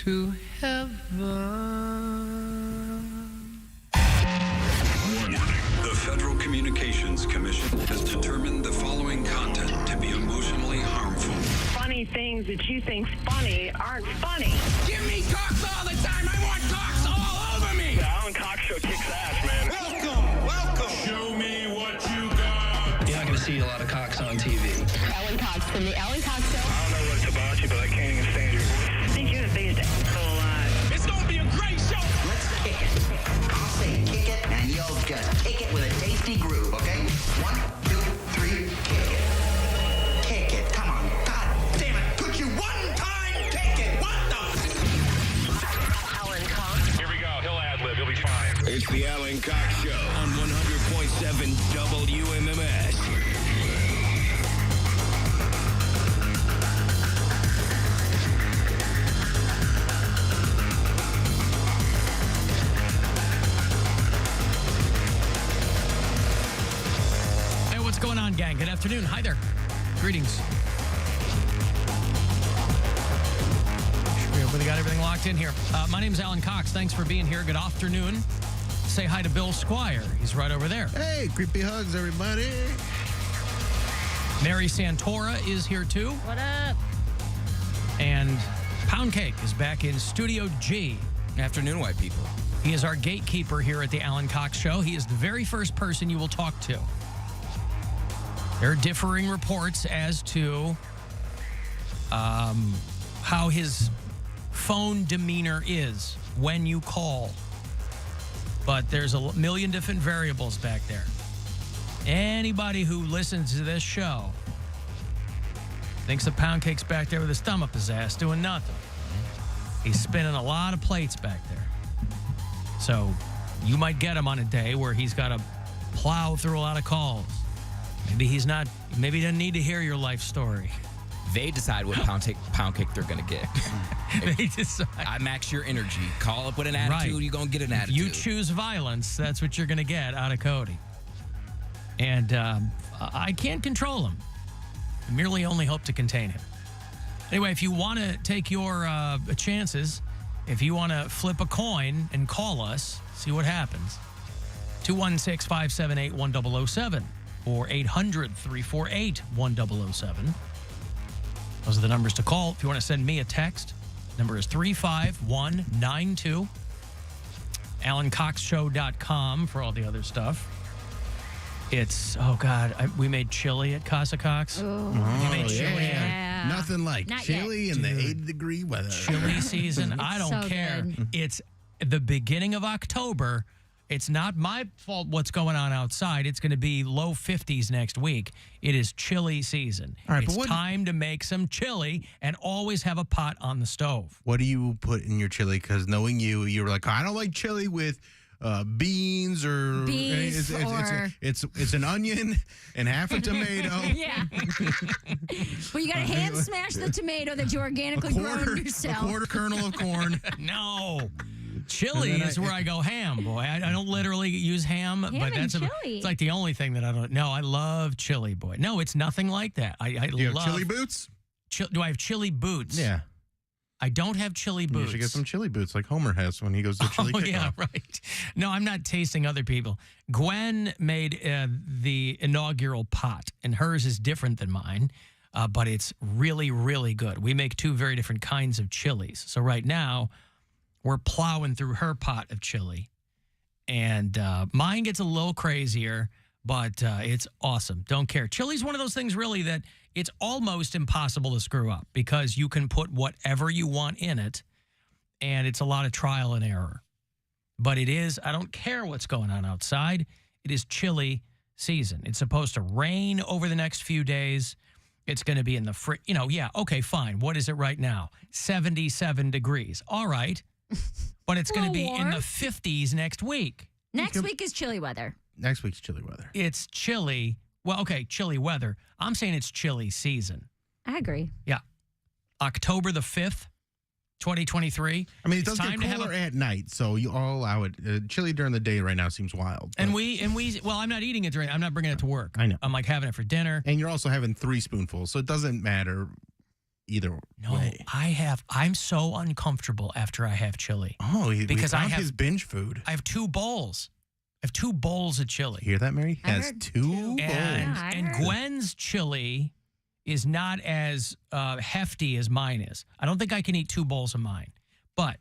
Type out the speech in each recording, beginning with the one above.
to heaven. Warning. The Federal Communications Commission has determined the following content to be emotionally harmful. Funny things that you think's funny aren't funny. Give me cocks all the time. I want cocks all over me. The Alan Cox Show kicks ass, man. Welcome. Show me what you got. You're not going to see a lot of cocks on TV. Alan Cox from the Alan Cox Show. I don't know what it's about you, but I can't even stand your voice. I think you're the biggest asshole alive. It's going to be a great show. Let's kick it. I'll say kick it, and you'll just kick it with a tasty groove, okay? 1, 2, 3, kick it. Kick it. Come on. God damn it. Could you one time kick it? What the? Alan Cox. Here we go. He'll ad-lib. He'll be fine. It's the Alan Cox Show on 100.7 WMMS. What's going on, gang? Good afternoon. Hi there. Greetings. We got everything locked in here. My name's Alan Cox. Thanks for being here. Good afternoon. Say hi to Bill Squire. He's right over there. Hey, creepy hugs, everybody. Mary Santora is here, too. What up? And Poundcake is back in Studio G. Afternoon, white people. He is our gatekeeper here at the Alan Cox Show. He is the very first person you will talk to. There are differing reports as to how his phone demeanor is when you call. But there's a million different variables back there. Anybody who listens to this show thinks the Poundcake's back there with his thumb up his ass doing nothing. He's spinning a lot of plates back there. So you might get him on a day where he's got to plow through a lot of calls. Maybe he doesn't need to hear your life story. They decide what pound cake they're going to get. They decide. I max your energy. Call up with an attitude, Right. you're going to get an attitude. You choose violence, that's what you're going to get out of Cody. And I can't control him. I merely only hope to contain him. Anyway, if you want to take your chances, if you want to flip a coin and call us, see what happens. 216-578-1007. or 800-348-1007. Those are the numbers to call. If you want to send me a text, number is 35192. AlanCoxShow.com for all the other stuff. It's, oh, God, we made chili at Casa Cox. Ooh. You made chili. Yeah. Nothing like Not chili yet. in the 80-degree weather. Chili season. I don't so care. good. It's the beginning of October. It's not my fault what's going on outside. It's going to be low 50s next week. It is chili season. All right, it's but time to make some chili and always have a pot on the stove. What do you put in your chili? Because knowing you, you were like, I don't like chili with beans or Beef it's an onion and half a tomato. Yeah. Well, you got to hand smash the tomato that you organically grown yourself. A quarter kernel of corn. No. Chili is where I go ham, boy. I don't literally use ham, but and that's chili. it's like the only thing that I don't. No, I love chili, boy. No, it's nothing like that. I Do you love have chili boots? Do I have chili boots? Yeah. I don't have chili boots. You should get some chili boots like Homer has when he goes to chili kickoff. Yeah, right. No, I'm not tasting other people. Gwen made the inaugural pot, and hers is different than mine, but it's really, really good. We make two very different kinds of chilies. So right now, we're plowing through her pot of chili, and mine gets a little crazier, but it's awesome. Don't care. Chili's one of those things, really, that it's almost impossible to screw up because you can put whatever you want in it, and it's a lot of trial and error. But it is, I don't care what's going on outside. It is chili season. It's supposed to rain over the next few days. It's going to be in the, okay, fine. What is it right now? 77 degrees. All right. But it's going to be in the 50s next week. Next week is chilly weather. Next week's chili weather. It's chilly. Well, okay, chilly weather. I'm saying it's chilly season. I agree. Yeah. October the 5th, 2023. I mean, it does time get to have cooler at night, so you all allow it. Chili during the day right now seems wild. And we, well, I'm not eating it during, I'm not bringing it to work. I know. I'm like having it for dinner. And you're also having 3 spoonfuls, so it doesn't matter either No, way. I'm so uncomfortable after I have chili. Oh, Because I have his binge food. I have 2 bowls. I have 2 bowls of chili. Hear that, Mary? I Has heard 2 bowls. And heard. Gwen's chili is not as hefty as mine is. I don't think I can eat 2 bowls of mine. But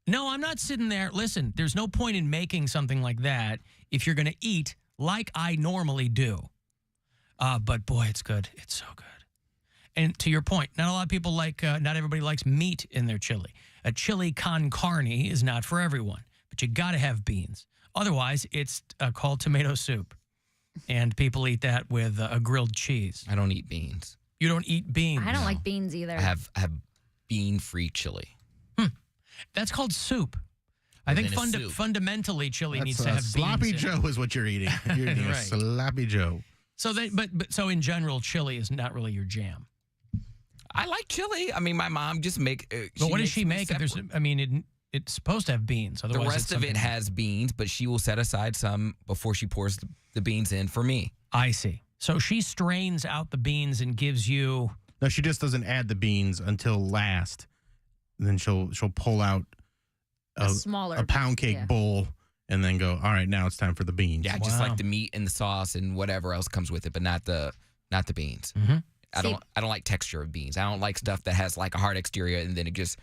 no, I'm not sitting there. Listen, there's no point in making something like that if you're going to eat like I normally do. But boy, it's good. It's so good. And to your point, not a lot of people not everybody likes meat in their chili. A chili con carne is not for everyone, but you got to have beans. Otherwise, it's called tomato soup. And people eat that with a grilled cheese. I don't eat beans. You don't eat beans. I don't like beans either. I have bean-free chili. That's called soup. I think Within a soup. fundamentally chili needs That's to a have sloppy beans in it. Joe is what you're eating. You're eating a Right. sloppy Joe. So so in general, chili is not really your jam. I like chili. I mean, my mom just But what does she make? If it's supposed to have beans. The Otherwise, rest of it has beans, but she will set aside some before she pours the beans in for me. I see. So she strains out the beans and gives you. No, she just doesn't add the beans until last. And then she'll pull out A smaller a pound cake yeah. bowl and then go, all right, now it's time for the beans. Yeah, I just like the meat and the sauce and whatever else comes with it, but not the beans. Mhm. I don't like texture of beans. I don't like stuff that has like a hard exterior and then it just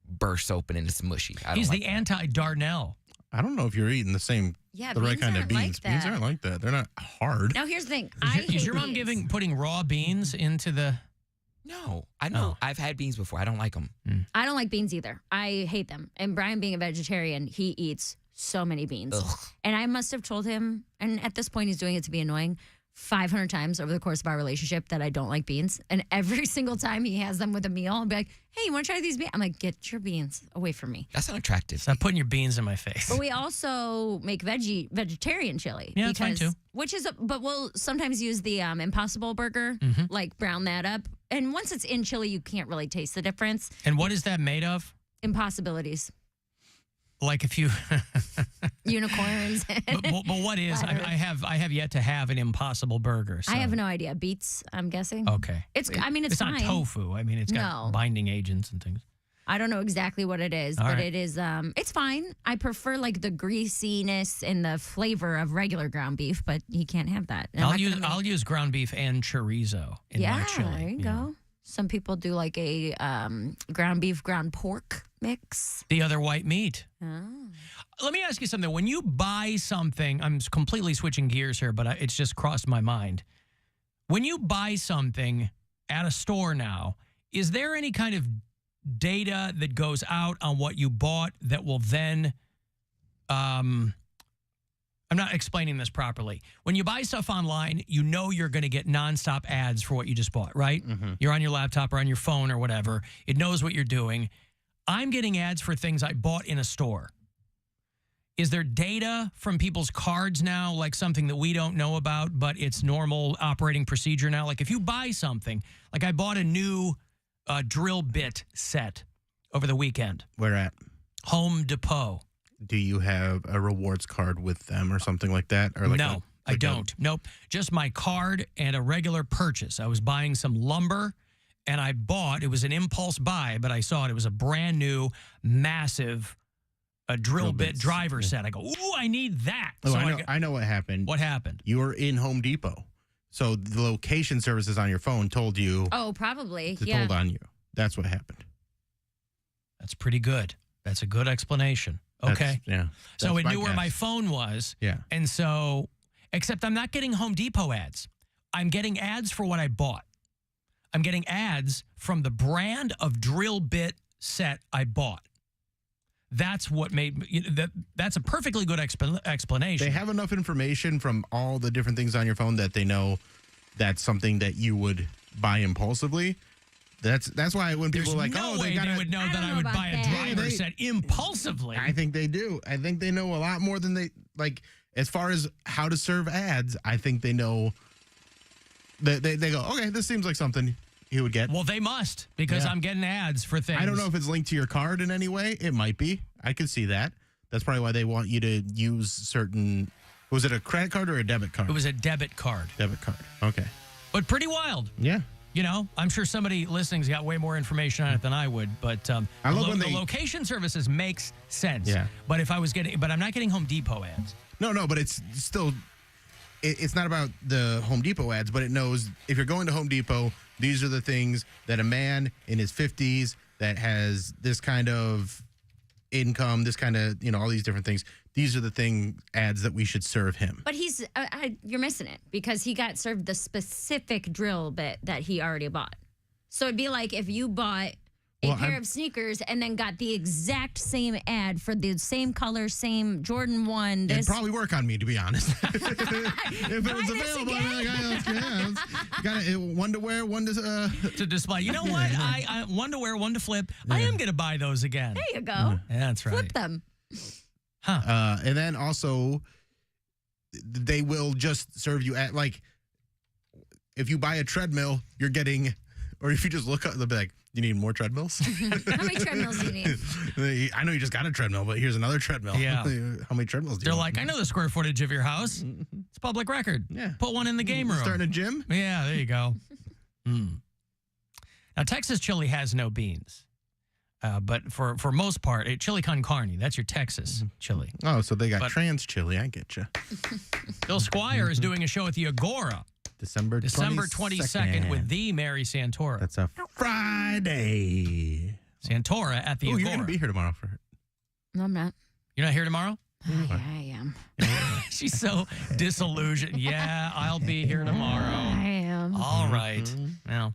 bursts open and it's mushy. He's the anti-Darnell. I don't know if you're eating the Yeah, right beans kind of aren't beans. like Beans that. aren't like that. They're not hard. Now, here's the thing. Is your mom putting raw beans into the? No, I know. Oh. I've had beans before. I don't like them. I don't like beans either. I hate them. And Brian, being a vegetarian, he eats so many beans. Ugh. And I must have told him, and at this point he's doing it to be annoying, 500 times over the course of our relationship that I don't like beans. And every single time he has them with a meal, I'll be like, hey, you want to try these beans? I'm like, get your beans away from me. That's not attractive. Stop putting your beans in my face. But we also make vegetarian chili. Yeah, that's fine too. But we'll sometimes use the Impossible Burger, Mm-hmm. like brown that up. And once it's in chili, you can't really taste the difference. And what is that made of? Impossibilities. Like if you. Unicorns. but what is? I have yet to have an Impossible Burger. So. I have no idea. Beets, I'm guessing. Okay. It's fine. It's not tofu. I mean, it's got No. binding agents and things. I don't know exactly what it is, All but right. it is. It's fine. I prefer like the greasiness and the flavor of regular ground beef, but you can't have that. And I'm not gonna make- I'll use ground beef and chorizo in my chili. there you go. Some people do like a ground beef, ground pork mix. The other white meat. Oh. Let me ask you something. When you buy something, I'm completely switching gears here, but it's just crossed my mind. When you buy something at a store now, is there any kind of data that goes out on what you bought that will then I'm not explaining this properly. When you buy stuff online, you know you're going to get nonstop ads for what you just bought, right? Mm-hmm. You're on your laptop or on your phone or whatever. It knows what you're doing. I'm getting ads for things I bought in a store. Is there data from people's cards now, like something that we don't know about, but it's normal operating procedure now? Like if you buy something, like I bought a new drill bit set over the weekend. Where at? Home Depot. Do you have a rewards card with them or something like that? Or like No, I don't. Nope. Just my card and a regular purchase. I was buying some lumber and it was an impulse buy, but I saw it. It was a brand new, massive drill bit bits, driver yeah. set. I go, ooh, I need that. Oh, So I know what happened. What happened? You were in Home Depot. So the location services on your phone told you. Oh, probably. To Yeah. told on you. That's what happened. That's pretty good. That's a good explanation. Okay. Yeah. So That's it my knew where guess. my phone was. Yeah. And so, except I'm not getting Home Depot ads. I'm getting ads for what I bought. I'm getting ads from the brand of drill bit set I bought. That's what made that's a perfectly good explanation. They have enough information from all the different things on your phone that they know that's something that you would buy impulsively. That's why when people There's are like, no oh, way they would know I that don't I know would about buy a that. driver set impulsively. I think they do. I think they know a lot more than they like. As far as how to serve ads, I think they know. They go, okay, this seems like something he would get. Well, they must, because Yeah. I'm getting ads for things. I don't know if it's linked to your card in any way. It might be. I could see that. That's probably why they want you to use certain. Was it a credit card or a debit card? It was a debit card. Debit card. Okay. But pretty wild. Yeah. You know, I'm sure somebody listening's got way more information on it than I would, but I love when the location services makes sense. Yeah. But I'm not getting Home Depot ads. No, but it's still, it's not about the Home Depot ads, but it knows if you're going to Home Depot, these are the things that a man in his 50s that has this kind of income, this kind of, all these different things. These are the ads that we should serve him. But you're missing it because he got served the specific drill bit that he already bought. So it'd be like if you bought a pair of sneakers and then got the exact same ad for the same color, same Jordan 1. It'd probably work on me, to be honest. If it was available, I'd be like, got one to wear, one to display. You know what? I one to wear, one to flip. I am going to buy those again. There you go. Yeah, that's right. Flip them. Huh. And then also, they will just serve you at, like, if you buy a treadmill, you're getting, or if you just look up, they'll be like, you need more treadmills? How many treadmills do you need? I know you just got a treadmill, but here's another treadmill. Yeah. How many treadmills do you They're want? like, I know the square footage of your house. It's public record. Yeah. Put one in the game room. Starting a gym? Yeah, there you go. Now, Texas chili has no beans. But for most part, chili con carne, that's your Texas chili. Oh, so they got trans chili. I get you. Bill Squire is doing a show at the Agora. December 22nd with the Mary Santora. That's a Friday. Santora at the Agora. You're going to be here tomorrow for it. No, I'm not. You're not here tomorrow? Yeah, I am. She's so disillusioned. Yeah, I'll be here tomorrow. I am. All right. Well,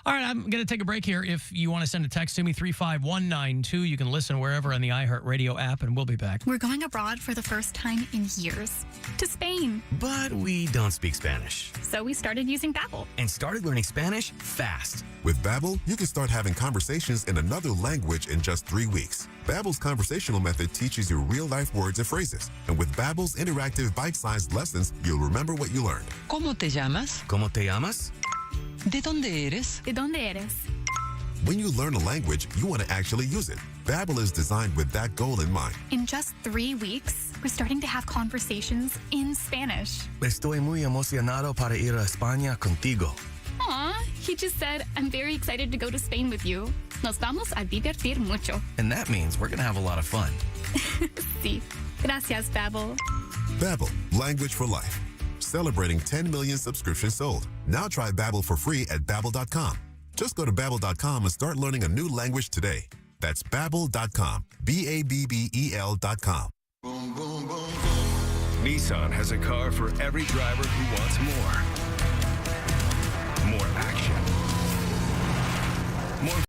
all right, I'm going to take a break here. If you want to send a text to me, 35192, you can listen wherever on the iHeartRadio app, and we'll be back. We're going abroad for the first time in years. To Spain. But we don't speak Spanish. So we started using Babbel. And started learning Spanish fast. With Babbel, you can start having conversations in another language in just 3 weeks. Babbel's conversational method teaches you real-life words and phrases. And with Babbel's interactive bite-sized lessons, you'll remember what you learned. ¿Cómo te llamas? ¿Cómo te llamas? ¿De dónde eres? ¿De dónde eres? When you learn a language, you want to actually use it. Babbel is designed with that goal in mind. In just 3 weeks, we're starting to have conversations in Spanish. Estoy muy emocionado para ir a España contigo. Aw, he just said, I'm very excited to go to Spain with you. Nos vamos a divertir mucho. And that means we're going to have a lot of fun. Sí. Gracias, Babbel. Babbel, language for life. Celebrating 10 million subscriptions sold. Now try Babbel for free at Babbel.com. Just go to Babbel.com and start learning a new language today. That's Babbel.com. Babbel.com. Nissan has a car for every driver who wants more. More action. More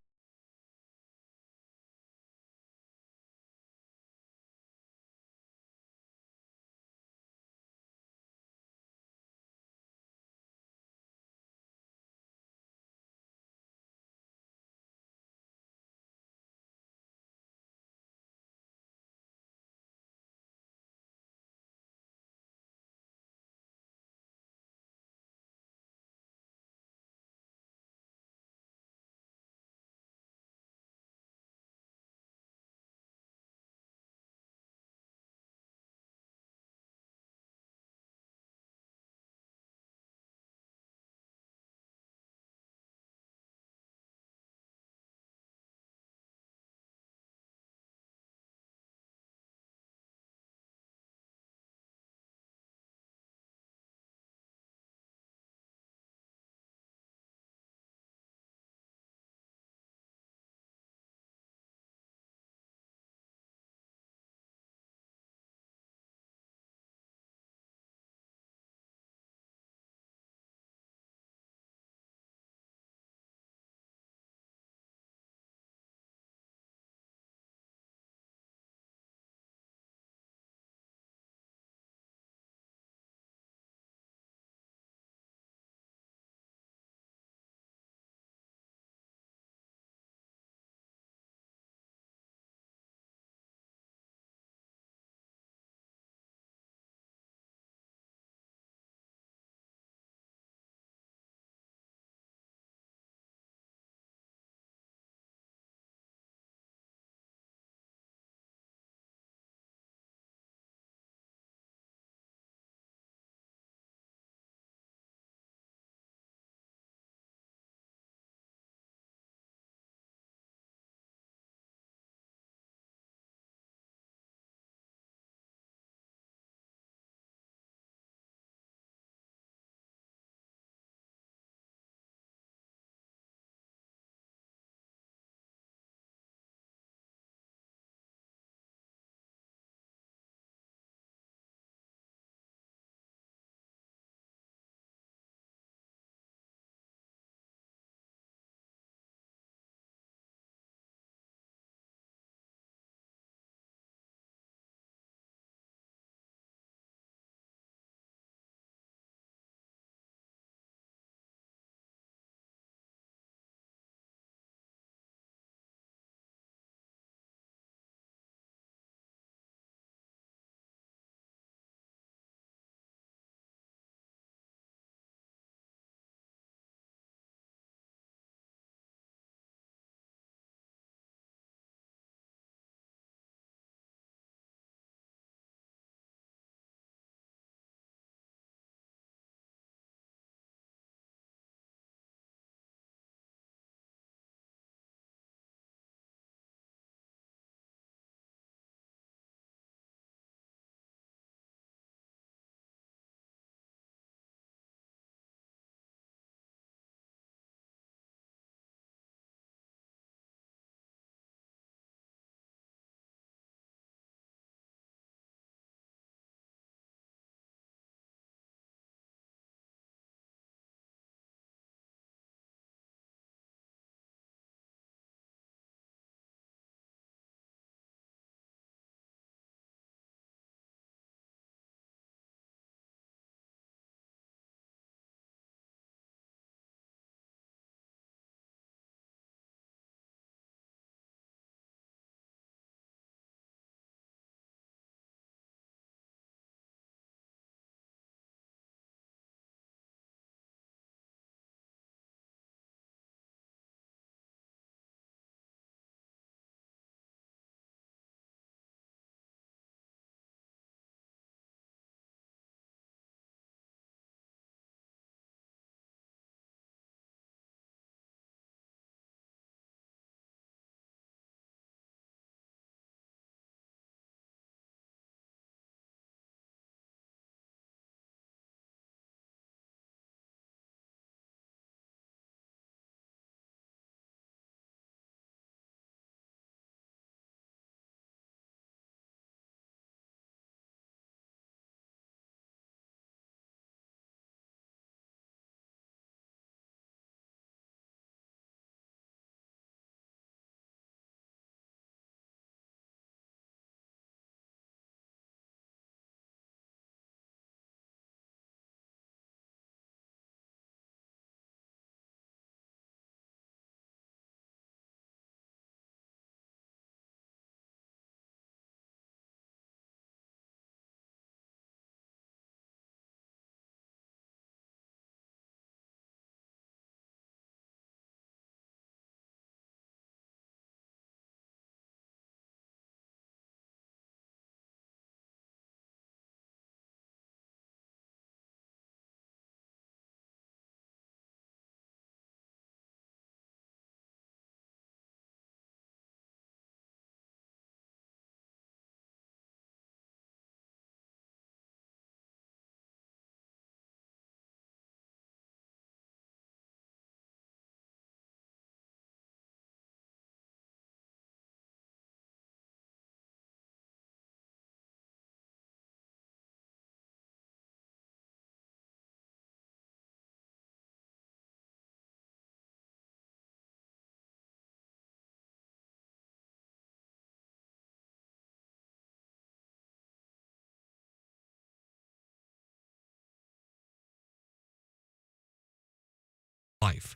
life.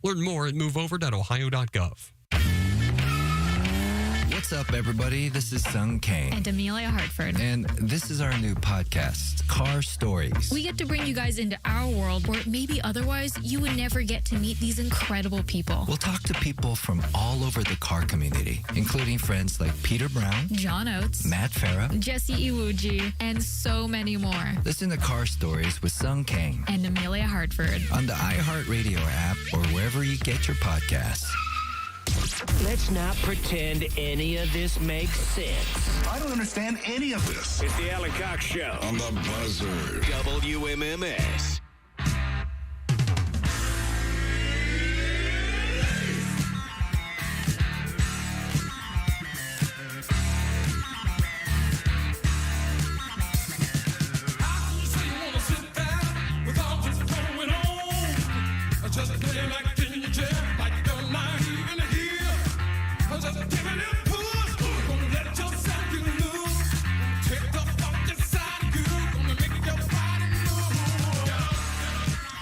Learn more at moveover.ohio.gov. What's up, everybody? This is Sung Kang. And Amelia Hartford. And this is our new podcast, Car Stories. We get to bring you guys into our world where maybe otherwise you would never get to meet these incredible people. We'll talk to people from all over the car community, including friends like Peter Brown, John Oates, Matt Farah, Jesse Iwuji, and so many more. Listen to Car Stories with Sung Kang and Amelia Hartford on the iHeartRadio app or wherever you get your podcasts. Let's not pretend any of this makes sense. I don't understand any of this. It's the Alan Cox Show On the Buzzard. WMMS.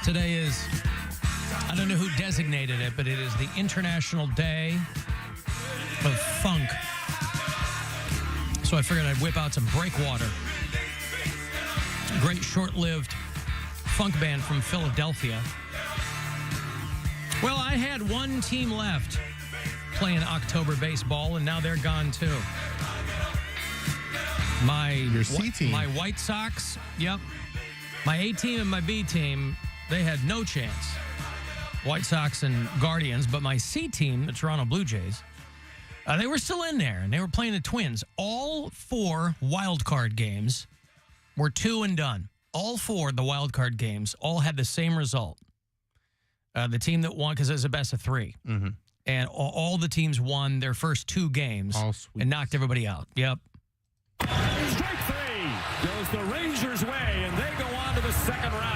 Today is, I don't know who designated it, but it is the International Day of Funk. So I figured I'd whip out some Breakwater. Great short-lived funk band from Philadelphia. Well, I had one team left playing October baseball, and now they're gone too. Your C team. My White Sox, yep. My A team and my B team, they had no chance. White Sox and Guardians, but my C team, the Toronto Blue Jays, they were still in there, and they were playing the Twins. All 4 wild card games were 2 and done. All 4 of the wild card games all had the same result. The team that won, because it was a best of 3. Mm-hmm. And all the teams won their first 2 games and knocked everybody out. Yep. Strike 3 goes the Rangers' way, and they go on to the second round.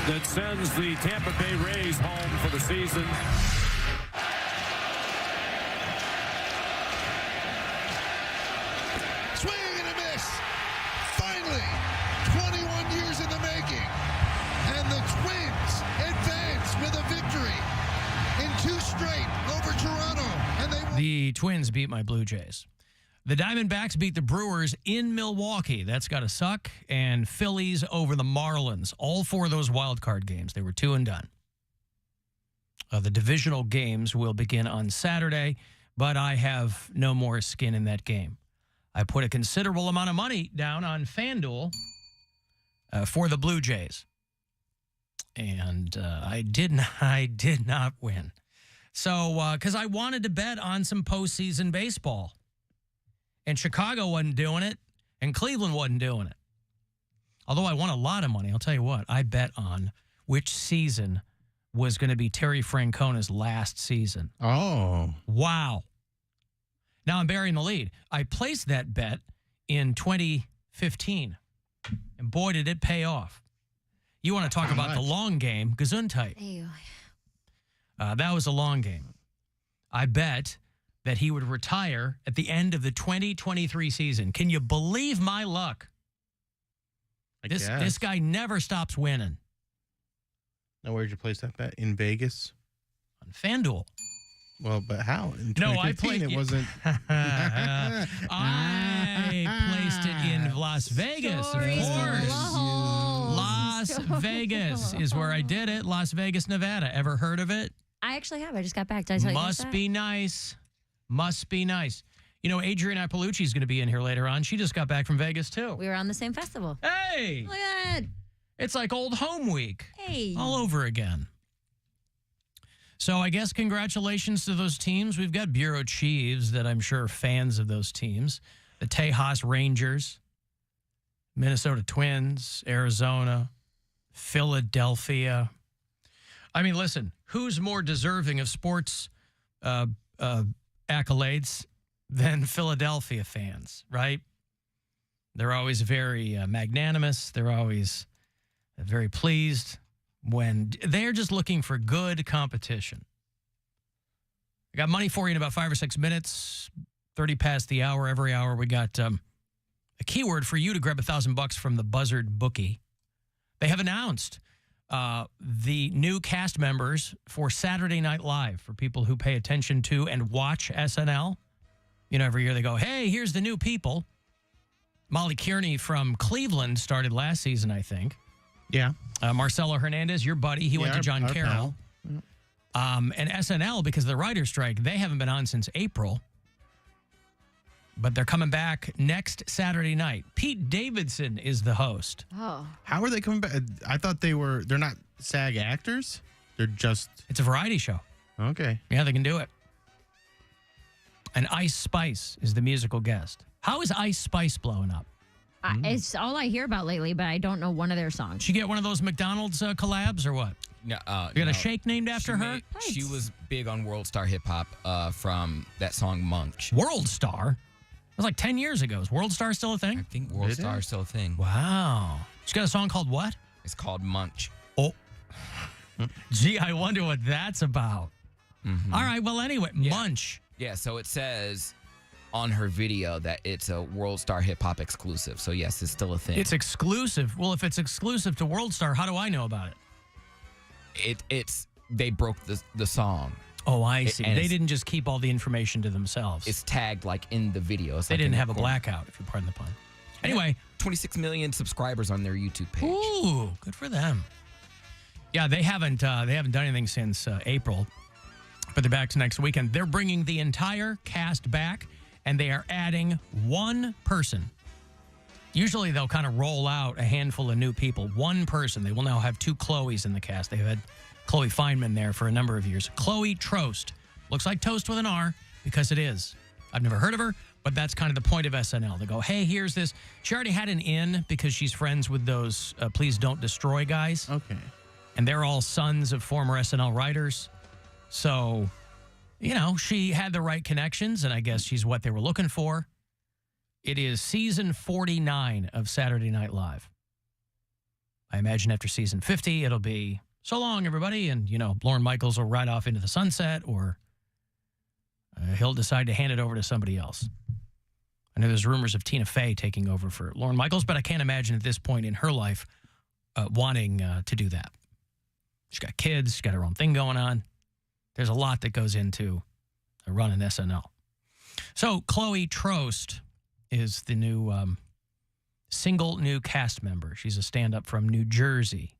That sends the Tampa Bay Rays home for the season. Swing and a miss. Finally, 21 years in the making. And the Twins advance with a victory in 2 straight over Toronto. And The Twins beat my Blue Jays. The Diamondbacks beat the Brewers in Milwaukee. That's got to suck. And Phillies over the Marlins. All 4 of those wild card games. They were 2 and done. The divisional games will begin on Saturday, but I have no more skin in that game. I put a considerable amount of money down on FanDuel for the Blue Jays. And I did not win. So, because I wanted to bet on some postseason baseball. And Chicago wasn't doing it, and Cleveland wasn't doing it. Although I won a lot of money, I'll tell you what, I bet on which season was going to be Terry Francona's last season. Oh. Wow. Now I'm burying the lead. I placed that bet in 2015, and boy, did it pay off. You want to talk about the long game, Gesundheit. That was a long game. I bet that he would retire at the end of the 2023 season. Can you believe my luck? This guy never stops winning. Now, where'd you place that bet? In Vegas? On FanDuel. Well, but how? In 2015, no, I played it wasn't. I placed it in Las Vegas, of course. Las Vegas is where I did it. Las Vegas, Nevada. Ever heard of it? I actually have. I just got back. Did I tell you Must be nice. Must be nice. You know, Adrienne Appalucci is going to be in here later on. She just got back from Vegas, too. We were on the same festival. Hey! Look at that. It's like old home week. Hey. All over again. So I guess congratulations to those teams. We've got bureau chiefs that I'm sure are fans of those teams. The Tejas Rangers, Minnesota Twins, Arizona, Philadelphia. I mean, listen, who's more deserving of sports accolades than Philadelphia fans, right? They're always very magnanimous. They're always very pleased when they're just looking for good competition. I got money for you in about 5 or 6 minutes, 30 past the hour. Every hour we got a keyword for you to grab $1,000 from the Buzzard bookie. They have announced the new cast members for Saturday Night Live, for people who pay attention to and watch SNL. You know, every year they go, hey, here's the new people. Molly Kearney from Cleveland started last season, I think. Yeah. Marcelo Hernandez, your buddy, he went to John our Carroll. And SNL, because of the writer's strike, they haven't been on since April. But they're coming back next Saturday night. Pete Davidson is the host. Oh. How are they coming back? I thought they're not SAG actors. They're just. It's a variety show. Okay. Yeah, they can do it. And Ice Spice is the musical guest. How is Ice Spice blowing up? It's all I hear about lately, but I don't know one of their songs. Did she get one of those McDonald's collabs or what? No, you got a shake named after her? She was big on World Star Hip Hop from that song Munch. World Star? It was like 10 years ago. Is World Star still a thing? I think World Star is still a thing. Wow. She's got a song called what? It's called Munch. Oh. Gee, I wonder what that's about. Mm-hmm. All right, well, anyway, Munch. Yeah, so it says on her video that it's a World Star Hip Hop exclusive. So, yes, it's still a thing. It's exclusive. Well, if it's exclusive to World Star, how do I know about it? They broke the song. Oh, I see. They didn't just keep all the information to themselves. It's tagged like in the video. They didn't have a blackout, if you pardon the pun. Anyway, 26 million subscribers on their YouTube page. Ooh, good for them. Yeah, they haven't done anything since April, but they're back to next weekend. They're bringing the entire cast back, and they are adding one person. Usually they'll kind of roll out a handful of new people. One person. They will now have two Chloes in the cast. They've had Chloe Fineman there for a number of years. Chloe Trost. Looks like toast with an R because it is. I've never heard of her, but that's kind of the point of SNL. They go, hey, here's this. She already had an in because she's friends with those Please Don't Destroy guys. Okay. And they're all sons of former SNL writers. So, you know, she had the right connections, and I guess she's what they were looking for. It is season 49 of Saturday Night Live. I imagine after season 50, it'll be so long, everybody. And, you know, Lorne Michaels will ride off into the sunset, or he'll decide to hand it over to somebody else. I know there's rumors of Tina Fey taking over for Lorne Michaels, but I can't imagine at this point in her life wanting to do that. She's got kids. She's got her own thing going on. There's a lot that goes into running SNL. So Chloe Trost is the new single new cast member. She's a stand-up from New Jersey.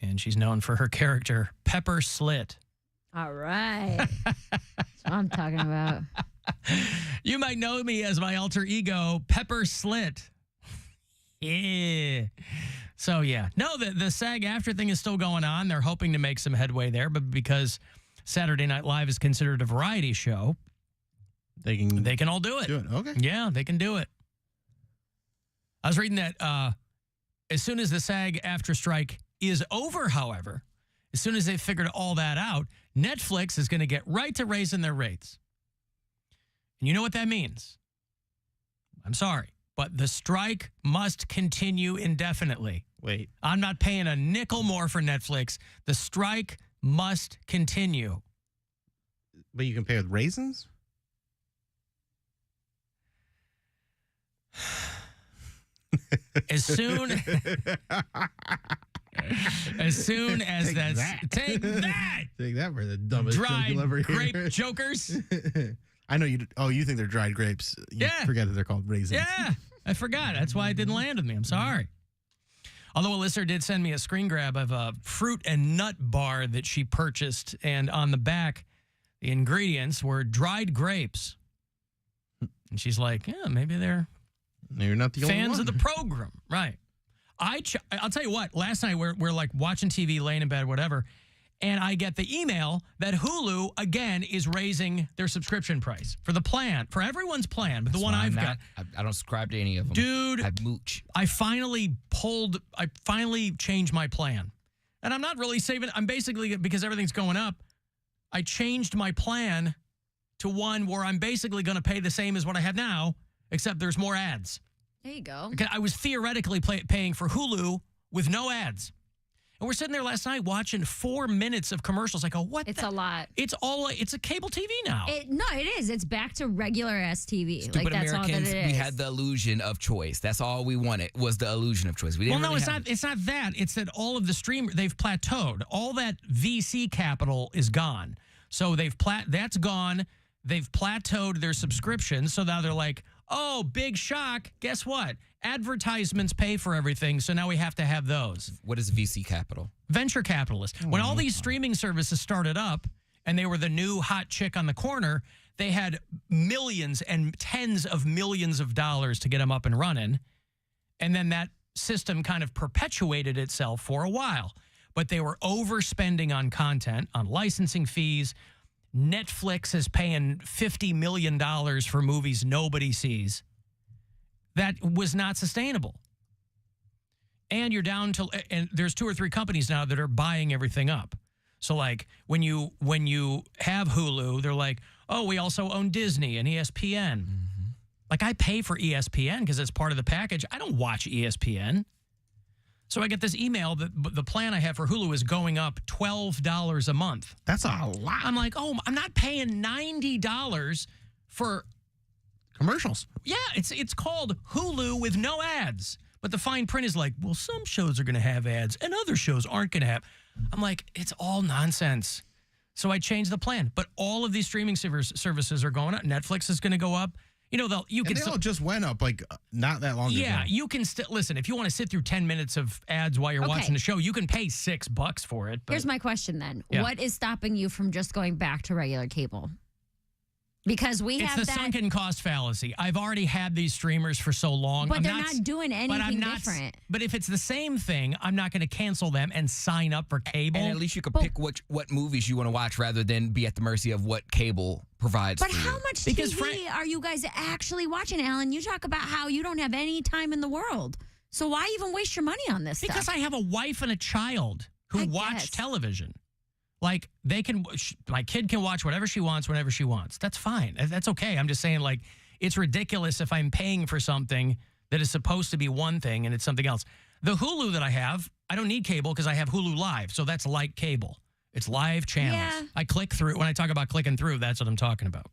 And she's known for her character, Pepper Slit. All right. That's what I'm talking about. You might know me as my alter ego, Pepper Slit. Yeah. So, yeah. No, the SAG-AFTRA thing is still going on. They're hoping to make some headway there, but because Saturday Night Live is considered a variety show, they can all do it. Okay. Yeah, they can do it. I was reading that as soon as the SAG-AFTRA strike is over, however, as soon as they figured all that out, Netflix is going to get right to raising their rates. And you know what that means? I'm sorry, but the strike must continue indefinitely. Wait. I'm not paying a nickel more for Netflix. The strike must continue. But you can pay with raisins? As soon as Take take that. Take that for the dumbest joke Dried you'll ever hear. grape jokers. I know you. Oh, you think they're dried grapes? You forget that they're called raisins. Yeah, I forgot. That's why it didn't land with me. I'm sorry. Although a listener did send me a screen grab of a fruit and nut bar that she purchased, and on the back, the ingredients were dried grapes. And she's like, yeah, maybe they're not the only fans one. of the program. Right. I'll tell you what, last night we're like watching TV, laying in bed, whatever, and I get the email that Hulu, again, is raising their subscription price for the plan, for everyone's plan, but the one I've got. I don't subscribe to any of them. Dude. I mooch. I finally changed my plan. And I'm not really saving. I'm basically, because everything's going up, I changed my plan to one where I'm basically going to pay the same as what I have now, except there's more ads. There you go. Okay, I was theoretically paying for Hulu with no ads. And we're sitting there last night watching 4 minutes of commercials. I go, what? It's a lot. It's a cable TV now. No, it is. It's back to regular ass TV. Stupid like that's Americans, all that it is. we had the illusion of choice. That's all we wanted was the illusion of choice. We didn't really it's have not. It's not that. It's that all of the streamers, they've plateaued. All that VC capital is gone. So that's gone. They've plateaued their subscriptions. So now they're like, oh, big shock. Guess what? Advertisements pay for everything. So now we have to have those. What is VC capital? Venture capitalists. When all these streaming services started up and they were the new hot chick on the corner, they had millions and tens of millions of dollars to get them up and running. And then that system kind of perpetuated itself for a while. But they were overspending on content, on licensing fees. Netflix is paying $50 million for movies nobody sees. That was not sustainable. And you're down to, and there's 2 or 3 companies now that are buying everything up. So like when you have Hulu, they're like, oh, we also own Disney and ESPN. Like I pay for ESPN because it's part of the package. I don't watch ESPN. So I get this email that the plan I have for Hulu is going up $12 a month. That's a lot. I'm like, oh, I'm not paying $90 for commercials. Yeah, it's called Hulu with no ads. But the fine print is like, well, some shows are going to have ads and other shows aren't going to have. I'm like, it's all nonsense. So I changed the plan. But all of these streaming services are going up. Netflix is going to go up. You know, they all just went up like not that long ago. Yeah, you can still listen. If you want to sit through 10 minutes of ads while you're watching the show, you can pay $6 for it. But here's my question then: Yeah. What is stopping you from just going back to regular cable? Because it's the sunken cost fallacy. I've already had these streamers for so long. But they're not doing anything different. But if it's the same thing, I'm not going to cancel them and sign up for cable. And at least you could pick what movies you want to watch rather than be at the mercy of what cable provides. But for you. how much TV are you guys actually watching, Alan? You talk about how you don't have any time in the world. So why even waste your money on this stuff? Because I have a wife and a child who watch television. Like my kid can watch whatever she wants whenever she wants. That's fine. That's okay. I'm just saying, like, it's ridiculous if I'm paying for something that is supposed to be one thing and it's something else. The Hulu that I have, I don't need cable because I have Hulu Live. So that's like cable. It's live channels. Yeah. I click through. When I talk about clicking through, that's what I'm talking about.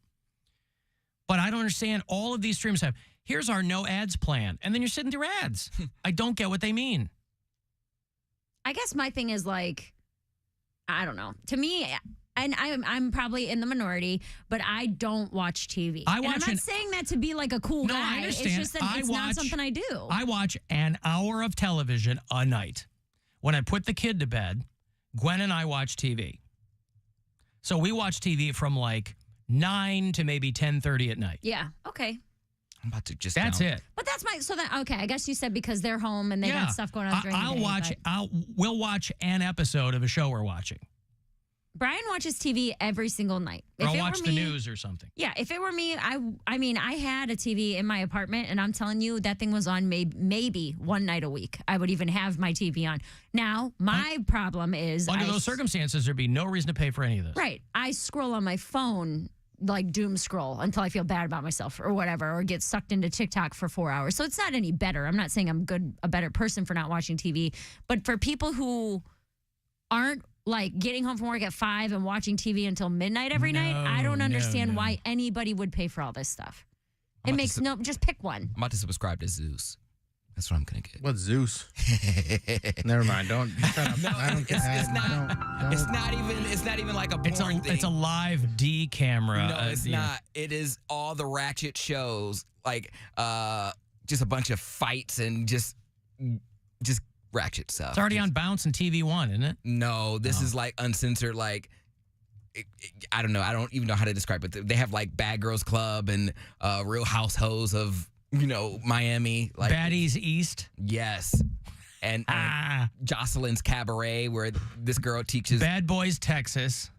But I don't understand. All of these streams have, here's our no ads plan. And then you're sitting through ads. I don't get what they mean. I guess my thing is like, I don't know. To me, and I'm probably in the minority, but I don't watch TV. I'm not saying that to be like a cool guy. I understand. It's just that it's not something I do. I watch an hour of television a night. When I put the kid to bed, Gwen and I watch TV. So we watch TV from like 9 to maybe 10:30 at night. Yeah. Okay. I'm about to just. That's it. But that's so then okay. I guess you said because they're home and they got stuff going on during the day. We'll watch an episode of a show we're watching. Brian watches TV every single night. Or I'll watch the news or something. Yeah, if it were me, I mean, I had a TV in my apartment, and I'm telling you, that thing was on maybe one night a week. I would even have my TV on. Now, my problem is under those circumstances, there'd be no reason to pay for any of this. Right. I scroll on my phone, like doom scroll, until I feel bad about myself or whatever, or get sucked into TikTok for 4 hours. So it's not any better. I'm not saying I'm a better person for not watching TV, but for people who aren't like getting home from work at 5 and watching TV until midnight every night, I don't understand why anybody would pay for all this stuff. It makes just pick one. I'm about to subscribe to Zeus. That's what I'm gonna get. What's Zeus? Never mind. Don't. Shut up. No, I don't it's not even like a porn thing. It's a live D camera. No, it's not. It is all the ratchet shows, like just a bunch of fights and just ratchet stuff. It's already on Bounce and TV One, isn't it? No, this is like uncensored. Like I don't know. I don't even know how to describe it. They have like Bad Girls Club and Real House Hoes of Miami, like Baddies East. Yes. And Jocelyn's Cabaret, where this girl teaches Bad Boys Texas.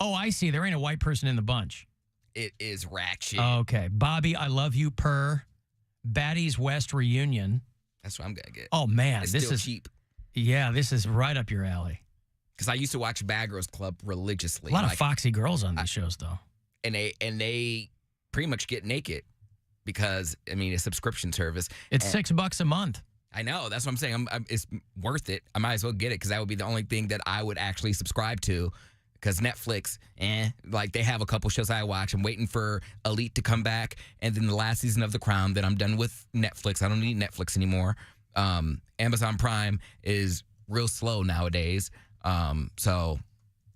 Oh, I see. There ain't a white person in the bunch. It is ratchet. Okay. Bobby, I Love You Per. Baddies West Reunion. That's what I'm gonna get. Oh man, it's this still is cheap. Yeah, this is right up your alley. Because I used to watch Bad Girls Club religiously. A lot of foxy girls on these shows, though. And they pretty much get naked because, I mean, a subscription service. It's $6 a month. I know. That's what I'm saying. It's worth it. I might as well get it because that would be the only thing that I would actually subscribe to. Because Netflix, like they have a couple shows I watch. I'm waiting for Elite to come back, and then the last season of The Crown. Then I'm done with Netflix. I don't need Netflix anymore. Amazon Prime is real slow nowadays. So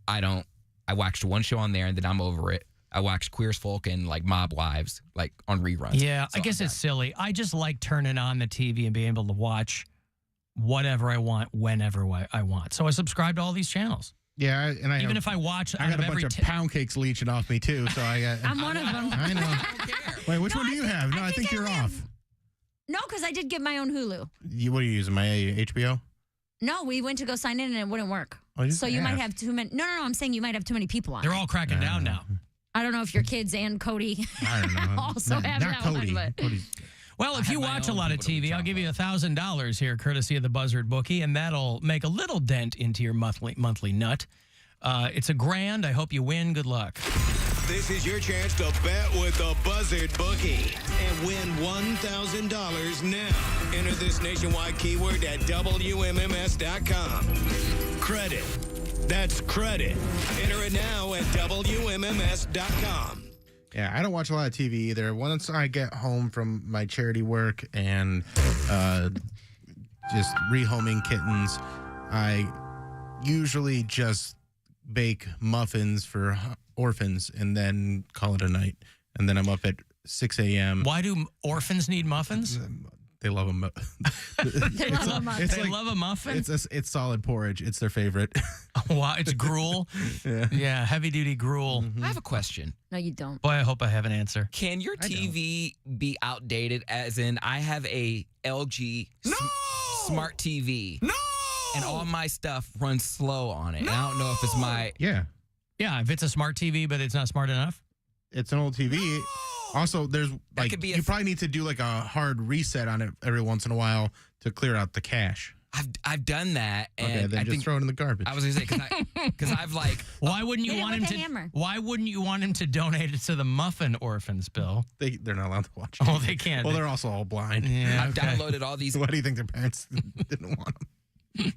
I watched one show on there, and then I'm over it. I watched Queer as Folk and like Mob Wives, like on reruns. Yeah, so I guess it's silly. I just like turning on the TV and being able to watch whatever I want, whenever I want. So I subscribe to all these channels. Yeah, and even if I watch, I got a bunch of pound cakes leeching off me too. So I got. I'm one of them. I know. Wait, which one do you have? No, I think you're off. No, because I did get my own Hulu. What are you using? My HBO? No, we went to go sign in and it wouldn't work. Oh, so you might have too many. No, I'm saying you might have too many people on. They're all cracking down now. I don't know if your kids and Cody I don't know. also have not that Cody. one. But. Well, if you watch a lot of TV, I'll give you $1,000 here, courtesy of the Buzzard Bookie, and that'll make a little dent into your monthly nut. It's $1,000. I hope you win. Good luck. This is your chance to bet with the Buzzard Bookie and win $1,000 now. Enter this nationwide keyword at WMMS.com. Credit. That's credit. Enter it now at WMMS.com. Yeah, I don't watch a lot of TV either. Once I get home from my charity work and just rehoming kittens, I usually just bake muffins for orphans and then call it a night. And then I'm up at 6 a.m. Why do orphans need muffins? They love them. They love a muffin? It's solid porridge. It's their favorite. Oh, wow, it's gruel? Yeah, heavy-duty gruel. I have a question. No, you don't. Boy, I hope I have an answer. Can your TV be outdated? As in, I have a LG smart TV. No! And all my stuff runs slow on it. And I don't know if it's my... Yeah. Yeah, if it's a smart TV, but it's not smart enough. It's an old TV. No! Also, there's like you probably need to do like a hard reset on it every once in a while to clear out the cache. I've done that, and okay, then I just think throw it in the garbage. I was gonna say because I've like why wouldn't you want him to? Hammer. Why wouldn't you want him to donate it to the muffin orphans, Bill? They're not allowed to watch it. Oh, they can't. Well, they're also all blind. Yeah, I've downloaded all these. Why do you think their parents didn't want them?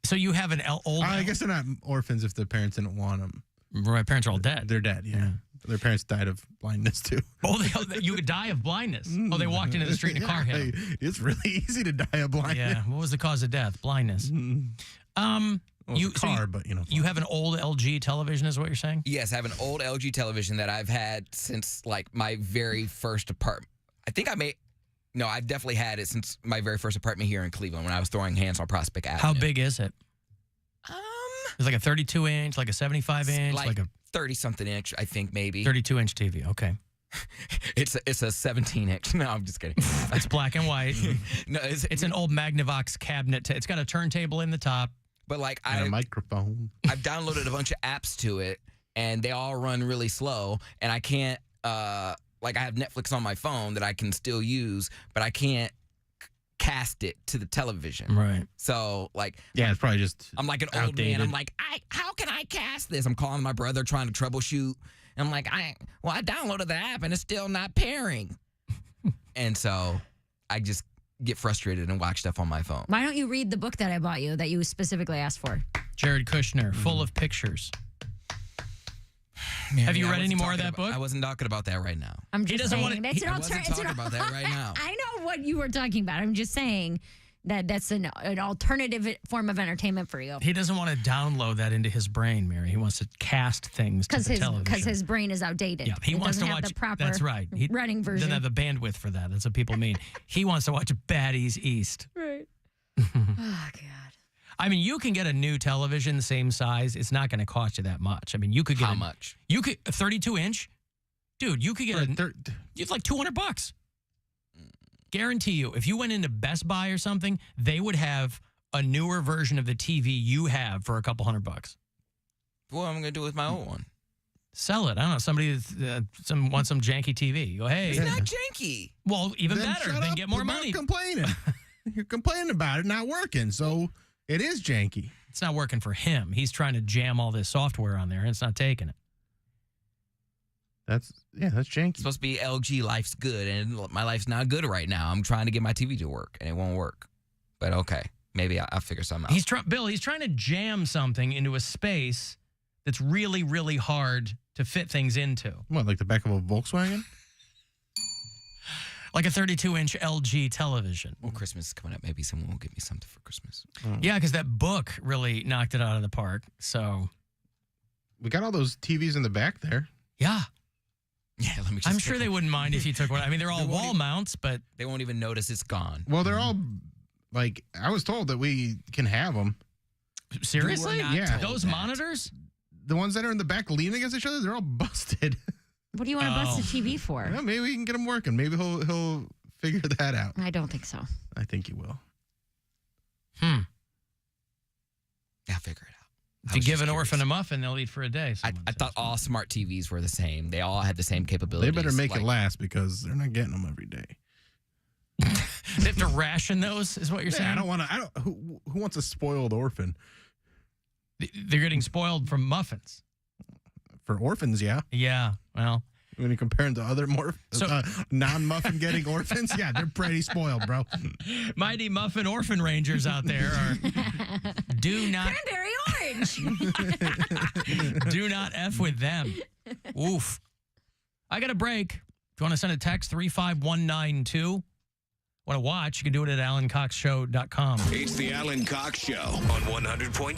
So you have an old. I guess they're not orphans if the parents didn't want them. My parents are all dead. They're dead. Yeah. Their parents died of blindness too. Oh, you could die of blindness. Oh, they walked into the street and a car hit them. It's really easy to die of blindness. Yeah. What was the cause of death? Blindness. Well, but you have an old LG television, is what you're saying? Yes, I have an old LG television that I've had since like my very first apartment. I've definitely had it since my very first apartment here in Cleveland when I was throwing hands on Prospect Avenue. How big is it? It's like a 32-inch, like a 75-inch, like a 30-something inch, I think maybe. 32-inch TV. Okay. It's a 17-inch. No, I'm just kidding. It's black and white. No, it's an old Magnavox cabinet. It's got a turntable in the top. But like a microphone. I've downloaded a bunch of apps to it, and they all run really slow. And I can't like I have Netflix on my phone that I can still use, but I can't cast it to the television. Right. So like it's probably just I'm like an outdated. old man. I'm like, how can I cast this? I'm calling my brother trying to troubleshoot. And I'm like, I downloaded the app and it's still not pairing. And so I just get frustrated and watch stuff on my phone. Why don't you read the book that I bought you that you specifically asked for? Jared Kushner, full of pictures. Have you read any more of that book? I wasn't talking about that right now. I'm just saying. I wasn't talking about that right now. I know what you were talking about. I'm just saying that that's an alternative form of entertainment for you. He doesn't want to download that into his brain, Mary. He wants to cast things to the television. Because his brain is outdated. Yeah, he wants to watch the proper that's right. running version. Doesn't have the bandwidth for that. That's what people mean. He wants to watch Baddies East. Right. Oh, God. I mean, you can get a new television, same size. It's not going to cost you that much. I mean, you could get how much? You could a 32-inch, dude. You could get it's like $200. Guarantee you, if you went into Best Buy or something, they would have a newer version of the TV you have for a couple $100. What am I going to do with my old one? Sell it. I don't know. Somebody wants some janky TV. You go, hey, it's not janky. Well, even then better. Then get more money. Complaining. You're complaining about it not working, so. It is janky. It's not working for him. He's trying to jam all this software on there, and it's not taking it. That's janky. It's supposed to be LG life's good, and my life's not good right now. I'm trying to get my TV to work, and it won't work. But okay, maybe I'll figure something out. Bill, he's trying to jam something into a space that's really, really hard to fit things into. What, like the back of a Volkswagen? Like a 32-inch LG television. Well, Christmas is coming up. Maybe someone will give me something for Christmas. Yeah, because that book really knocked it out of the park. So we got all those TVs in the back there. Yeah. Yeah, let me just I'm sure they wouldn't mind if you took one. I mean, they're all wall mounts, but they won't even notice it's gone. Well, they're all like, I was told that we can have them. Seriously? Yeah. Those monitors? The ones that are in the back leaning against each other, they're all busted. What do you want to bust a TV for? Well, maybe we can get him working. Maybe he'll figure that out. I don't think so. I think he will. Yeah, figure it out. If you give an orphan a muffin, they'll eat for a day. I thought all smart TVs were the same. They all had the same capabilities. They better make it last because they're not getting them every day. They have to ration those, is what you're saying? I don't want to. Who wants a spoiled orphan? They're getting spoiled from muffins. For orphans, yeah. Yeah, well. When you compare them to other non-muffin getting orphans, yeah, they're pretty spoiled, bro. Mighty Muffin Orphan Rangers out there are do not Cranberry orange. do not F with them. Oof. I got a break. If you want to send a text, 35192. Want to watch, you can do it at alancoxshow.com. It's the Alan Cox Show on 100.7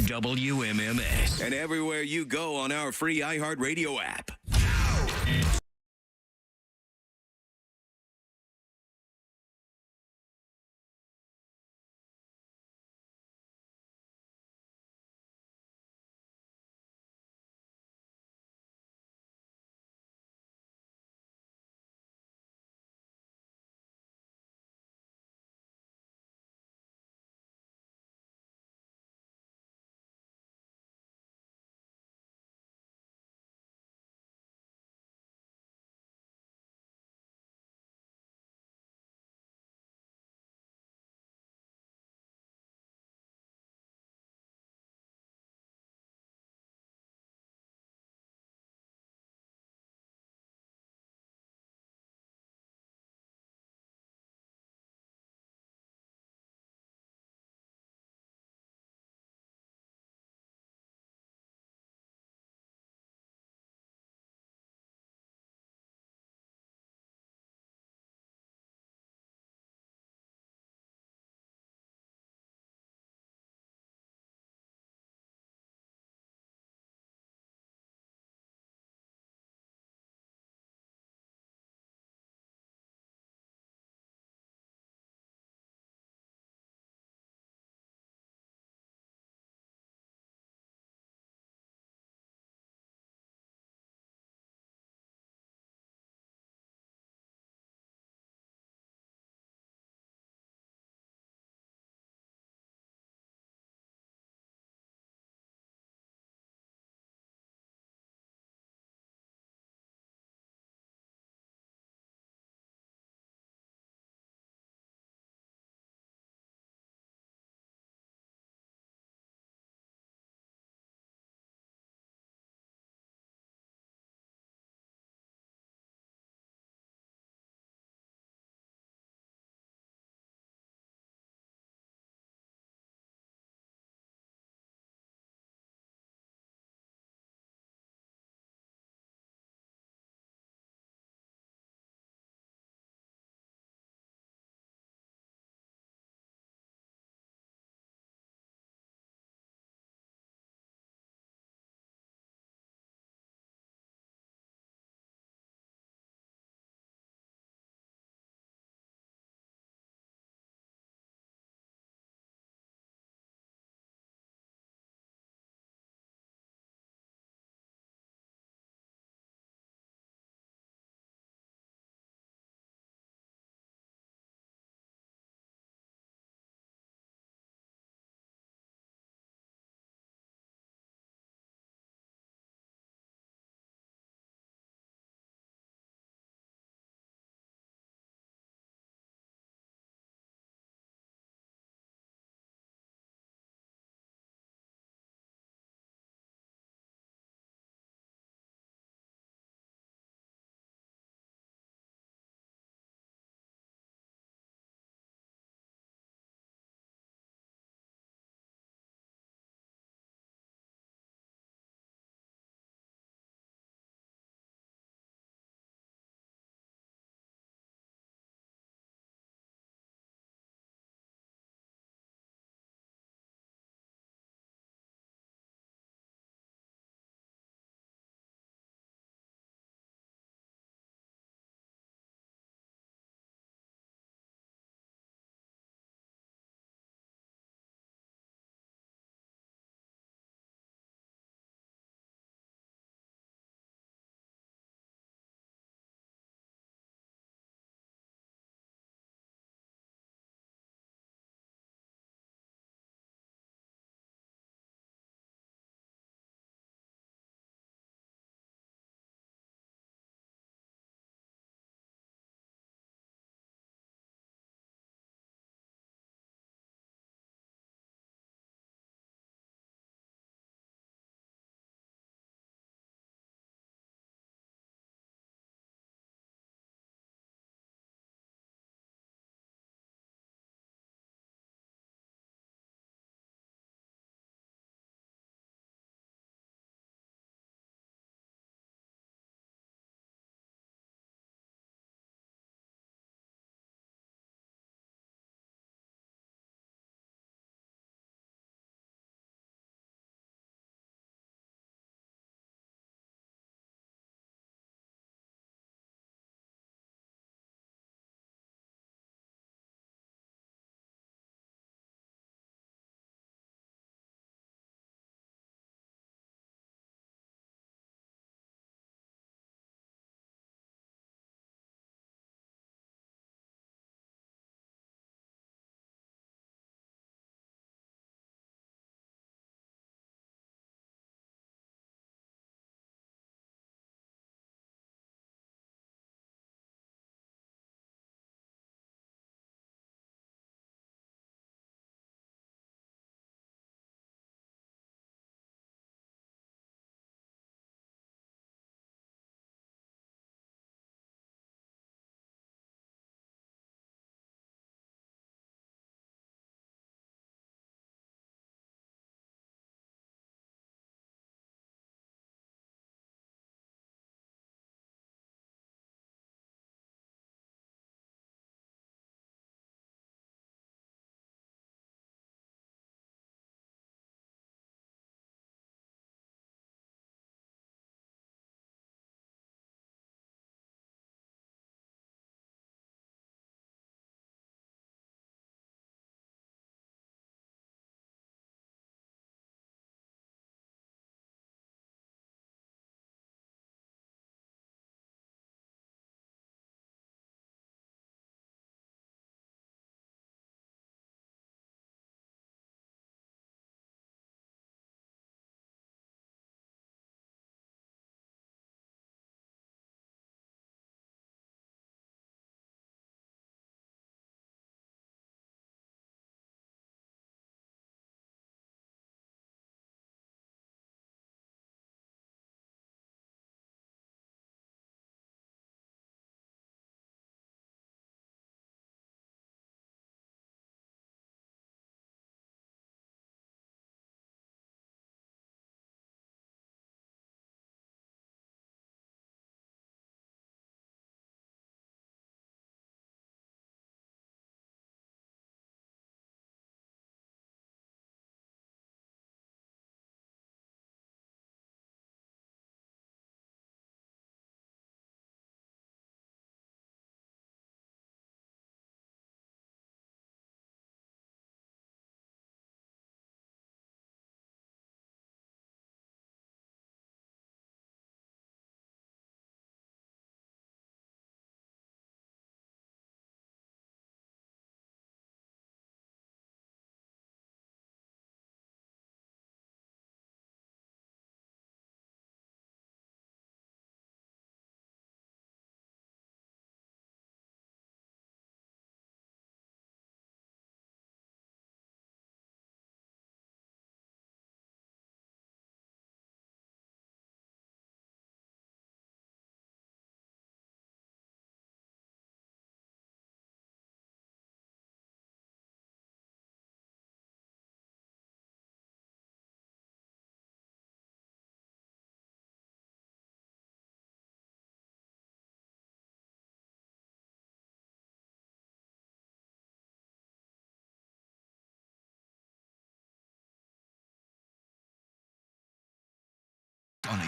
WMMS. And everywhere you go on our free iHeartRadio app.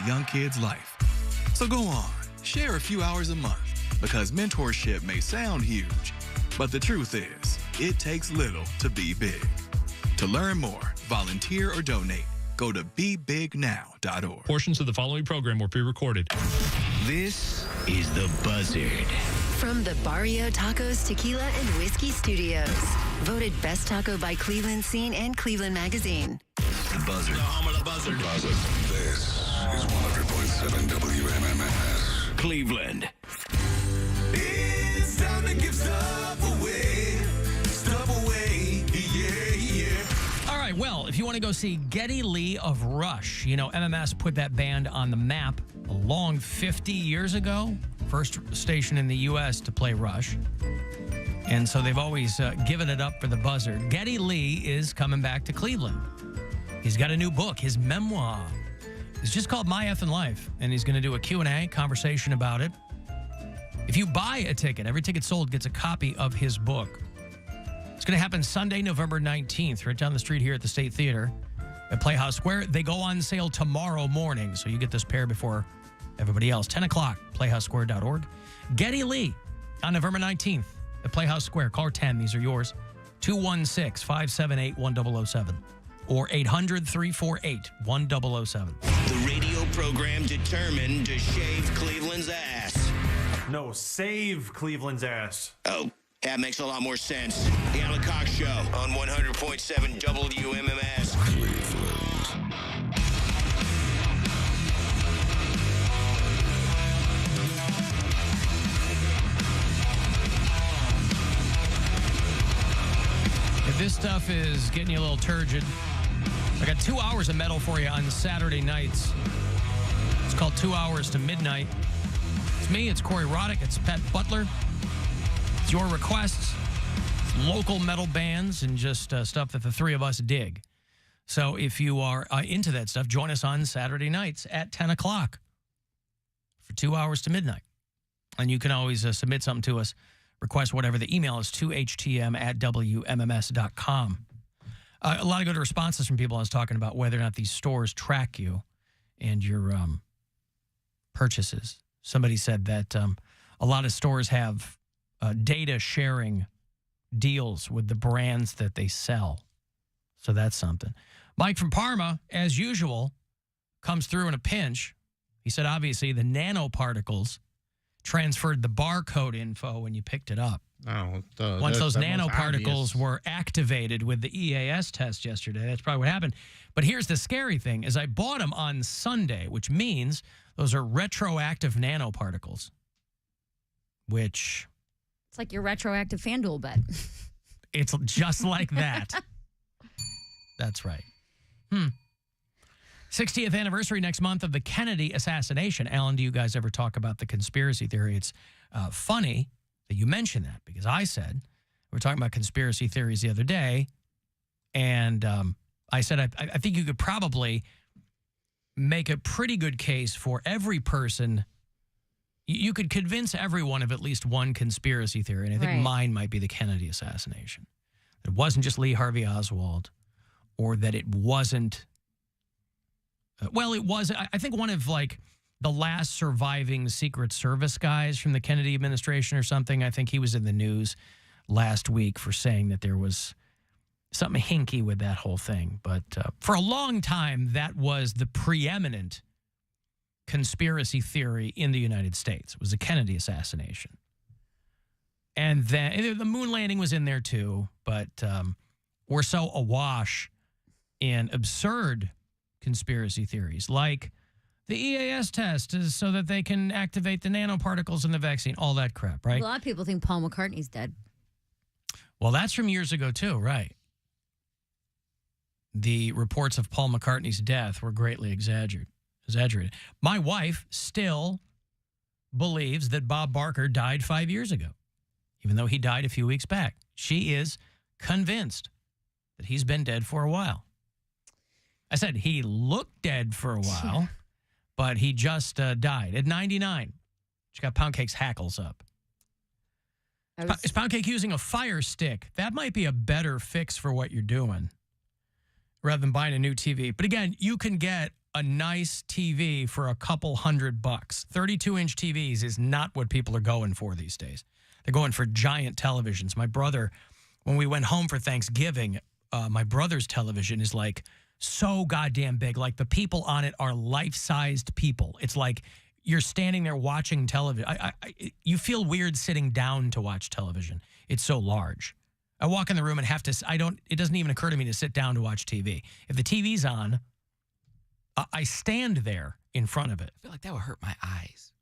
a young kid's life. So go on, share a few hours a month, because mentorship may sound huge, but the truth is, it takes little to be big. To learn more, volunteer, or donate, go to bebignow.org. Portions of the following program were pre-recorded. This is The Buzzard. From the Barrio Tacos, Tequila, and Whiskey Studios. Voted Best Taco by Cleveland Scene and Cleveland Magazine. The Buzzard. The home of the Buzzard. This is 100.7 WMMS. Cleveland. It's time to give stuff away. Stuff away. Yeah, yeah. All right, well, if you want to go see Geddy Lee of Rush, you know, MMS put that band on the map a long 50 years ago. First station in the U.S. to play Rush. And so they've always given it up for the Buzzard. Geddy Lee is coming back to Cleveland. He's got a new book, his memoir. It's just called My Effin' Life, and he's going to do a Q&A, conversation about it. If you buy a ticket, every ticket sold gets a copy of his book. It's going to happen Sunday, November 19th, right down the street here at the State Theater at Playhouse Square. They go on sale tomorrow morning, so you get this pair before everybody else. 10 o'clock, playhousesquare.org. Geddy Lee on November 19th at Playhouse Square. Call 10. These are yours. 216-578-1007 or 800-348-1007. The radio program determined to shave Cleveland's ass. No, save Cleveland's ass. Oh, that makes a lot more sense. The Alan Cox Show on 100.7 WMMS. Cleveland. If this stuff is getting you a little turgid, I got 2 hours of metal for you on Saturday nights. It's called 2 Hours to Midnight. It's me, it's Corey Roddick, it's Pat Butler. It's your requests, it's local metal bands, and just stuff that the three of us dig. So if you are into that stuff, join us on Saturday nights at 10 o'clock for 2 hours to midnight. And you can always submit something to us. Request whatever. The email is 2htm@wmms.com. A lot of good responses from people. I was talking about whether or not these stores track you and your purchases. Somebody said that a lot of stores have data sharing deals with the brands that they sell. So that's something. Mike from Parma, as usual, comes through in a pinch. He said, obviously, the nanoparticles transferred the barcode info when you picked it up. Oh, Once those nanoparticles were activated with the EAS test yesterday, that's probably what happened. But here's the scary thing, is I bought them on Sunday, which means those are retroactive nanoparticles, which... It's like your retroactive FanDuel bet. It's just like that. That's right. 60th anniversary next month of the Kennedy assassination. Alan, do you guys ever talk about the conspiracy theory? It's funny that you mention that, because I said, we were talking about conspiracy theories the other day, and I said, I think you could probably make a pretty good case for every person. You could convince everyone of at least one conspiracy theory, and I think mine might be the Kennedy assassination. That it wasn't just Lee Harvey Oswald, or that it wasn't... Well, it was, I think, one of, like, the last surviving Secret Service guys from the Kennedy administration or something. I think he was in the news last week for saying that there was something hinky with that whole thing. But for a long time, that was the preeminent conspiracy theory in the United States. It was the Kennedy assassination. And then the moon landing was in there, too. But we're so awash in absurd conspiracy theories, like the EAS test is so that they can activate the nanoparticles in the vaccine, all that crap, right? A lot of people think Paul McCartney's dead. Well, that's from years ago, too, right? The reports of Paul McCartney's death were greatly exaggerated. My wife still believes that Bob Barker died 5 years ago, even though he died a few weeks back. She is convinced that he's been dead for a while. I said he looked dead for a while, but he just died at 99. She got Poundcake's hackles up. Is Poundcake using a fire stick? That might be a better fix for what you're doing rather than buying a new TV. But again, you can get a nice TV for a couple $100. 32-inch TVs is not what people are going for these days. They're going for giant televisions. My brother, when we went home for Thanksgiving, my brother's television is like so goddamn big. Like the people on it are life-sized people. It's like you're standing there watching television. You feel weird sitting down to watch television. It's so large. I walk in the room and have to, it doesn't even occur to me to sit down to watch TV. If the TV's on, I stand there in front of it. I feel like that would hurt my eyes.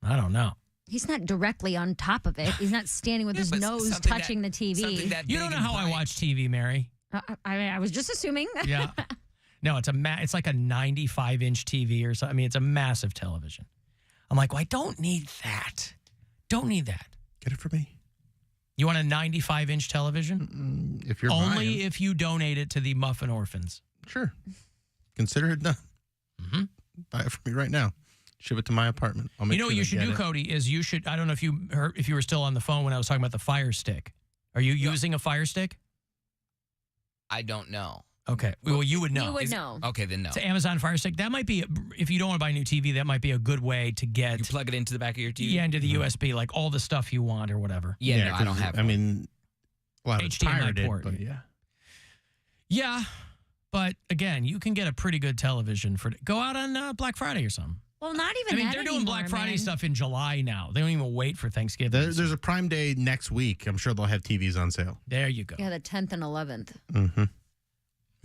I don't know. He's not directly on top of it. He's not standing with his nose touching the TV. You don't know how I watch TV, Mary. I was just assuming. Yeah. No, it's like a 95-inch TV or something. I mean, it's a massive television. I'm like, well, I don't need that. Don't need that. Get it for me. You want a 95-inch television? If you're only buying. if you donate it to the Muffin Orphans. Sure. Consider it done. Mm-hmm. Buy it for me right now. Ship it to my apartment. I'll make You know sure what you they should get do, it. Cody, is you should, I don't know if you heard, if you were still on the phone when I was talking about the Fire Stick. Are you using a Fire Stick? I don't know. Okay. Well, you would know. You would know. Okay, then no. It's an Amazon Fire Stick. That might be, if you don't want to buy a new TV, that might be a good way to get. You plug it into the back of your TV? Yeah, into the USB, like all the stuff you want or whatever. Yeah, no, I don't have I one. mean, a lot of it's HDMI pirated, port. but yeah. Yeah, but again, you can get a pretty good television for. Go out on Black Friday or something. Well, not even I mean, that they're doing anymore, Black Friday man. stuff in July now. They don't even wait for Thanksgiving. There's a Prime Day next week. I'm sure they'll have TVs on sale. There you go. Yeah, the 10th and 11th. Mm-hmm.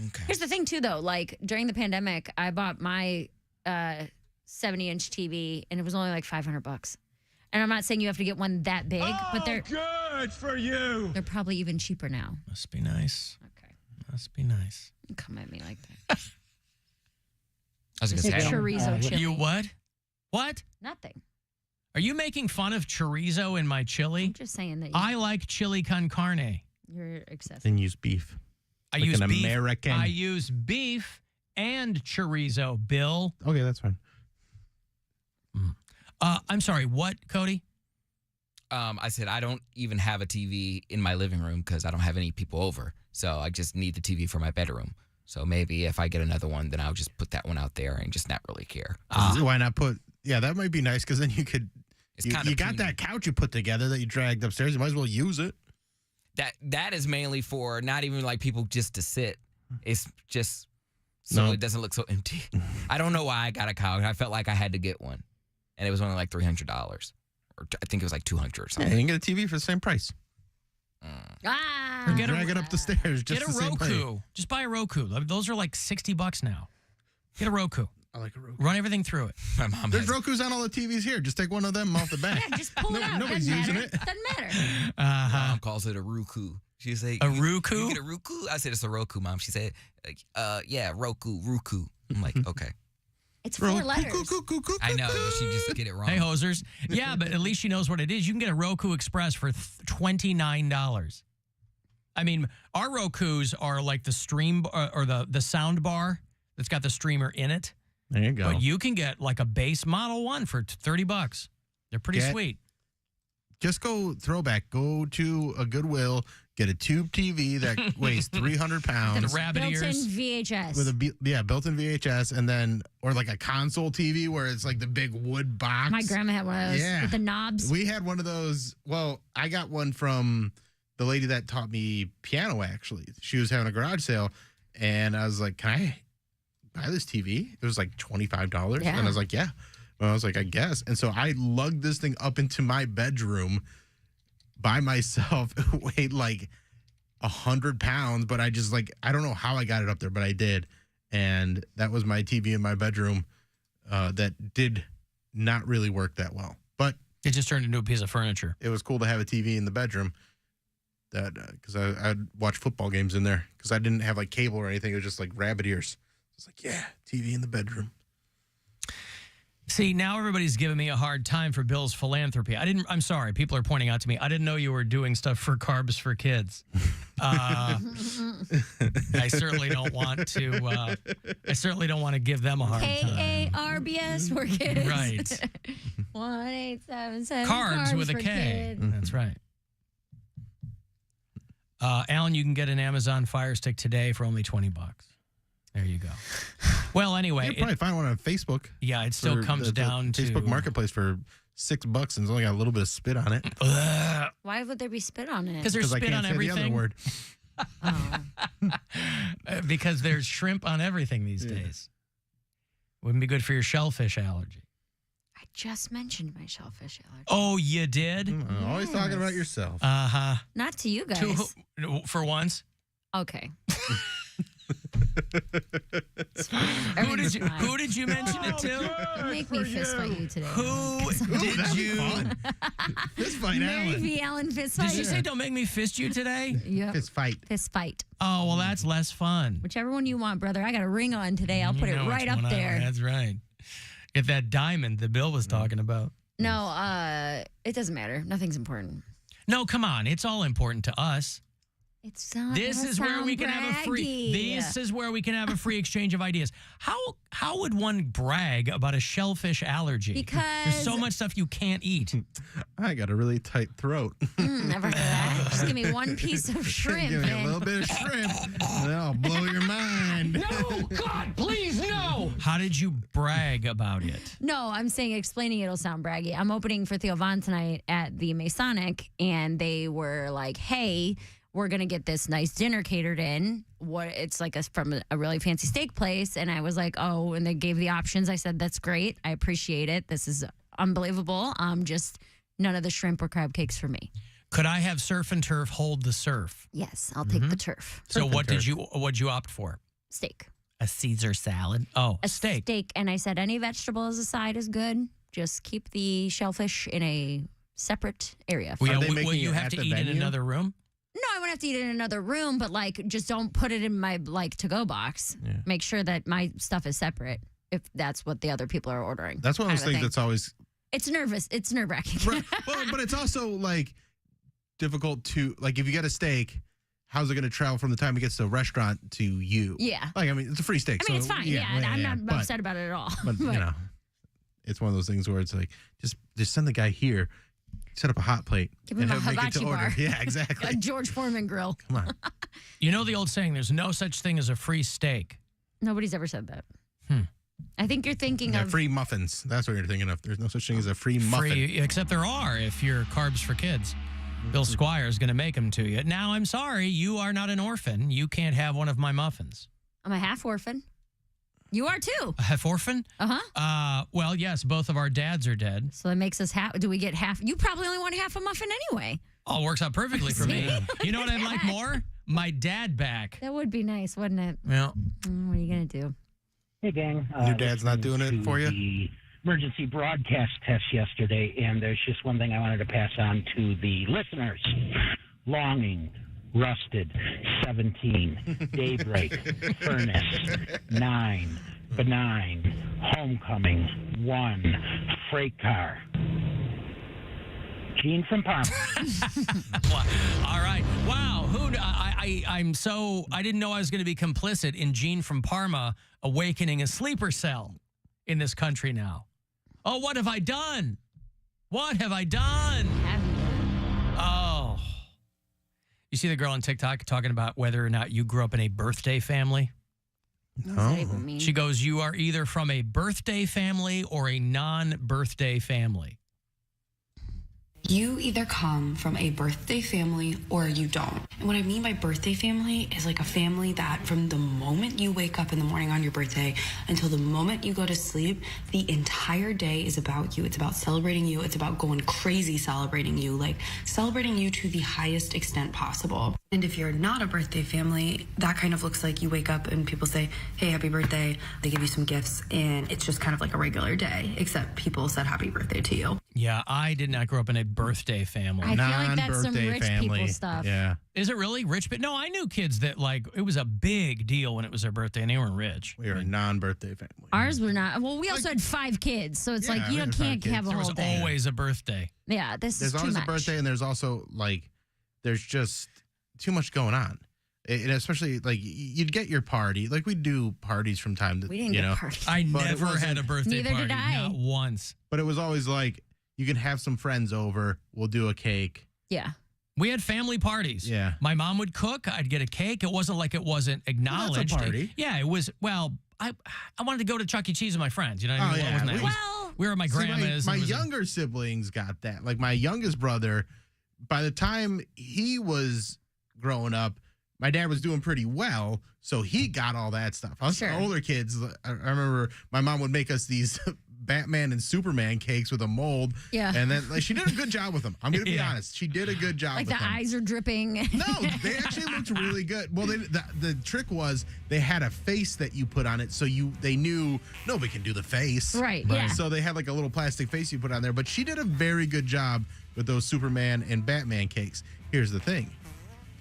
Okay. Here's the thing, too, though. Like, during the pandemic, I bought my 70-inch TV, and it was only like $500. And I'm not saying you have to get one that big, but they're good for you. They're probably even cheaper now. Must be nice. Okay. Must be nice. Don't come at me like that. I was going to It's say. chorizo chili. You what? What? Nothing. Are you making fun of chorizo in my chili? I'm just saying that I like chili con carne. you're excessive. Then use beef. I Like use an beef. American. I use beef and chorizo, Bill. Okay, that's fine. I'm sorry, what, Cody? I said I don't even have a TV in my living room because I don't have any people over. So I just need the TV for my bedroom. So maybe if I get another one, then I'll just put that one out there and just not really care. Why not put? Yeah, that might be nice because then you could. It's You, kinda you got puny. that couch you put together that you dragged upstairs. You might as well use it. That is mainly for not even like people just to sit. It's just so No. it doesn't look so empty. I don't know why I got a couch. I felt like I had to get one, and it was only like $300, or I think it was like $200 or Yeah, something. you can get a TV for the same price. Ah! Get a- Drag it up the stairs. Just Get the a same Roku. way. Just buy a Roku. Those are like $60 now. Get a Roku. I like a Roku. Run everything through it. My mom There's has, Rokus on all the TVs here. Just take one of them off the back. Yeah, just pull it out. Nobody's Doesn't using matter. it. Doesn't matter. mom calls it a Roku. She say A "You- Roku? You get a Roku? I said it's a Roku, Mom. She said, yeah, Roku. I'm like, okay. It's 4 letters. I know, but she just get it wrong. Hey, hosers. Yeah, but at least she knows what it is. You can get a Roku Express for $29. I mean, our Rokus are like the stream or the sound bar that's got the streamer in it. There you go. But you can get like a base model one for $30. They're pretty Get- sweet. Just go throwback. Go to a Goodwill. Get a tube TV that weighs 300 pounds. And rabbit Built-in ears. VHS. With a built-in VHS, and then or like a console TV where it's like the big wood box. My grandma had one of those Yeah. with the knobs. We had one of those. Well, I got one from the lady that taught me piano. Actually, she was having a garage sale, and I was like, "Can I buy this TV?" It was like $25, Yeah. and I was like, "Yeah." Well, I was like, "I guess." And so I lugged this thing up into my bedroom by myself. It weighed like 100 pounds, but I just I don't know how I got it up there, but I did. And that was my TV in my bedroom that did not really work that well. But It just turned into a piece of furniture. it was cool to have a TV in the bedroom that because I'd watch football games in there because I didn't have like cable or anything. It was just like rabbit ears. It's like, yeah, TV in the bedroom. See, now everybody's giving me a hard time for Bill's philanthropy. I'm sorry. People are pointing out to me, I didn't know you were doing stuff for Carbs for Kids. I certainly don't want to give them a hard time. KARBS for kids. Right. 1877 Carbs with a for K. kids. That's right. Alan, you can get an Amazon Fire Stick today for only $20. There you go. Well, anyway. You can probably find one on Facebook. Yeah, it still comes down to Facebook Marketplace for $6 and it's only got a little bit of spit on it. Why would there be spit on it? Because there's spit on everything. The other word. Because there's shrimp on everything these days. Wouldn't be good for your shellfish allergy. I just mentioned my shellfish allergy. Oh, you did? Always talking about yourself. Uh-huh. Not to you guys. For once? Okay. Who did you mention it to? Don't make me fist fight you today. Who did you? Fist fight Mary Alan. V. Allen fist fight. Did you say don't make me fist you today? Yep. Fist fight. Fist fight. Oh, well, that's less fun. Whichever one you want, brother. I got a ring on today. I'll put it right up there. That's right. Get that diamond that Bill was talking about. No, it doesn't matter. Nothing's important. No, come on. It's all important to us. It's not. This is where we can have a free. This is where we can have a free exchange of ideas. How would one brag about a shellfish allergy? Because there's so much stuff you can't eat. I got a really tight throat. Never heard that. Just give me one piece of shrimp. Give me a little bit of shrimp, and I'll blow your mind. No, God, please, no. How did you brag about it? No, I'm saying explaining it'll sound braggy. I'm opening for Theo Von tonight at the Masonic, and they were like, "Hey, we're going to get this nice dinner catered in. It's like from a really fancy steak place." And I was like, oh, and they gave the options. I said, that's great. I appreciate it. This is unbelievable. Just none of the shrimp or crab cakes for me. Could I have surf and turf hold the surf? Yes, I'll take the turf. So what'd you opt for? Steak. A Caesar salad. Oh, a steak. Steak. And I said, any vegetable as a side is good. Just keep the shellfish in a separate area. Will you have to eat in another room? No, I wouldn't have to eat it in another room, but like just don't put it in my to-go box. Yeah. Make sure that my stuff is separate if that's what the other people are ordering. That's one of those things that's always... It's nerve-wracking. Right. Well, but it's also like difficult to, like if you get a steak, how's it going to travel from the time it gets to the restaurant to you? Yeah. Like, I mean, it's a free steak. I mean, it's fine. Yeah, I'm not upset about it at all. But, you know, it's one of those things where it's like, just send the guy here. Set up a hot plate. Give him a make it to hibachi order. bar. Yeah, exactly. A George Foreman grill. Come on. You know the old saying, there's no such thing as a free steak. Nobody's ever said that. I think you're thinking of... free muffins. That's what you're thinking of. There's no such thing as a free muffin. Except there are if you're Carbs for Kids. Bill Squire is going to make them to you. Now, I'm sorry, you are not an orphan. You can't have one of my muffins. I'm a half orphan. You are too. A half orphan? Uh-huh. Well, yes, both of our dads are dead. So that makes us half. Do we get half? You probably only want half a muffin anyway. Oh, it works out perfectly for me. You know what I'd like more? My dad back. That would be nice, wouldn't it? Well. What are you going to do? Hey, gang. Your dad's not doing it for you? The emergency broadcast test yesterday, and there's just one thing I wanted to pass on to the listeners. Longing, rusted, 17, daybreak, furnace, 9, benign, homecoming, 1, freight car. Gene from Parma. All right. Wow. I didn't know I was going to be complicit in Gene from Parma awakening a sleeper cell in this country now. Oh, what have I done? What have I done? Oh. You see the girl on TikTok talking about whether or not you grew up in a birthday family? No. She goes, you are either from a birthday family or a non-birthday family. You either come from a birthday family or you don't. And what I mean by birthday family is like a family that from the moment you wake up in the morning on your birthday until the moment you go to sleep, the entire day is about you. It's about celebrating you. It's about going crazy celebrating you, like celebrating you to the highest extent possible. And if you're not a birthday family, that kind of looks like you wake up and people say, hey, happy birthday. They give you some gifts and it's just kind of like a regular day, except people said happy birthday to you. Yeah, I did not grow up in a birthday family. I feel like that's some rich people stuff. Yeah. Is it really rich? But no, I knew kids that like it was a big deal when it was their birthday and they weren't rich. We were a non-birthday family. Ours were not. Well, we also had 5 kids, so it's like you can't have a whole day. There was always a birthday. Yeah, there's always a birthday, and there's also like there's just too much going on. And especially like you'd get your party, like we do parties from time to we didn't get parties. I never had a birthday Neither party, did I. not once. But it was always like you can have some friends over, we'll do a cake. Yeah. We had family parties. Yeah. My mom would cook. I'd get a cake. It wasn't like it wasn't acknowledged. Well, that's a party. Yeah, it was. Well, I wanted to go to Chuck E. Cheese with my friends. You know what I mean? yeah. Wasn't that- we were at my grandma's. My and it was younger siblings got that. Like my youngest brother, by the time he was growing up, my dad was doing pretty well, so he got all that stuff. Us older kids, I remember my mom would make us these Batman and Superman cakes with a mold. Yeah. And then she did a good job with them. I'm going to be honest. She did a good job Like with the them. eyes are dripping. No, they actually looked really good. Well, the trick was they had a face that you put on it, so they knew nobody can do the face. Right, yeah. So they had like a little plastic face you put on there. But she did a very good job with those Superman and Batman cakes. Here's the thing.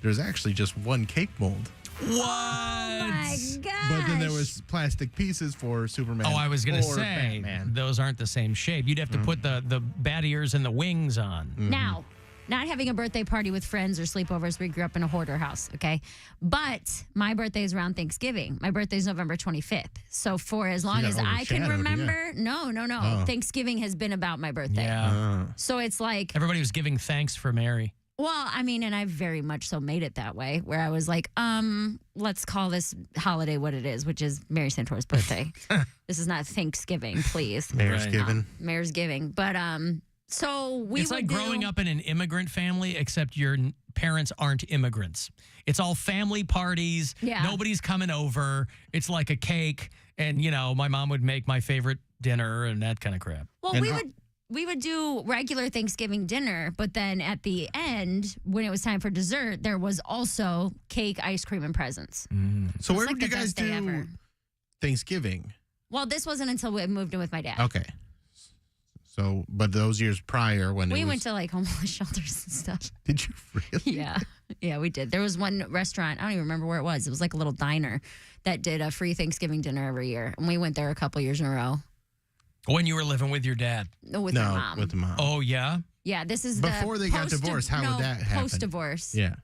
There's actually just one cake mold. What? Oh my gosh. But then there was plastic pieces for Superman. Oh, I was going to or say, Batman. those aren't the same shape. You'd have to put the bat ears and the wings on. Now, not having a birthday party with friends or sleepovers. We grew up in a hoarder house, okay? But my birthday is around Thanksgiving. My birthday is November 25th. So for as long as I can remember, no. Oh. Thanksgiving has been about my birthday. Yeah. So it's like, Everybody was giving thanks for Mary. well, I mean, and I very much so made it that way, where I was like, let's call this holiday what it is, which is Mary Santora's birthday. This is not Thanksgiving, please. Mayor's Giving. Mayor's Giving. But so we It's would like growing up in an immigrant family, except your parents aren't immigrants. It's all family parties. Yeah. Nobody's coming over. It's like a cake. And, you know, my mom would make my favorite dinner and that kind of crap. Well, we would do regular Thanksgiving dinner, but then at the end, when it was time for dessert, there was also cake, ice cream, and presents. So where like would you the guys best day do ever. Thanksgiving? Well, this wasn't until we moved in with my dad. Okay. So, but those years prior when We went to like homeless shelters and stuff. Did you really? Yeah, we did. There was one restaurant, I don't even remember where it was. It was like a little diner that did a free Thanksgiving dinner every year. And we went there a couple years in a row. When you were living with your dad? No, with my mom. with the mom. Oh, yeah? Yeah, this is Before they got divorced, how would that happen? Post-divorce. Yeah.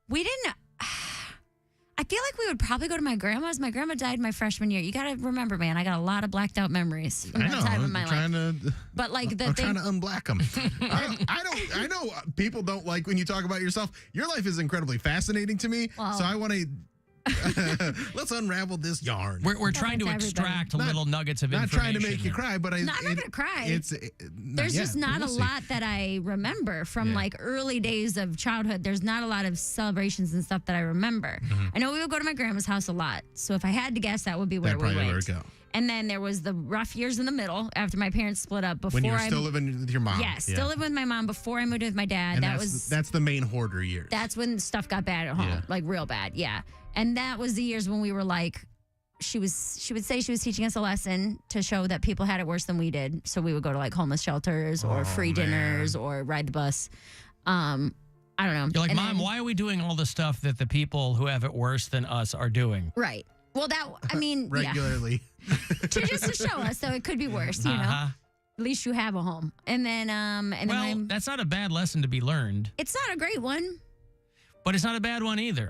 We didn't. I feel like we would probably go to my grandma's. My grandma died my freshman year. You got to remember, man, I got a lot of blacked out memories from that time in my life. But like I'm trying to unblack them. I know people don't like when you talk about yourself. Your life is incredibly fascinating to me. Well, so I want to let's unravel this yarn. We're trying to extract little nuggets of not information. trying to make you cry, but I'm not going to cry. There's yet, just not we'll a see. lot that I remember from like early days of childhood. There's not a lot of celebrations and stuff that I remember. I know we would go to my grandma's house a lot. So if I had to guess, that would be where we probably went. where to go. And then there was the rough years in the middle after my parents split up. Before When you were still living with your mom. Yeah, still living with my mom before I moved in with my dad. And that's that's the main hoarder years. That's when stuff got bad at home, Yeah. like real bad. Yeah. And that was the years when we were like, she would say she was teaching us a lesson to show that people had it worse than we did. So we would go to like homeless shelters or free dinners or ride the bus. I don't know. You're like, And Mom, then- why are we doing all the stuff that the people who have it worse than us are doing? Right. Well, I mean, regularly. Yeah. Just to show us, so it could be worse, you know. At least you have a home. And then, That's not a bad lesson to be learned, it's not a great one. but it's not a bad one either.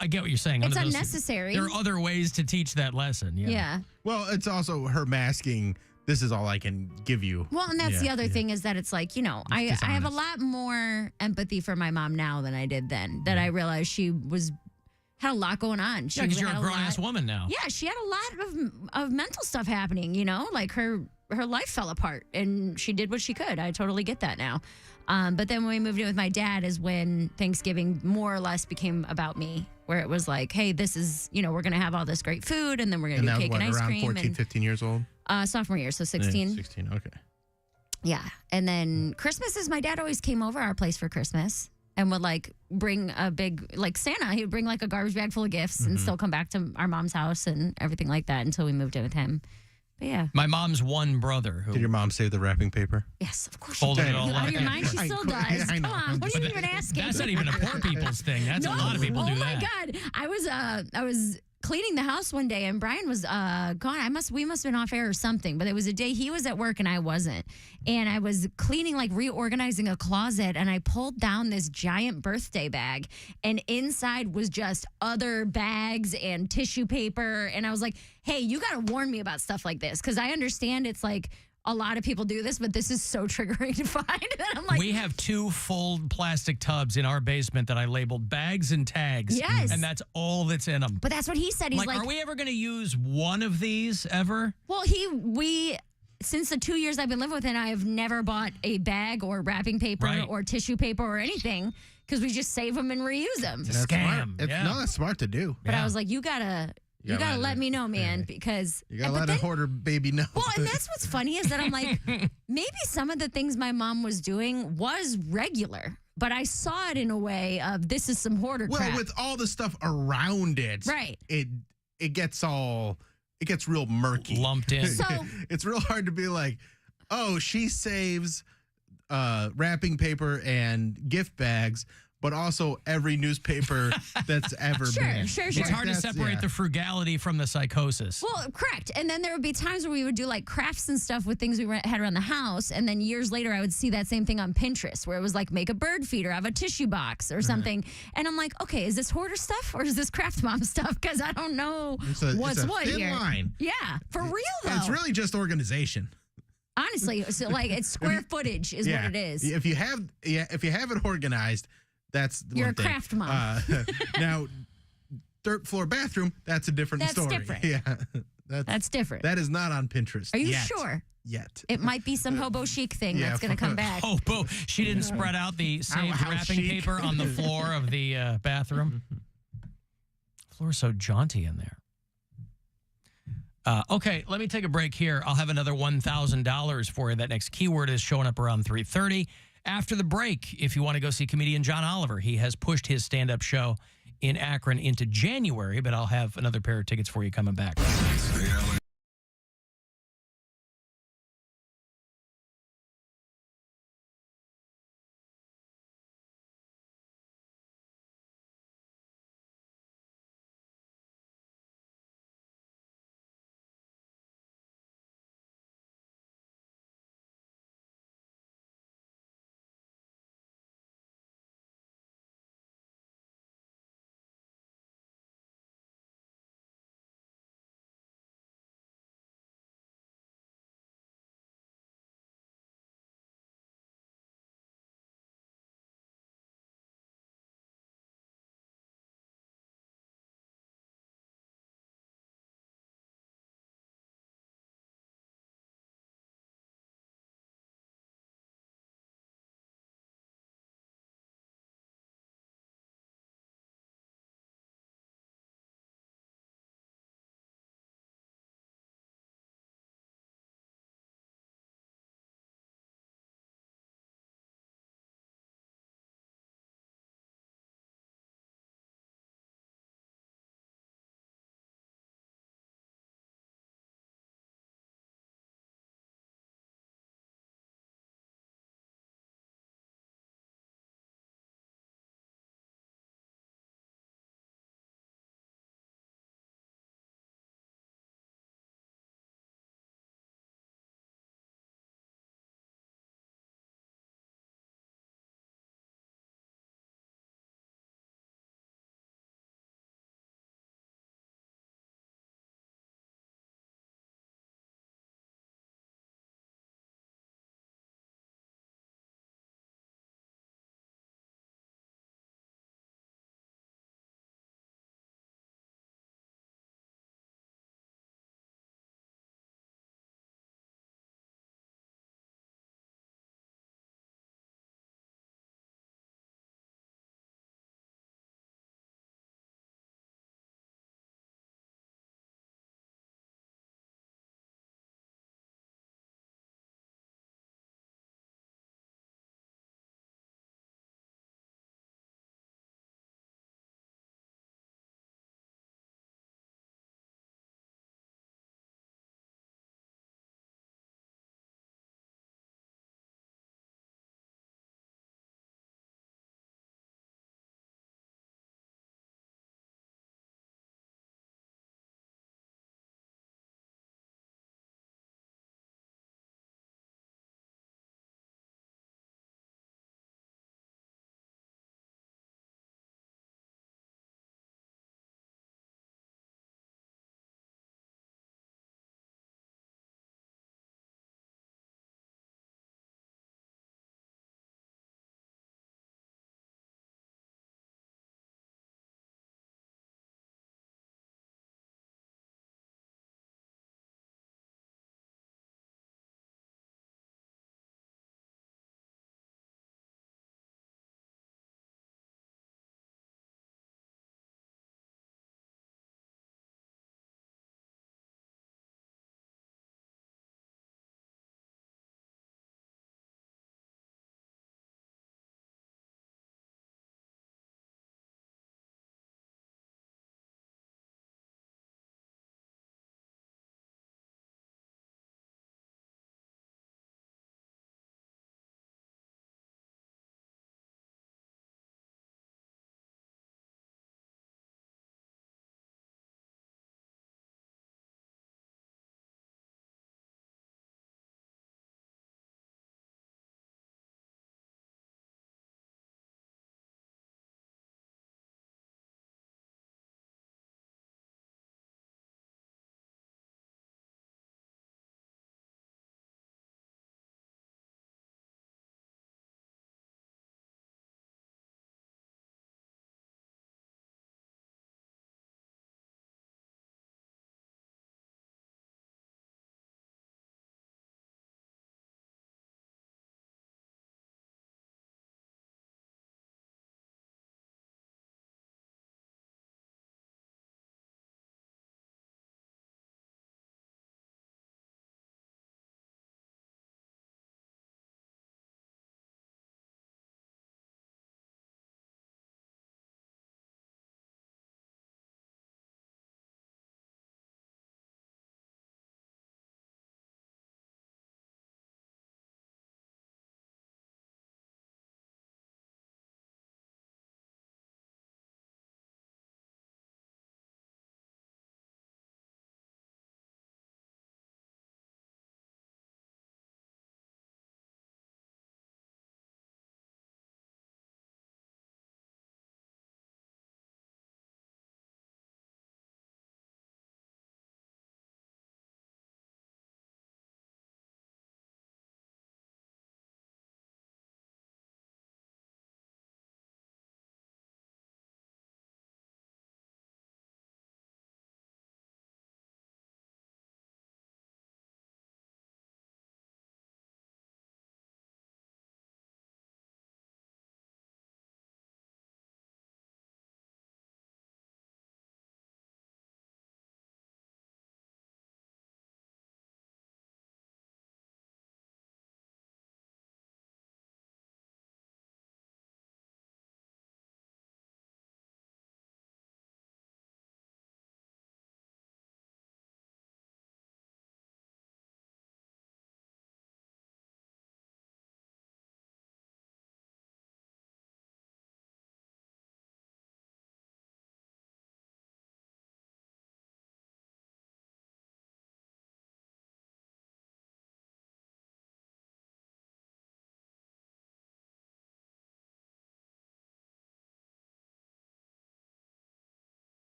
I get what you're saying. It's Under those- unnecessary. there are other ways to teach that lesson. Yeah. Well, it's also her masking. This is all I can give you. Well, and that's Yeah, the other yeah. thing is that it's like, you know, I have a lot more empathy for my mom now than I did then. That I realized she had a lot going on. She Yeah, because you're had a grown-ass woman now. Yeah, she had a lot of mental stuff happening, you know? Like her life fell apart and she did what she could. I totally get that now. But then when we moved in with my dad is when Thanksgiving more or less became about me, where it was like, hey, this is, you know, we're going to have all this great food and then we're going to do that was cake what, and ice around cream. 14, 15 years old? Sophomore year, so 16. Yeah, 16, okay. Yeah. And then Christmases, my dad always came over our place for Christmas and would like bring a big, like Santa, he would bring like a garbage bag full of gifts and still come back to our mom's house and everything like that until we moved in with him. But yeah. My mom's one brother who Did your mom save the wrapping paper? Yes, of course she folded did. it all Out up. of your mind, she still does. Yeah, I Come know. on, what are you even asking? That's not even a poor people's thing. That's a lot of people do Oh that. my God. I was cleaning the house one day and Brian was gone. We must have been off air or something, but it was a day he was at work and I wasn't. And I was cleaning, like reorganizing a closet, and I pulled down this giant birthday bag and inside was just other bags and tissue paper. And I was like, hey, you got to warn me about stuff like this because I understand it's like a lot of people do this, but this is so triggering to find. And I'm like, we have 2 full plastic tubs in our basement that I labeled bags and tags. Yes. And that's all that's in them. but that's what he said. He's like, are we ever going to use one of these ever? well, since the 2 years I've been living with him, I have never bought a bag or wrapping paper Right. or tissue paper or anything because we just save them and reuse them. It's a scam. No, that's smart to do. But I was like, you gotta let me know, man, because You got to let a hoarder baby know. well, and that's what's funny is that I'm like, maybe some of the things my mom was doing was regular, but I saw it in a way of this is some hoarder Well, crap. with all the stuff around it, Right. It gets real murky, lumped in. So it's real hard to be like, oh, she saves wrapping paper and gift bags, but also every newspaper that's ever been. Sure. It's hard to separate the frugality from the psychosis. Well, correct. And then there would be times where we would do like crafts and stuff with things we had around the house. And then years later, I would see that same thing on Pinterest where it was like make a bird feeder, have a tissue box or something. And I'm like, okay, is this hoarder stuff or is this craft mom stuff? Because I don't know what's it's a what thin here. line. Yeah, for real though. It's really just organization. Honestly, so like it's square footage is what it is. If you have it organized, that's the You're one a thing. craft mom. Now, dirt floor bathroom, that's a different That's story. different. Yeah, That's different. That is not on Pinterest. Are you yet. sure? Yet. It might be some hobo chic thing that's going to come back. Hobo. She didn't spread out the saved How wrapping chic. paper on the floor of the bathroom. Floor's so jaunty in there. Okay, let me take a break here. I'll have another $1,000 for you. That next keyword is showing up around 3:30. After the break, if you want to go see comedian John Oliver, he has pushed his stand-up show in Akron into January, but I'll have another pair of tickets for you coming back.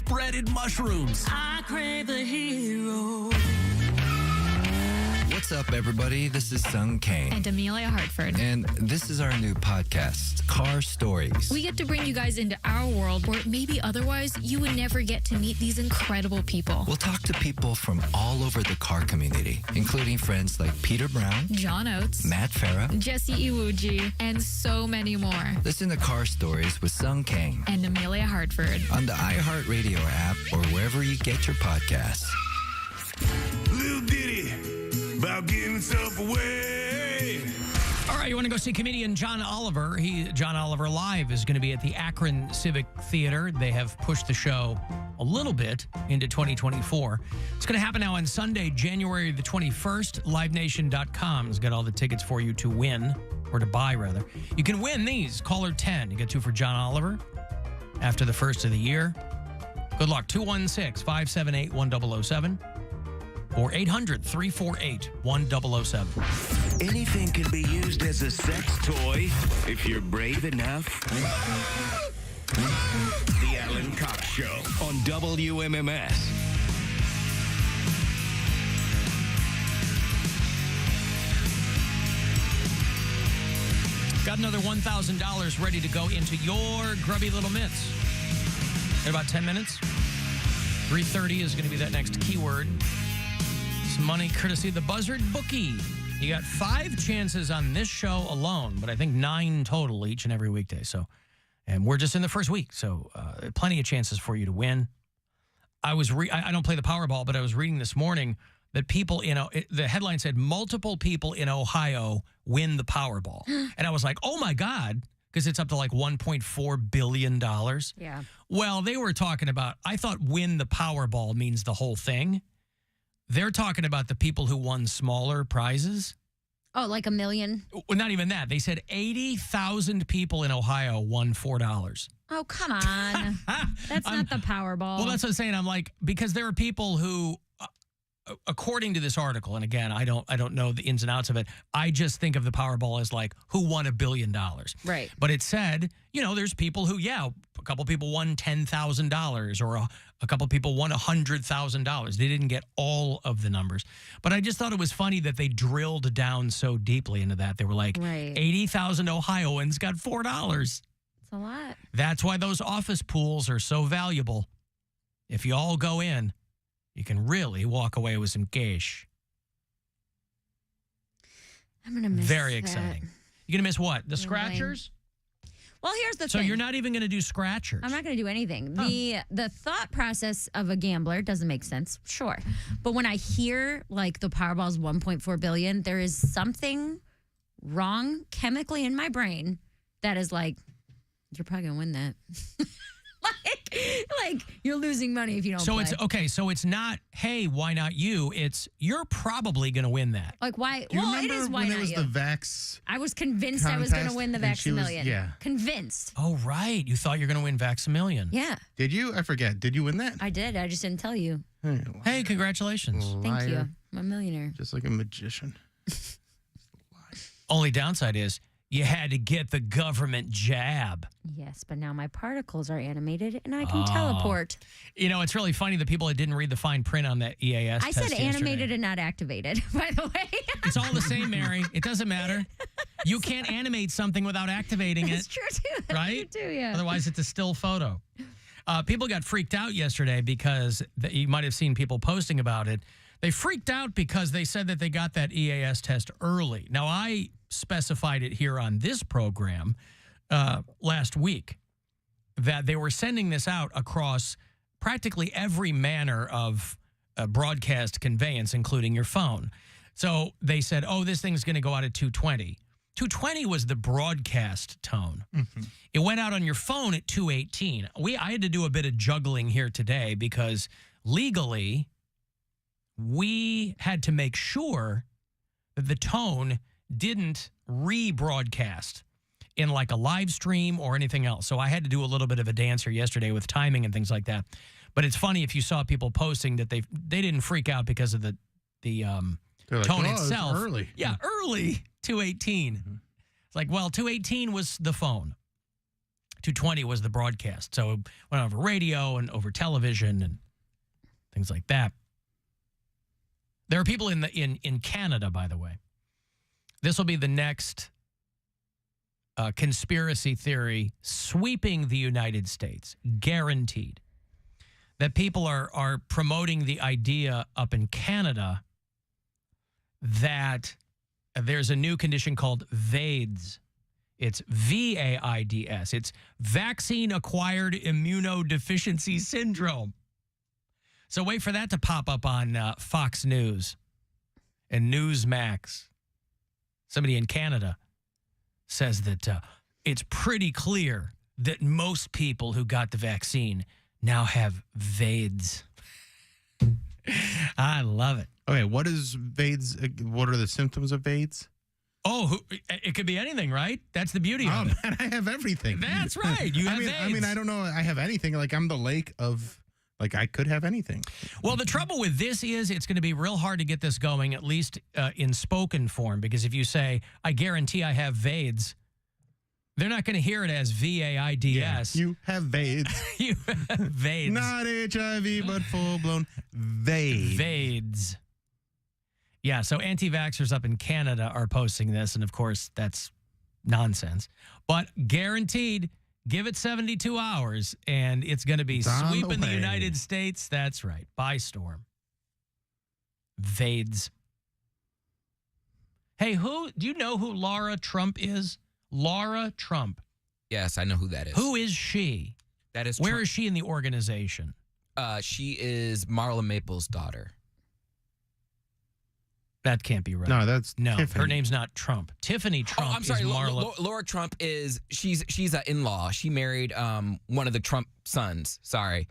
breaded mushrooms. I crave the hero. What's up, everybody? This is Sung Kang. And Amelia Hartford. And this is our new podcast, Car Stories. We get to bring you guys into our world where maybe otherwise you would never get to meet these incredible people. We'll talk to people from all over the car community, including friends like Peter Brown, John Oates, Matt Farah, Jesse Iwuji, and so many more. Listen to Car Stories with Sung Kang And Amelia Hartford. on the iHeartRadio app or wherever you get your podcasts. Little ditty about giving himself away. All right, you want to go see comedian John Oliver? John Oliver Live is going to be at the Akron Civic Theater. They have pushed the show a little bit into 2024. It's going to happen now on Sunday, January the 21st. LiveNation.com has got all the tickets for you to win, or to buy, rather. You can win these. Caller 10. You get 2 for John Oliver after the first of the year. Good luck. 216-578-1007 or 800-348-1007. Anything can be used as a sex toy if you're brave enough. The Alan Cox Show on WMMS. Got another $1,000 ready to go into your grubby little mitts. In about 10 minutes. 3:30 is going to be that next keyword. Some money courtesy of the Buzzard Bookie. You got 5 chances on this show alone, but I think 9 total each and every weekday. So, and we're just in the first week, so plenty of chances for you to win. I don't play the Powerball, but I was reading this morning that people, the headline said multiple people in Ohio win the Powerball. And I was like, oh my God, because it's up to like $1.4 billion. Yeah. Well, they were talking about, I thought win the Powerball means the whole thing. They're talking about the people who won smaller prizes. Oh, like $1 million? Well, not even that. They said 80,000 people in Ohio won $4. Oh, come on. That's not the Powerball. Well, that's what I'm saying. I'm like, because there are people who, according to this article, and again, I don't know the ins and outs of it, I just think of the Powerball as like, who won $1 billion? Right. But it said, there's people who, a couple people won $10,000 or a couple people won $100,000. They didn't get all of the numbers. But I just thought it was funny that they drilled down so deeply into that. They were like, 80,000 Ohioans got $4. It's a lot. That's why those office pools are so valuable. If you all go in, you can really walk away with some cash. I'm going to miss Very that. exciting. You're going to miss what? The scratchers? Well, here's the thing. So you're not even going to do scratchers? I'm not going to do anything. The thought process of a gambler doesn't make sense, sure. But when I hear like the Powerball's $1.4 billion, there is something wrong chemically in my brain that is like, you're probably going to win that. like you're losing money if you don't play. So it's not, hey, why not you? It's you're probably going to win that. Like why? Do you well, remember it is why when not it was you. the Vax? I was convinced I was going to win the Vax-A-Million. Yeah. Convinced. Oh, right. You thought you were going to win Vax-A-Million. Yeah. Did you? I forget. Did you win that? I did. I just didn't tell you. Hey, congratulations. Thank you. I'm a millionaire. Just like a magician. Only downside is you had to get the government jab. Yes, but now my particles are animated and I can teleport. It's really funny the people that didn't read the fine print on that EAS I test said yesterday. animated and not activated, by the way. It's all the same, Mary. It doesn't matter. You can't animate something without activating it. It's true, too. That's right? true, too, yeah. Otherwise, it's a still photo. People got freaked out yesterday because you might have seen people posting about it. They freaked out because they said that they got that EAS test early. Now, I specified it here on this program last week that they were sending this out across practically every manner of broadcast conveyance, including your phone. So they said, this thing's going to go out at 220. 220 was the broadcast tone. Mm-hmm. It went out on your phone at 218. I had to do a bit of juggling here today because legally we had to make sure that the tone didn't rebroadcast in like a live stream or anything else. So I had to do a little bit of a dance here yesterday with timing and things like that. But it's funny if you saw people posting that they didn't freak out because of the tone itself. It's early. Yeah, early 218. Mm-hmm. It's like, well, 218 was the phone. 2:20 was the broadcast. So it went over radio and over television and things like that. There are people in Canada, by the way. This will be the next conspiracy theory sweeping the United States, guaranteed. That people are promoting the idea up in Canada that there's a new condition called VAIDS. It's VAIDS. It's vaccine-acquired immunodeficiency syndrome. So wait for that to pop up on Fox News and Newsmax. Somebody in Canada says that it's pretty clear that most people who got the vaccine now have VAIDS. I love it. Okay, what is VAIDS? What are the symptoms of VAIDS? Oh, it could be anything, right? That's the beauty of it. Oh, man, I have everything. That's right. You have I mean, I don't know. I have anything. Like, I'm the lake of, like, I could have anything. Well, the trouble with this is it's going to be real hard to get this going, at least in spoken form, because if you say, I guarantee I have VAIDS, they're not going to hear it as VAIDS. Yeah, you have VAIDS. You have VAIDS. Not HIV, but full-blown VAIDS. VAIDS. Yeah, so anti-vaxxers up in Canada are posting this, and of course, that's nonsense. But guaranteed, give it 72 hours, and it's going to be sweeping the United States. That's right, by storm. VAIDS. Hey, do you know who Laura Trump is? Laura Trump. Yes, I know who that is. Who is she? That is. Where is she in the organization? She is Marla Maples' daughter. That can't be right. No, that's Tiffany. Her name's not Trump. Tiffany Trump. Oh, I'm sorry. Is Marla. Laura Trump is she's an in-law. She married one of the Trump sons. Sorry.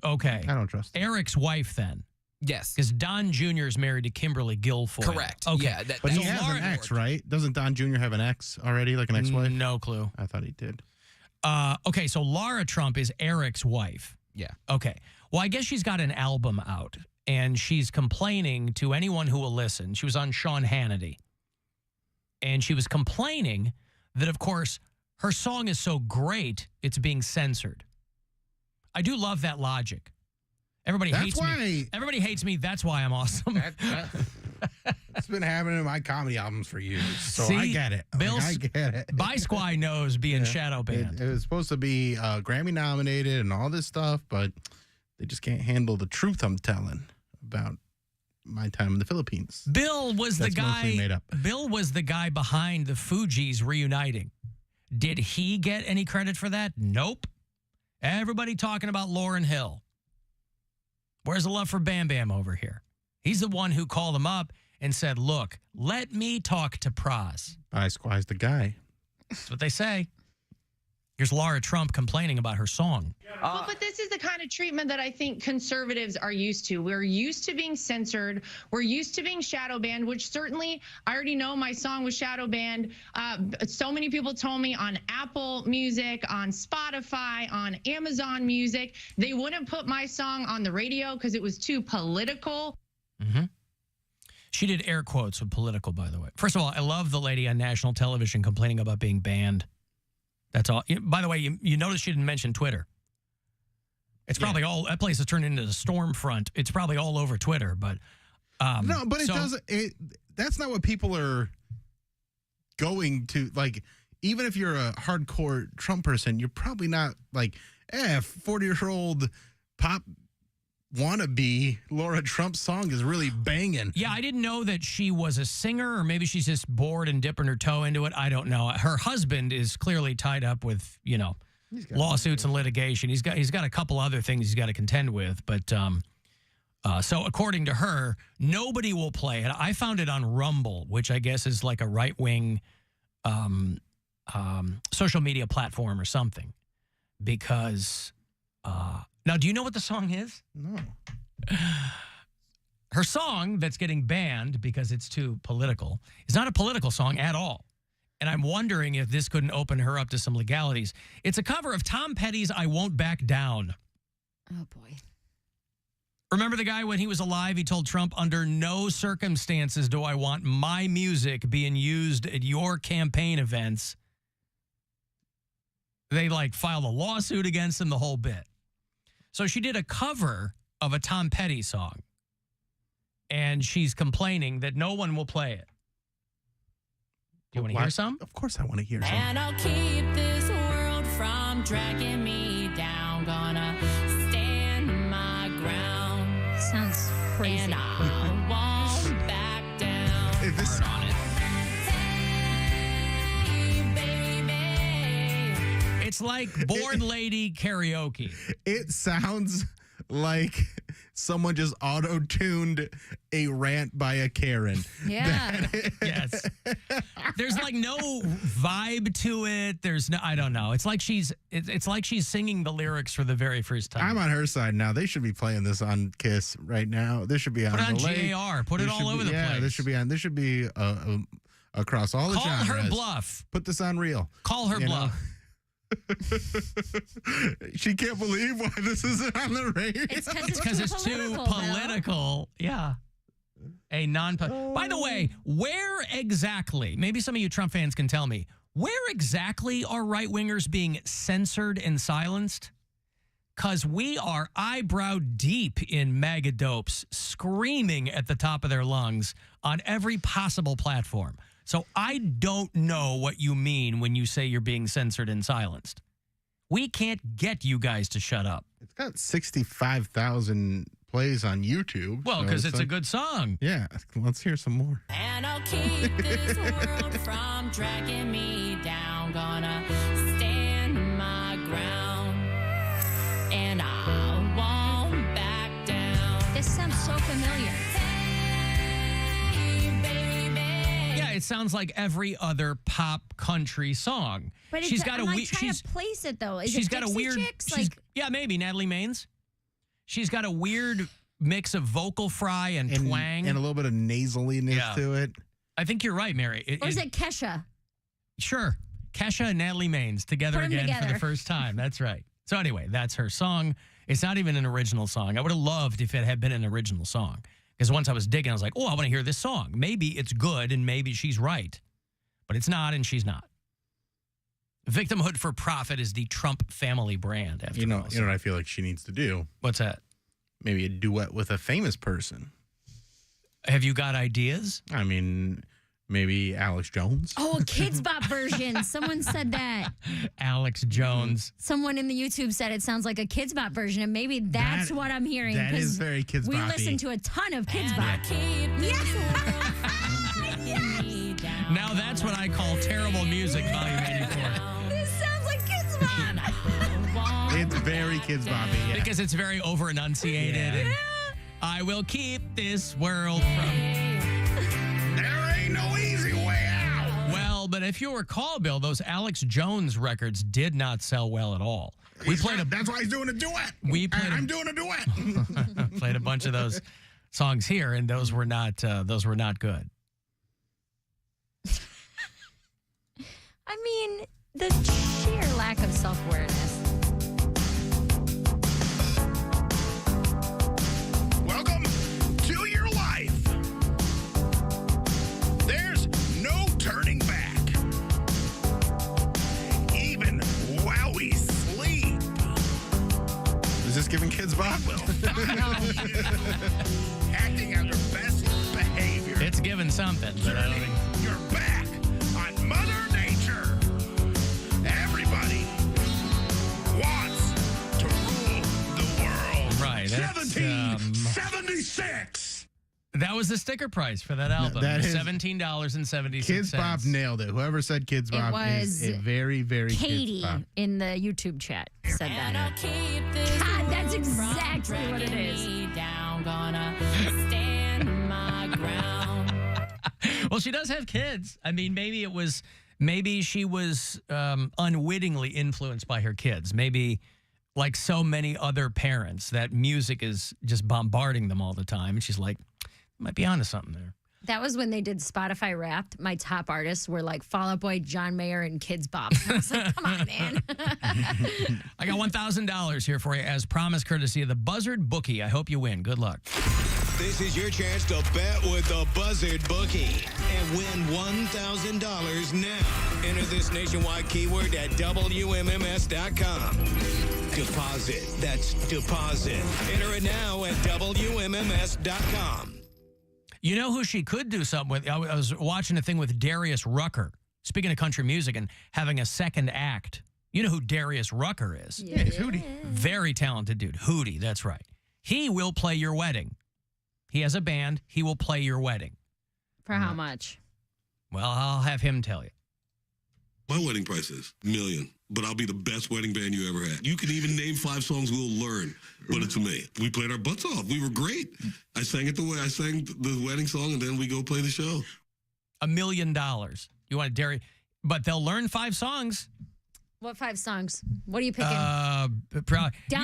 Okay. I don't trust her. Eric's wife then. Yes. Because Don Jr. is married to Kimberly Guilfoyle. Correct. Okay. Yeah, but he has an ex, right? Doesn't Don Jr. have an ex already, like an ex-wife? No clue. I thought he did. Okay, so Laura Trump is Eric's wife. Yeah. Okay. Well, I guess she's got an album out, and she's complaining to anyone who will listen. She was on Sean Hannity. And she was complaining that, of course, her song is so great, it's being censored. I do love that logic. Everybody hates me. Everybody hates me. That's why I'm awesome. It's been happening in my comedy albums for years, so See, I get it. I get it. Bill Squire knows being shadow banned. It was supposed to be Grammy nominated and all this stuff, but they just can't handle the truth I'm telling about my time in the Philippines. Bill was the guy. Made up. Bill was the guy behind the Fugees reuniting. Did he get any credit for that? Nope. Everybody talking about Lauryn Hill. Where's the love for Bam Bam over here? He's the one who called him up and said, look, let me talk to Praz. I squeezed the guy. That's what they say. Here's Laura Trump complaining about her song. Well, but this is the kind of treatment that I think conservatives are used to. We're used to being censored. We're used to being shadow banned, which certainly I already know my song was shadow banned. So many people told me on Apple Music, on Spotify, on Amazon Music, they wouldn't put my song on the radio because it was too political. Mm-hmm. She did air quotes with political, by the way. First of all, I love the lady on national television complaining about being banned. That's all. By the way, you notice she didn't mention Twitter. It's probably all, that place has turned into the storm front. It's probably all over Twitter, but. No, but it doesn't, that's not what people are going to, like, even if you're a hardcore Trump person, you're probably not like, 40-year-old pop wannabe Laura Trump song is really banging. Yeah, I didn't know that she was a singer, or maybe she's just bored and dipping her toe into it. I don't know. Her husband is clearly tied up with, lawsuits and litigation. He's got a couple other things he's got to contend with, but so according to her, nobody will play it. I found it on Rumble, which I guess is like a right-wing social media platform or something, because now, do you know what the song is? No. Her song that's getting banned because it's too political is not a political song at all. And I'm wondering if this couldn't open her up to some legalities. It's a cover of Tom Petty's I Won't Back Down. Oh, boy. Remember the guy when he was alive, he told Trump, under no circumstances do I want my music being used at your campaign events. They like filed a lawsuit against him, the whole bit. So she did a cover of a Tom Petty song. And she's complaining that no one will play it. Do you want to hear some? Of course I want to hear some. And I'll keep this world from dragging me down. Gonna stand my ground. Sounds crazy. And I won't back down. Is this on it? It's like Born Lady karaoke. It sounds like someone just auto-tuned a rant by a Karen. Yeah. Yes. There's like no vibe to it. There's no, I don't know. It's like she's singing the lyrics for the very first time. I'm on her side now. They should be playing this on Kiss right now. This should be on Put it on the lake. GAR. Put it all over the place. Yeah, this should be on. This should be across all the genres. Call her bluff. Put this on Reel. Call her bluff. She can't believe why this isn't on the radio. It's because it's too political. Yeah. A By the way, where exactly, maybe some of you Trump fans can tell me, where exactly are right-wingers being censored and silenced? Because we are eyebrow deep in MAGA dopes screaming at the top of their lungs on every possible platform. So I don't know what you mean when you say you're being censored and silenced. We can't get you guys to shut up. It's got 65,000 plays on YouTube. Well, because it's a good song. Yeah, let's hear some more. And I'll keep this world from dragging me down. Gonna stand my ground. And I won't back down. This sounds so familiar. It sounds like every other pop country song. But she's got I'm a like weird. trying to place it though. Is she's it got Dixie a weird. Chicks? She's, yeah, maybe Natalie Maines. She's got a weird mix of vocal fry and twang and a little bit of nasaliness to it. I think you're right, Mary. Or is it Kesha? Sure, Kesha and Natalie Maines together again for the first time. That's right. So anyway, that's her song. It's not even an original song. I would have loved if it had been an original song. Because once I was digging, I was like, oh, I want to hear this song. Maybe it's good and maybe she's right. But it's not and she's not. Victimhood for profit is the Trump family brand. After You know all, what I feel like she needs to do? What's that? Maybe a duet with a famous person. Have you got ideas? I mean, maybe Alex Jones. Oh, a Kids Bop version. Someone said that. Alex Jones. Someone in the YouTube said it sounds like a Kids Bop version, and maybe that's what I'm hearing. That is very Kids We Bop-y. listen to a ton of Kids Bop. Now that's what I call terrible music, volume 84. This sounds like Kids Bop. It's very Kids Bop-y, yeah. Because it's very over-enunciated. And I will keep this world from... There ain't no easy way out. Well, but if you recall, Bill, those Alex Jones records did not sell well at all. That's why he's doing a duet. I'm doing a duet. Played a bunch of those songs here, and those were not good. I mean, the sheer lack of self-awareness. Welcome to your life. There's no turning back. Even while we sleep. Is this giving Kids Bop? Acting on your best behavior. It's given something, but I don't think... You're back on Mother Nature. Everybody wants to rule the world. Right. 1776. That was the sticker price for that album. that is- $17.76. Kids Bop nailed it. Whoever said Kids Bop is a very, very Katie Kids Bop. in the YouTube chat said that. God, that's exactly what it is. Well, she does have kids. I mean, maybe she was unwittingly influenced by her kids. Maybe like so many other parents, that music is just bombarding them all the time. And she's like, might be onto something there. That was when they did Spotify Wrapped. My top artists were like Fall Out Boy, John Mayer, and Kids Bop. I was like, come on, man. I got $1,000 here for you as promised, courtesy of the Buzzard Bookie. I hope you win. Good luck. This is your chance to bet with the Buzzard Bookie and win $1,000 now. Enter this nationwide keyword at WMMS.com. Deposit. That's deposit. Enter it now at WMMS.com. You know who she could do something with? I was watching a thing with Darius Rucker, speaking of country music and having a second act. You know who Darius Rucker is? Yeah, it's Hootie. Very talented dude. Hootie, that's right. He will play your wedding. He has a band. He will play your wedding. For how much? Well, I'll have him tell you. My wedding price is $1 million, but I'll be the best wedding band you ever had. You can even name 5 songs we'll learn, but it's me. We played our butts off. We were great. I sang it the way I sang the wedding song, and then we go play the show. $1 million. You want to dare? But they'll learn 5 songs. What 5 songs? What are you picking? Down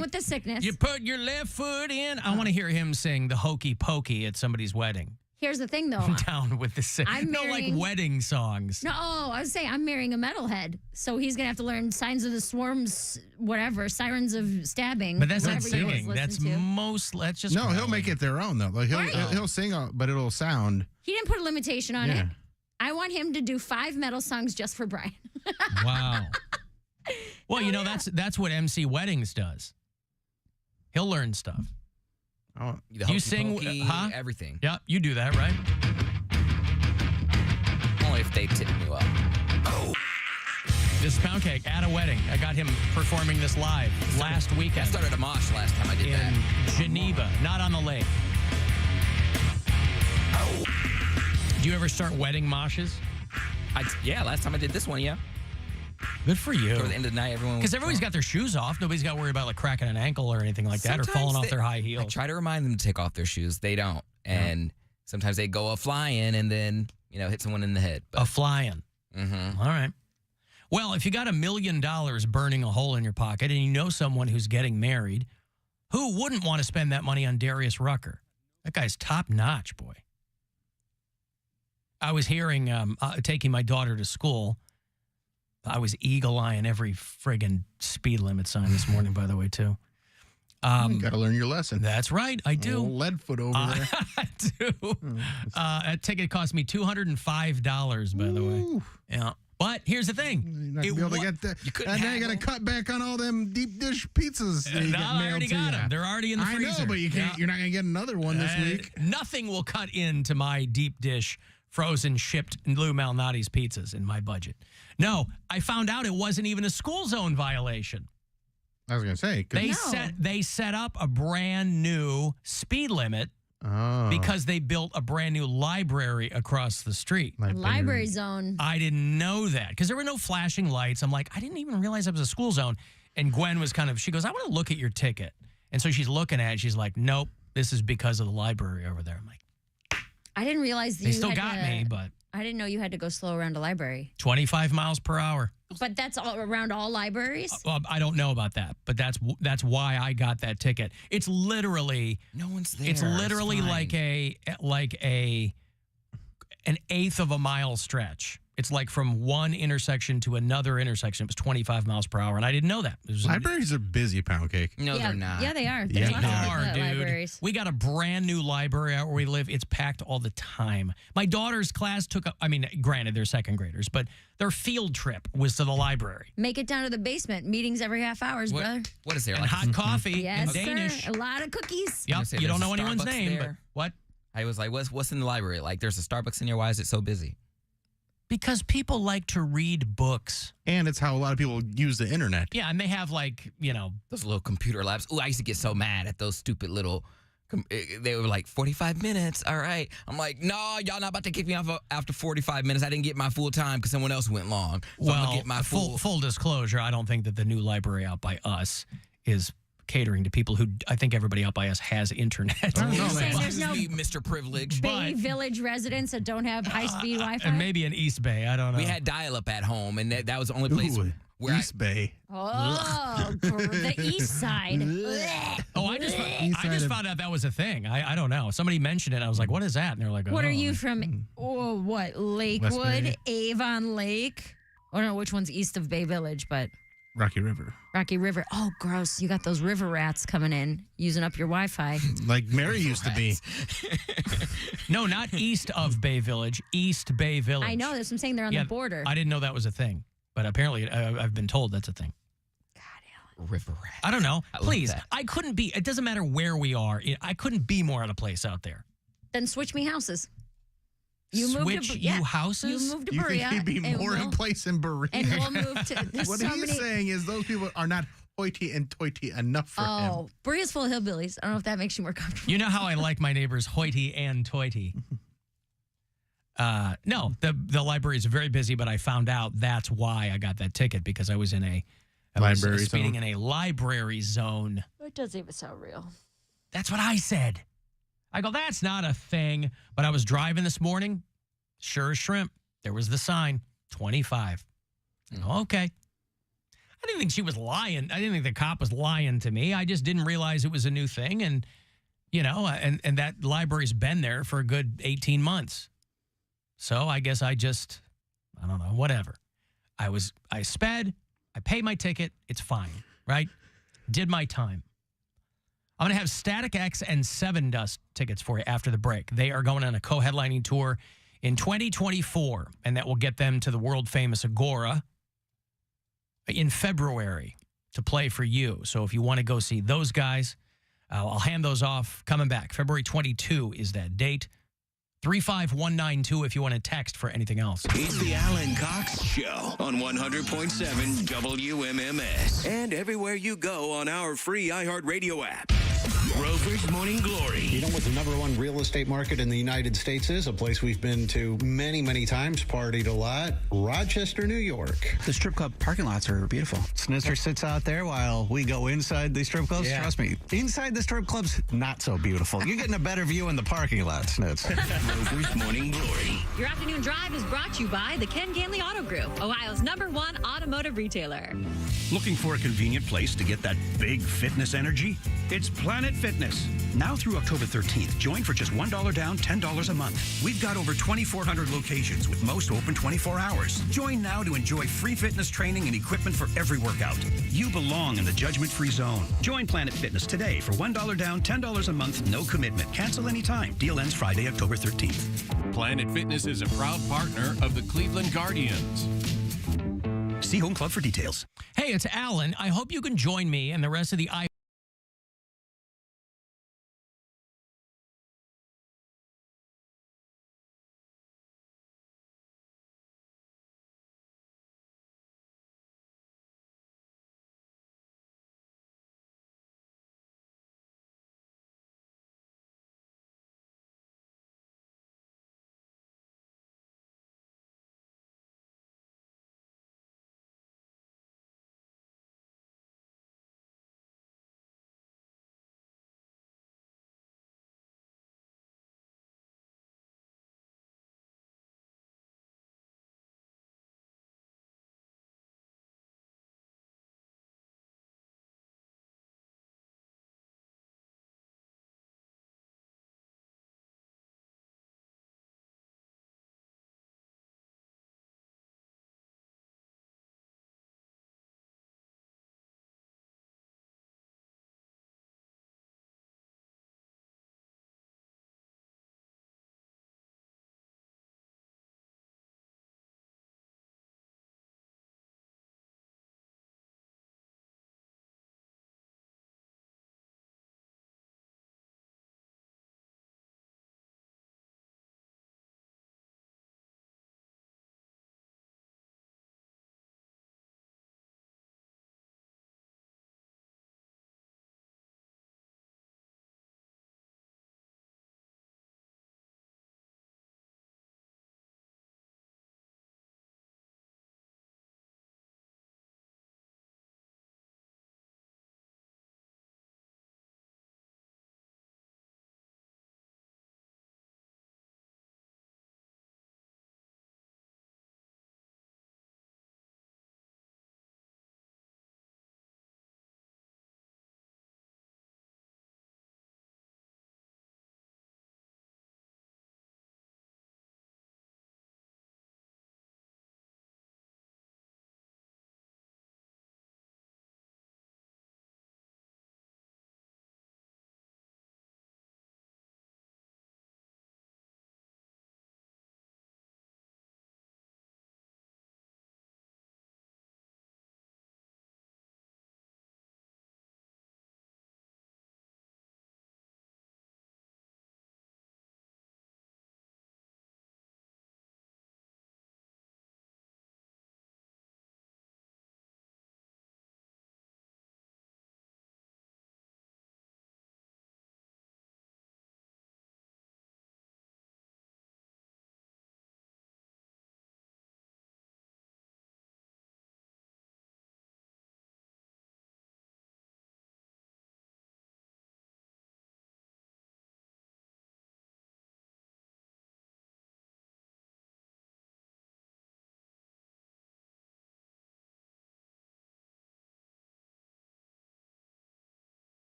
with the sickness. You put your left foot in. I want to hear him sing the Hokey Pokey at somebody's wedding. Here's the thing, though. Down with the sickness. No, like wedding songs. No, I was saying I'm marrying a metalhead, so he's gonna have to learn Signs of the Swarms, whatever, Sirens of Stabbing. But that's not singing. That's just no. He'll make it their own though. Like he'll sing, but it'll sound. He didn't put a limitation on it. I want him to do 5 metal songs just for Brian. Wow. Well, you know that's what MC Weddings does. He'll learn stuff. The you hokey sing, pokey, everything. Yeah, you do that, right? Only if they tip me well. This is Poundcake at a wedding. I got him performing this live last weekend. I started a mosh last time I did that. In Geneva, not on the lake. Do you ever start wedding moshes? Yeah, last time I did this one, yeah. Good for you. Toward the end of the night, because everybody's got their shoes off. Nobody's got to worry about like cracking an ankle or anything like that, or falling off their high heels. I try to remind them to take off their shoes. They don't, and sometimes they go a flying and then hit someone in the head. But. A flying. Mm-hmm. All right. Well, if you got $1 million burning a hole in your pocket, and you know someone who's getting married, who wouldn't want to spend that money on Darius Rucker? That guy's top notch, boy. I was hearing taking my daughter to school. I was eagle-eyeing every friggin' speed limit sign this morning, by the way, too. You got to learn your lesson. That's right. I do. Lead foot over there. I do. That ticket cost me $205, by the way. Yeah. But here's the thing. You're not going to be able to get that. And now you got to cut back on all them deep dish pizzas. No, I already got them. They're already in the freezer. I know, but you can't. You're not going to get another one this week. Nothing will cut into my deep dish frozen shipped Lou Malnati's pizzas in my budget. No, I found out it wasn't even a school zone violation. I was going to say. They set up a brand new speed limit because they built a brand new library across the street. Library zone. I didn't know that because there were no flashing lights. I'm like, I didn't even realize it was a school zone. And Gwen was she goes, I want to look at your ticket. And so she's looking at it. She's like, nope, this is because of the library over there. I'm like, I didn't realize they still got me, but I didn't know you had to go slow around a library. 25 miles per hour. But that's all around all libraries? I don't know about that, but that's why I got that ticket. It's literally no one's there. It's literally like an eighth of a mile stretch. It's like from one intersection to another intersection. It was 25 miles per hour, and I didn't know that. Libraries are busy, Poundcake. No, they're not. Yeah, they are. They are, dude. Libraries. We got a brand new library out where we live. It's packed all the time. My daughter's class granted, they're second graders, but their field trip was to the library. Make it down to the basement. Meetings every half hours, brother. What is there? And hot coffee yes, and Danish. Sir. A lot of cookies. Yep. You don't know anyone's name, but what? I was like, what's in the library? Like, there's a Starbucks in here. Why is it so busy? Because people like to read books. And it's how a lot of people use the internet. Yeah, and they have those little computer labs. Ooh, I used to get so mad at those stupid little, they were like 45 minutes. All right. I'm like, no, y'all not about to kick me off after 45 minutes. I didn't get my full time because someone else went long. So I'm gonna get my full disclosure, I don't think that the new library out by us is catering to people who I think everybody out by us has internet. I don't know. There's no Mr. Privilege. Bay Village residents that don't have high-speed Wi-Fi? And maybe in East Bay. I don't know. We had dial-up at home, and that was the only place where East Bay. Oh, the east side. I just found out that was a thing. I don't know. Somebody mentioned it. I was like, what is that? And they're like, what are you from? What? Lakewood? Avon Lake? I don't know which one's east of Bay Village, but... Rocky River. Rocky River. Oh, gross. You got those river rats coming in, using up your Wi-Fi. Like Mary used to be. No, not east of Bay Village, East Bay Village. I know. That's what I'm saying. They're on the border. I didn't know that was a thing, but apparently I've been told that's a thing. River rat. I don't know. I love Please, that. I couldn't be. It doesn't matter where we are. I couldn't be more out of place out there. Then switch me houses. You Switch moved to, you houses? You moved to You Berea. think he'd be and more we'll- in place in Berea? And we'll move to. There's What so he's many. saying is those people are not hoity and toity enough for him. Oh, Berea's full of hillbillies. I don't know if that makes you more comfortable. You know how I like my neighbors hoity and toity. No, the library is very busy, but I found out that's why I got that ticket, because I was in a Library speeding zone. in a library zone. It doesn't even sound real. That's what I said. I go, that's not a thing. But I was driving this morning, sure as shrimp. There was the sign, 25. Okay. I didn't think she was lying. I didn't think the cop was lying to me. I just didn't realize it was a new thing. And, you know, and that library's been there for a good 18 months. So I guess I don't know, whatever. I sped, I paid my ticket, it's fine, right? Did my time. I'm going to have Static X and Seven Dust tickets for you after the break. They are going on a co-headlining tour in 2024, and that will get them to the world-famous Agora in February to play for you. So if you want to go see those guys, I'll hand those off coming back. February 22 is that date. 35192 if you want to text for anything else. It's the Alan Cox Show on 100.7 WMMS. And everywhere you go on our free iHeartRadio app. Rover's Morning Glory. You know what the number one real estate market in the United States is? A place we've been to many, many times, partied a lot. Rochester, New York. The strip club parking lots are beautiful. Snitzer sits out there while we go inside the strip clubs. Yeah. Trust me, inside the strip clubs, not so beautiful. You're getting a better view in the parking lot, Snitz. Rover's Morning Glory. Your afternoon drive is brought to you by the Ken Ganley Auto Group, Ohio's #1 automotive retailer. Looking for a convenient place to get that big fitness energy? It's Planet Fitness. Now through October 13th, join for just $1 down, $10 a month. We've got over 2,400 locations with most open 24 hours. Join now to enjoy free fitness training and equipment for every workout. You belong in the judgment-free zone. Join Planet Fitness today for $1 down, $10 a month, no commitment. Cancel anytime. Deal ends Friday, October 13th. Planet Fitness is a proud partner of the Cleveland Guardians. See Home Club for details. Hey, it's Alan. I hope you can join me and the rest of the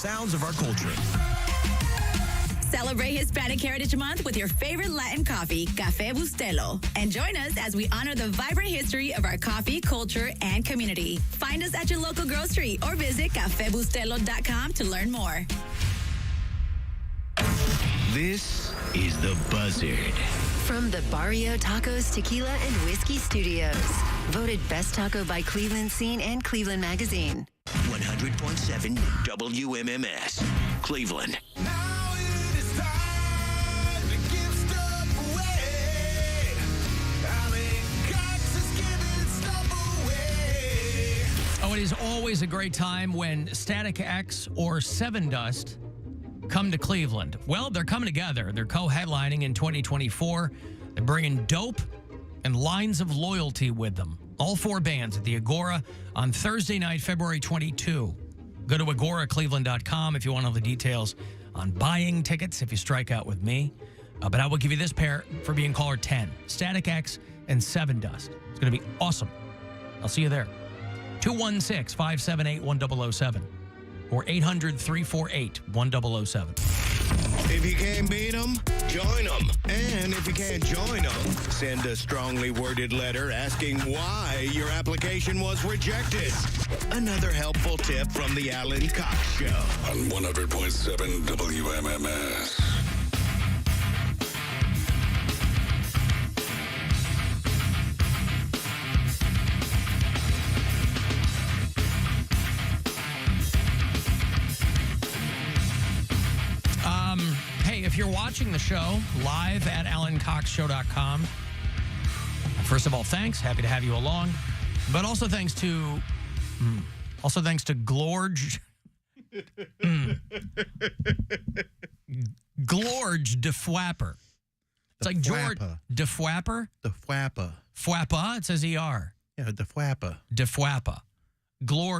sounds of our culture. Celebrate Hispanic Heritage Month with your favorite Latin coffee, Café Bustelo. And join us as we honor the vibrant history of our coffee, culture, and community. Find us at your local grocery or visit cafebustelo.com to learn more. This is The Buzzard. From the Barrio Tacos, Tequila, and Whiskey Studios. Voted Best Taco by Cleveland Scene and Cleveland Magazine. 100.7 WMMS, Cleveland. Oh, it is always a great time when Static X or Seven Dust come to Cleveland. Well, they're coming together. They're co-headlining in 2024. They're bringing dope and lines of loyalty with them. All four bands at the Agora on Thursday night, February 22. Go to agoracleveland.com if you want all the details on buying tickets if you strike out with me. But I will give you this pair for being caller 10. Static X and Seven Dust. It's going to be awesome. I'll see you there. 216-578-1007 or 800-348-1007. If you can't beat them, join them. And if you can't join them, send a strongly worded letter asking why your application was rejected. Another helpful tip from the Alan Cox Show. On 100.7 WMMS. Hey, if you're watching the show live at alancoxshow.com, first of all, thanks. Happy to have you along. But also thanks to Glorge. Glorge DeFwapper. It's like George DeFwapper. DeFwapper. Fwappa, it says ER. Yeah, DeFwapper. DeFwappa.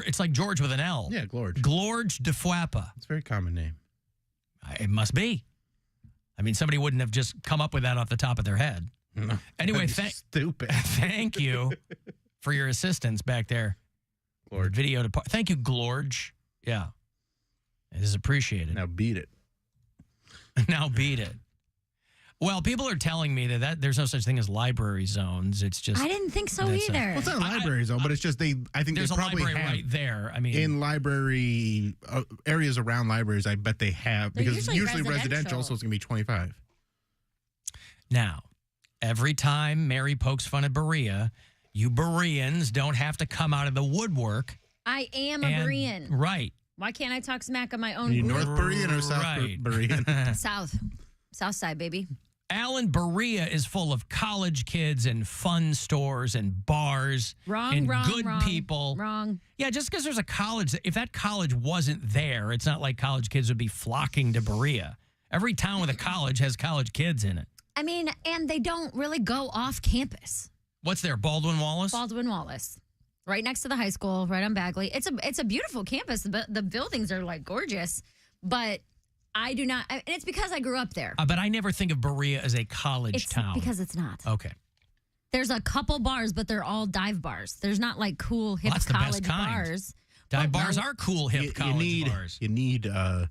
It's like George with an L. Yeah, Glorge. Glorge DeFwappa. It's a very common name. It must be. I mean, somebody wouldn't have just come up with that off the top of their head. No, anyway, stupid. Thank you for your assistance back there. Glorge. Video thank you, Glorge. Yeah. It is appreciated. Now beat it. Now beat it. Well, people are telling me that there's no such thing as library zones. It's just I didn't think so either. Well, it's not a library zone, but it's just I think there's they a probably library have right there. I mean, in library areas around libraries, I bet they have They're because usually residential, so it's gonna be 25. Now, every time Mary pokes fun at Berea, you Bereans don't have to come out of the woodwork. I am a Berean. Right. Why can't I talk smack on my own? Are you group? North Berean or South Berean? South side, baby. Alan, Berea is full of college kids and fun stores and bars and good people. Wrong. Yeah, just because there's a college, if that college wasn't there, it's not like college kids would be flocking to Berea. Every town with a college has college kids in it. I mean, and they don't really go off campus. What's there, Baldwin Wallace? Baldwin Wallace. Right next to the high school, right on Bagley. It's a beautiful campus. The buildings are like gorgeous, but I do not, and it's because I grew up there. But I never think of Berea as a college town. Because it's not. Okay. There's a couple bars, but they're all dive bars. There's not like cool hip that's the college best kind. bars. Dive bars are cool hip college bars. You need a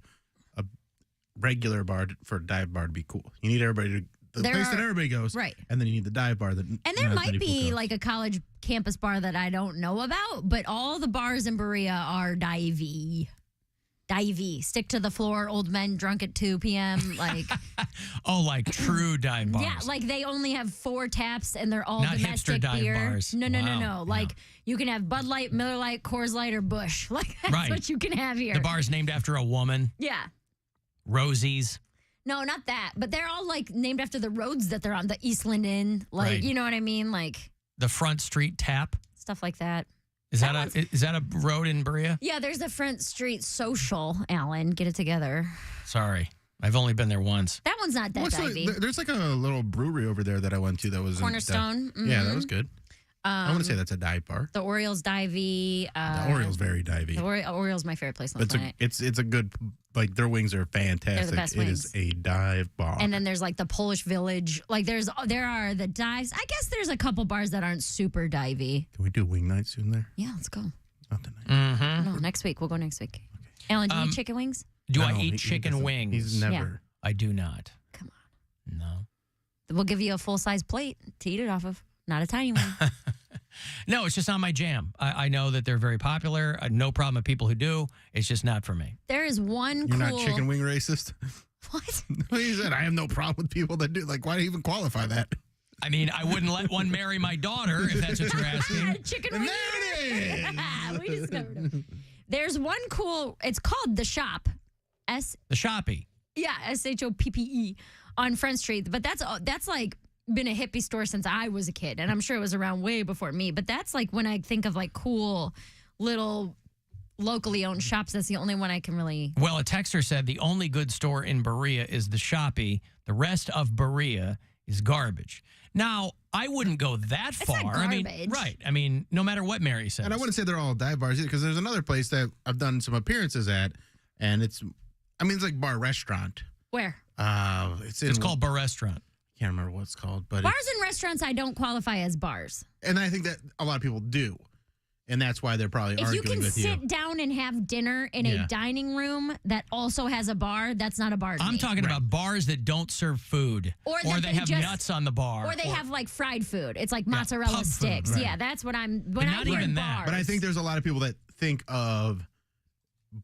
regular bar for a dive bar to be cool. You need everybody to the place that everybody goes, right? And then you need the dive bar that. And there might be like a college campus bar that I don't know about, but all the bars in Berea are divey. Stick to the floor, old men drunk at 2 p.m. Like, oh, like true dive bars. Yeah, like they only have 4 taps and they're all not domestic hipster dive beer. Bars. No. Like you can have Bud Light, Miller Light, Coors Light, or Busch. Like that's what you can have here. The bar's named after a woman. Yeah. Rosie's. No, not that. But they're all like named after the roads that they're on. The Eastland Inn, like you know what I mean, like the Front Street Tap, stuff like that. Is that a road in Berea? Yeah, there's the Front Street Social, Alan. Get it together. Sorry. I've only been there once. That one's not that divey. There's like a little brewery over there that I went to that was Cornerstone. Yeah, that was good. I want to say that's a dive bar. The Orioles divey. The Orioles very divey. The Orioles my favorite place on the planet. It's a good, like their wings are fantastic. They're the best wings. It is a dive bar. And then there's like the Polish Village. Like there are the dives. I guess there's a couple bars that aren't super divey. Can we do wing night soon there? Yeah, let's go. Not tonight. No, next week. We'll go next week. Alan, do you eat chicken wings? Do I No, eat he chicken doesn't. wings? He's never. I do not. Come on. No. We'll give you a full-size plate to eat it off of, not a tiny one. No, it's just not my jam. I know that they're very popular. No problem with people who do. It's just not for me. There is one You're cool... not chicken wing racist? What? He said, I have no problem with people that do. Like, why do you even qualify that? I mean, I wouldn't let one marry my daughter, if that's what you're asking. Chicken wing. We discovered it. There's one cool... It's called The Shop. The Shoppy. Yeah, SHOPPE on Front Street. But that's like been a hippie store since I was a kid. And I'm sure it was around way before me. But that's like when I think of like cool little locally owned shops. That's the only one I can really... Well, a texter said the only good store in Berea is the Shoppy. The rest of Berea is garbage. Now, I wouldn't go that far. Not I mean, garbage. right. I mean, no matter what Mary says. And I wouldn't say they're all dive bars either, because there's another place that I've done some appearances at, and it's like bar restaurant. Where? It's called Bar Restaurant. Can't remember what it's called, but Bars and restaurants I don't qualify as bars. and I think that a lot of people do, and that's why they're probably If you arguing can with you. sit down and have dinner in Yeah. a dining room that also has a bar, that's not a bar to I'm me. talking about bars that don't serve food. Or Or that they they have just- nuts on the bar. Or they have like fried food. It's like mozzarella pub food, sticks. right. Yeah, that's what I'm... When I not hear even that. bars, But I think there's a lot of people that think of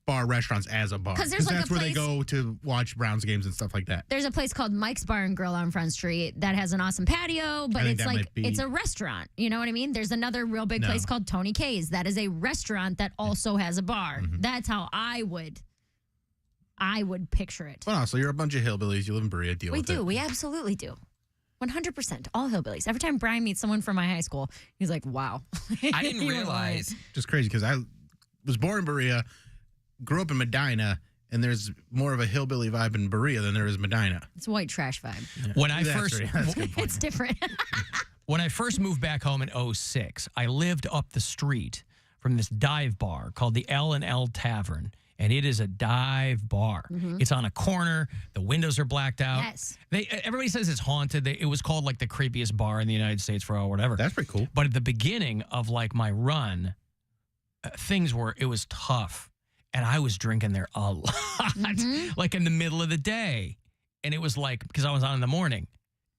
bar restaurants as a bar. 'Cause there's like that's a where they place- go to watch Browns games and stuff like that. There's a place called Mike's Bar and Grill on Front Street that has an awesome patio, but I think it's that like might be- it's a restaurant. You know what I mean? There's another real big No. place called Tony K's that is a restaurant that also has a bar. Mm-hmm. That's how I would picture it. But also, you're a bunch of hillbillies. You live in Berea. Deal We with do. it. We absolutely do. 100%. All hillbillies. Every time Brian meets someone from my high school, he's like, wow. I didn't realize. Just crazy because I was born in Berea, grew up in Medina, and there's more of a hillbilly vibe in Berea than there is Medina. It's white trash vibe. When I That's first right. That's a good point. It's different. When I first moved back home in 06, I lived up the street from this dive bar called the L&L Tavern, and it is a dive bar. Mhm. It's on a corner. The windows are blacked out. Yes. Everybody says it's haunted. It was called like the creepiest bar in the United States for all whatever. That's pretty cool. But at the beginning of like my run, it was tough. And I was drinking there a lot, like in the middle of the day. And it was like, because I was on in the morning,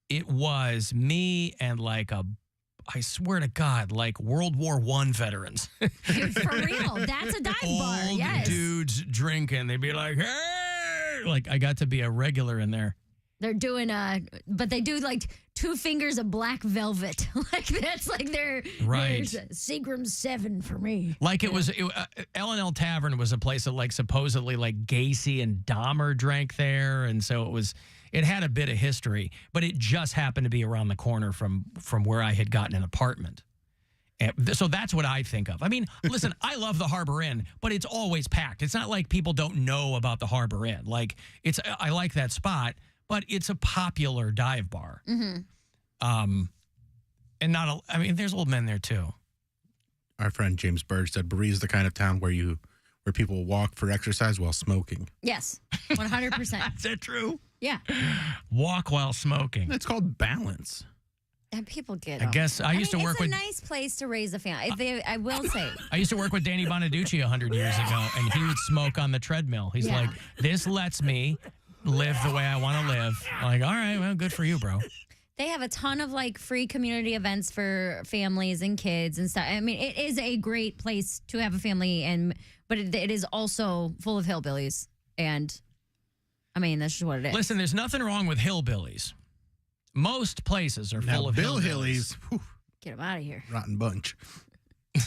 it was me and like I swear to God, like World War I veterans. Dude, for real. That's a dive bar. Old Yes. dudes drinking. They'd be like, hey! Like I got to be a regular in there. They're doing but they do like 2 fingers of black velvet. Like that's like their Right. Seagram 7 for me. Like it was, L&L Tavern was a place that like supposedly like Gacy and Dahmer drank there. And so it had a bit of history, but it just happened to be around the corner from where I had gotten an apartment. And so that's what I think of. I mean, listen, I love the Harbor Inn, but it's always packed. It's not like people don't know about the Harbor Inn. Like I like that spot, but it's a popular dive bar. Mm-hmm. And there's old men there too. Our friend James Bird said Berea is the kind of town where people walk for exercise while smoking. Yes. 100%. Is that true? Yeah. Walk while smoking. It's called balance. And people get I 'em. guess I used to work it's with- a nice place to raise a family. I will say. I used to work with Danny Bonaducci 100 years ago, and he would smoke on the treadmill. He's Yeah. like, this lets me live the way I want to live. I'm like, all right, well, good for you, bro. They have a ton of like free community events for families and kids and stuff. I mean, it is a great place to have a family, but it is also full of hillbillies. And I mean, that's just what it is. Listen, there's nothing wrong with hillbillies. Most places are full of Bill hillbillies. Hillies, Get them out of here. rotten bunch.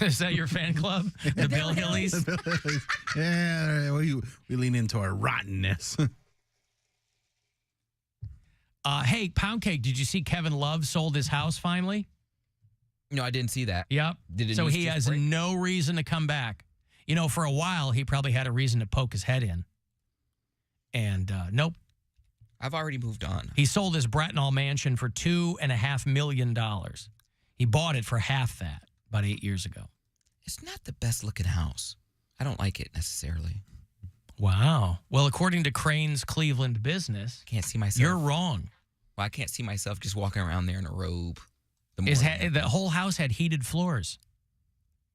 Is that your fan club? The Bill Hillies? The Bill Hillies. Yeah, we lean into our rottenness. Hey, Poundcake, did you see Kevin Love sold his house finally? No, I didn't see that. Yep. So he has no reason to come back. You know, for a while, he probably had a reason to poke his head in. And nope. I've already moved on. He sold his Bracknell mansion for $2.5 million. He bought it for half that about 8 years ago. It's not the best looking house. I don't like it necessarily. Wow. Well, according to Crane's Cleveland Business, Can't see myself. you're wrong. Well, I can't see myself just walking around there in a robe. The whole house had heated floors.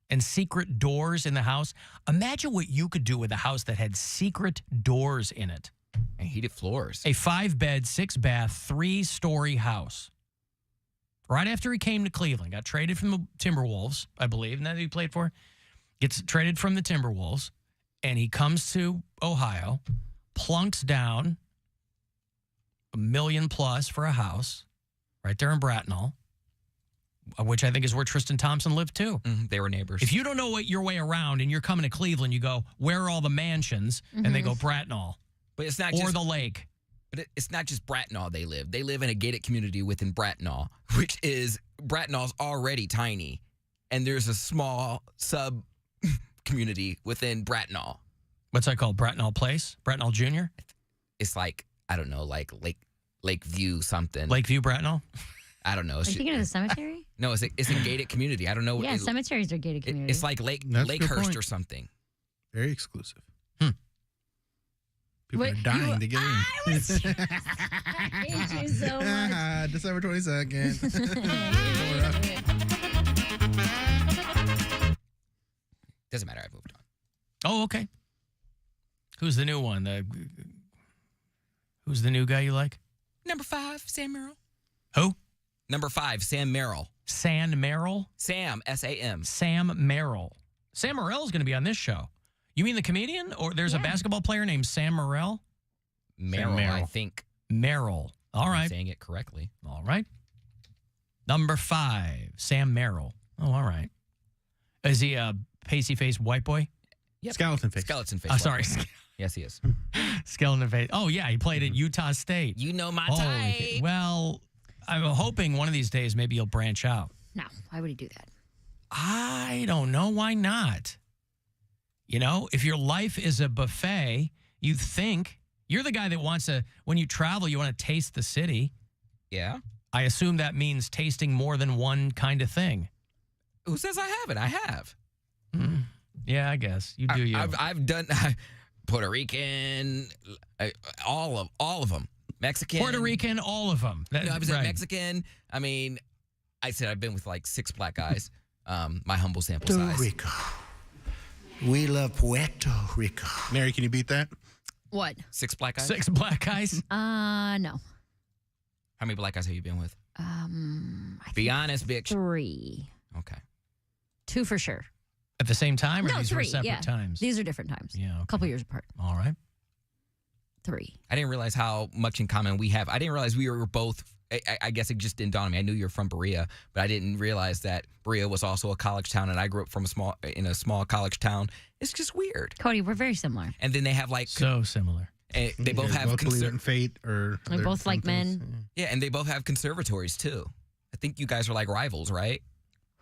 and secret doors in the house. Imagine what you could do with a house that had secret doors in it. And heated floors. A 5-bed, 6-bath, 3-story house. Right after he came to Cleveland, got traded from the Timberwolves, I believe, and that he played for. Gets traded from the Timberwolves, and he comes to Ohio, plunks down $1 million plus for a house right there in Bracknell, which I think is where Tristan Thompson lived too. They were neighbors. If you don't know your way around and you're coming to Cleveland, you go, where are all the mansions? And they go, Bracknell. But it's not or just the lake. But it's not just Bracknell they live. They live in a gated community within Bracknell, which is Bracknell's already tiny. And there's a small sub community within Bracknell. What's that called? Bracknell Place? Bracknell Jr.? It's like, I don't know, like Lakeview something. Lakeview Bracknell? I don't know. Are you thinking of the cemetery? No, it's a gated community. I don't know. Yeah, cemeteries are gated communities. It's like Lakehurst or something. Very exclusive. People are dying to get in. I hate you so much. December 22nd. Doesn't matter. I moved on. Oh, okay. Who's the new one? Who's the new guy you like? Number 5, Sam Merrill. Who? Number 5, Sam Merrill. Sam Merrill? Sam, S-A-M. Sam Merrill. Sam Merrill is going to be on this show. You mean the comedian? Or there's a basketball player named Sam Merrill? Merrill, I think. Merrill. All right. I'm saying it correctly. All right. Number 5, Sam Merrill. Oh, all right. Is he a pasty-faced white boy? Yep. Skeleton face. Skeleton face. Oh, sorry. Yes, he is. Skeleton face. Oh, yeah. He played at Utah State. You know my Holy type. Well, I'm hoping one of these days maybe he'll branch out. No, why would he do that? I don't know. Why not? You know, if your life is a buffet, you think you're the guy that wants to, when you travel, you want to taste the city. Yeah. I assume that means tasting more than one kind of thing. Who says I haven't? I have. Yeah, I guess. You do you. I've done Puerto Rican, all of them. Mexican. Puerto Rican, all of them. I was Mexican. I mean, I said I've been with like 6 black guys. My humble sample size. Rico. We love Puerto Rico. Mary, can you beat that? What? 6 black guys? 6 black guys? No. How many black guys have you been with? I Be honest, bitch. 3. Okay. 2 for sure. At the same time, or No, these 3. were separate yeah. times? These are different times. Yeah. Okay. A couple years apart. All right. 3. I didn't realize how much in common we have. I didn't realize we were both. I guess it just didn't dawn on me. I knew you were from Berea, but I didn't realize that Berea was also a college town, and I grew up in a small college town. It's just weird. Cody, we're very similar. And then they have like so similar. They both have both believe in fate, or we both like men. Yeah, and they both have conservatories too. I think you guys are like rivals, right?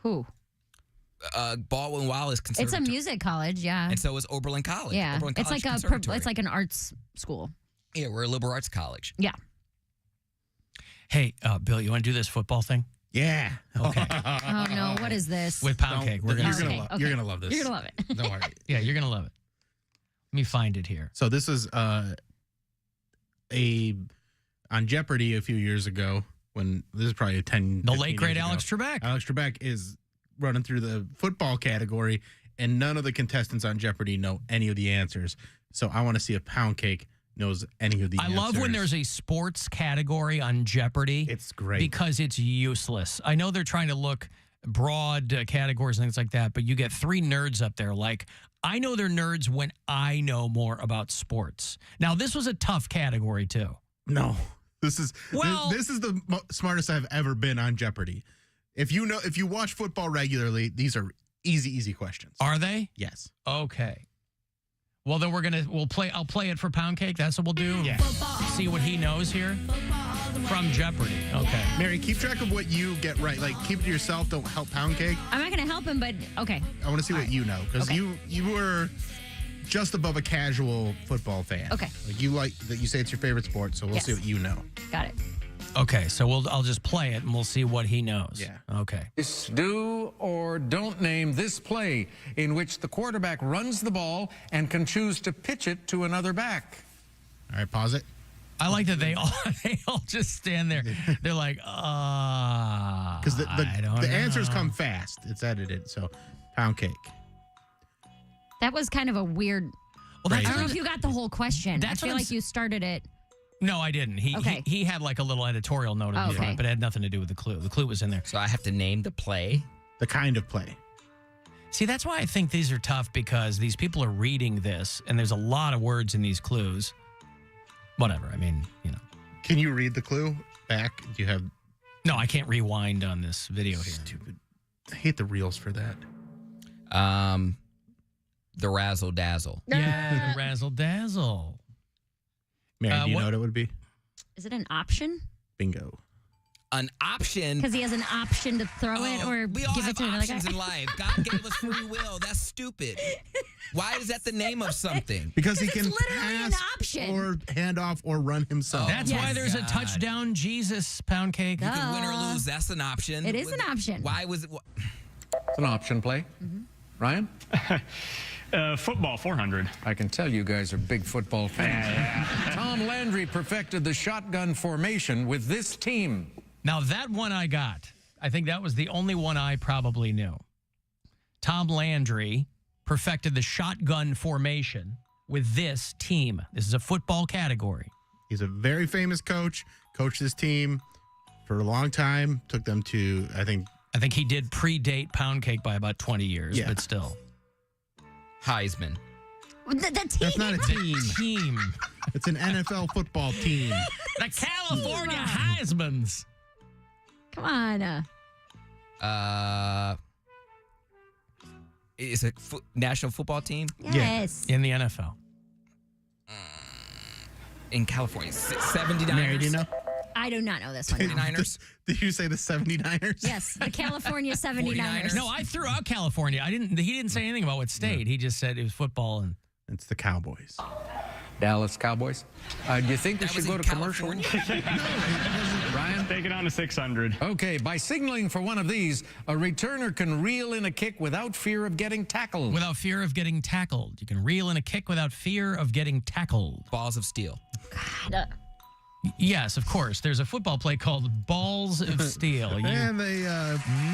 Who? Baldwin Wallace is conservatory. It's a music college, yeah. And so is Oberlin College. Yeah, Oberlin it's College like Conservatory. it's like an arts school. Yeah, we're a liberal arts college. Yeah. Hey, Bill, you want to do this football thing? Yeah. Okay. Oh no, what is this? With Poundcake, You're gonna gonna love this. You're gonna love it. Don't worry. Yeah, you're gonna love it. Let me find it here. So this is on Jeopardy a few years ago, when this is probably 10. The 15 late great years ago. Alex Trebek. Alex Trebek is running through the football category, and none of the contestants on Jeopardy know any of the answers. So I want to see if Poundcake knows any of the answers. I love when there's a sports category on Jeopardy. It's great. Because it's useless. I know they're trying to look broad categories and things like that, but you get 3 nerds up there. Like, I know they're nerds when I know more about sports. Now, this was a tough category, too. No. This is the smartest I've ever been on Jeopardy. If you watch football regularly, these are easy questions. Are they? Yes. Okay. Well, then I'll play it for Poundcake. That's what we'll do. Yeah. See what he knows here from Jeopardy. Okay. Mary, keep track of what you get right. Like, keep it to yourself. Don't help Poundcake. I'm not gonna help him, but okay. I want to see what you know, because you were just above a casual football fan. Okay. Like, you say it's your favorite sport, so we'll see what you know. Got it. Okay, so I'll just play it and we'll see what he knows. Yeah. Okay. Do or don't name this play in which the quarterback runs the ball and can choose to pitch it to another back. All right, pause it. I like that they all just stand there. They're like, because the answers come fast. It's edited, so Poundcake. That was kind of a weird. Well, I don't know if you got the whole question. That's I feel what I'm like you started it. No, I didn't. He had like a little editorial note in the front, but it had nothing to do with the clue. The clue was in there. So I have to name the play? The kind of play. See, that's why I think these are tough, because these people are reading this, and there's a lot of words in these clues. Whatever. I mean, you know. Can you read the clue back? Do you have... No, I can't rewind on this video here. Stupid. I hate the reels for that. The Razzle Dazzle. Yeah, the Razzle Dazzle. Mary, do you know what it would be? Is it an option? Bingo. An option? Because he has an option to throw it or we all give have it to another guy. options in life. God gave us free will. That's stupid. Why is that the name of something? Because he can literally an pass option. or hand off or run himself. That's why there's a touchdown Jesus Poundcake. You can win or lose. That's an option. It is an option. Why was it? It's an option play. Ryan? Football 400. I can tell you guys are big football fans. Tom Landry perfected the shotgun formation with this team. Now, that one I got. I think that was the only one I probably knew. Tom Landry perfected the shotgun formation with this team. This is a football category. He's a very famous coach. Coached this team for a long time. Took them to, I think he did predate Poundcake by about 20 years, but still. Heisman. The team. That's not a team. Team. It's an NFL football team. The California Heismans. Come on. It's a national football team? Yes. In the NFL. In California. 79ers. Mary, do you know? I do not know this one. 79ers? Did you say the 79ers? Yes, the California 79ers. No, I threw out California. He didn't say anything about what state. He just said it was football. And it's the Cowboys. Dallas Cowboys. Do you think we should go to commercial? Ryan? Take it on to 600. Okay, by signaling for one of these, a returner can reel in a kick without fear of getting tackled. Without fear of getting tackled. You can reel in a kick without fear of getting tackled. Balls of steel. God. Yes, of course. There's a football play called Balls of Steel. And they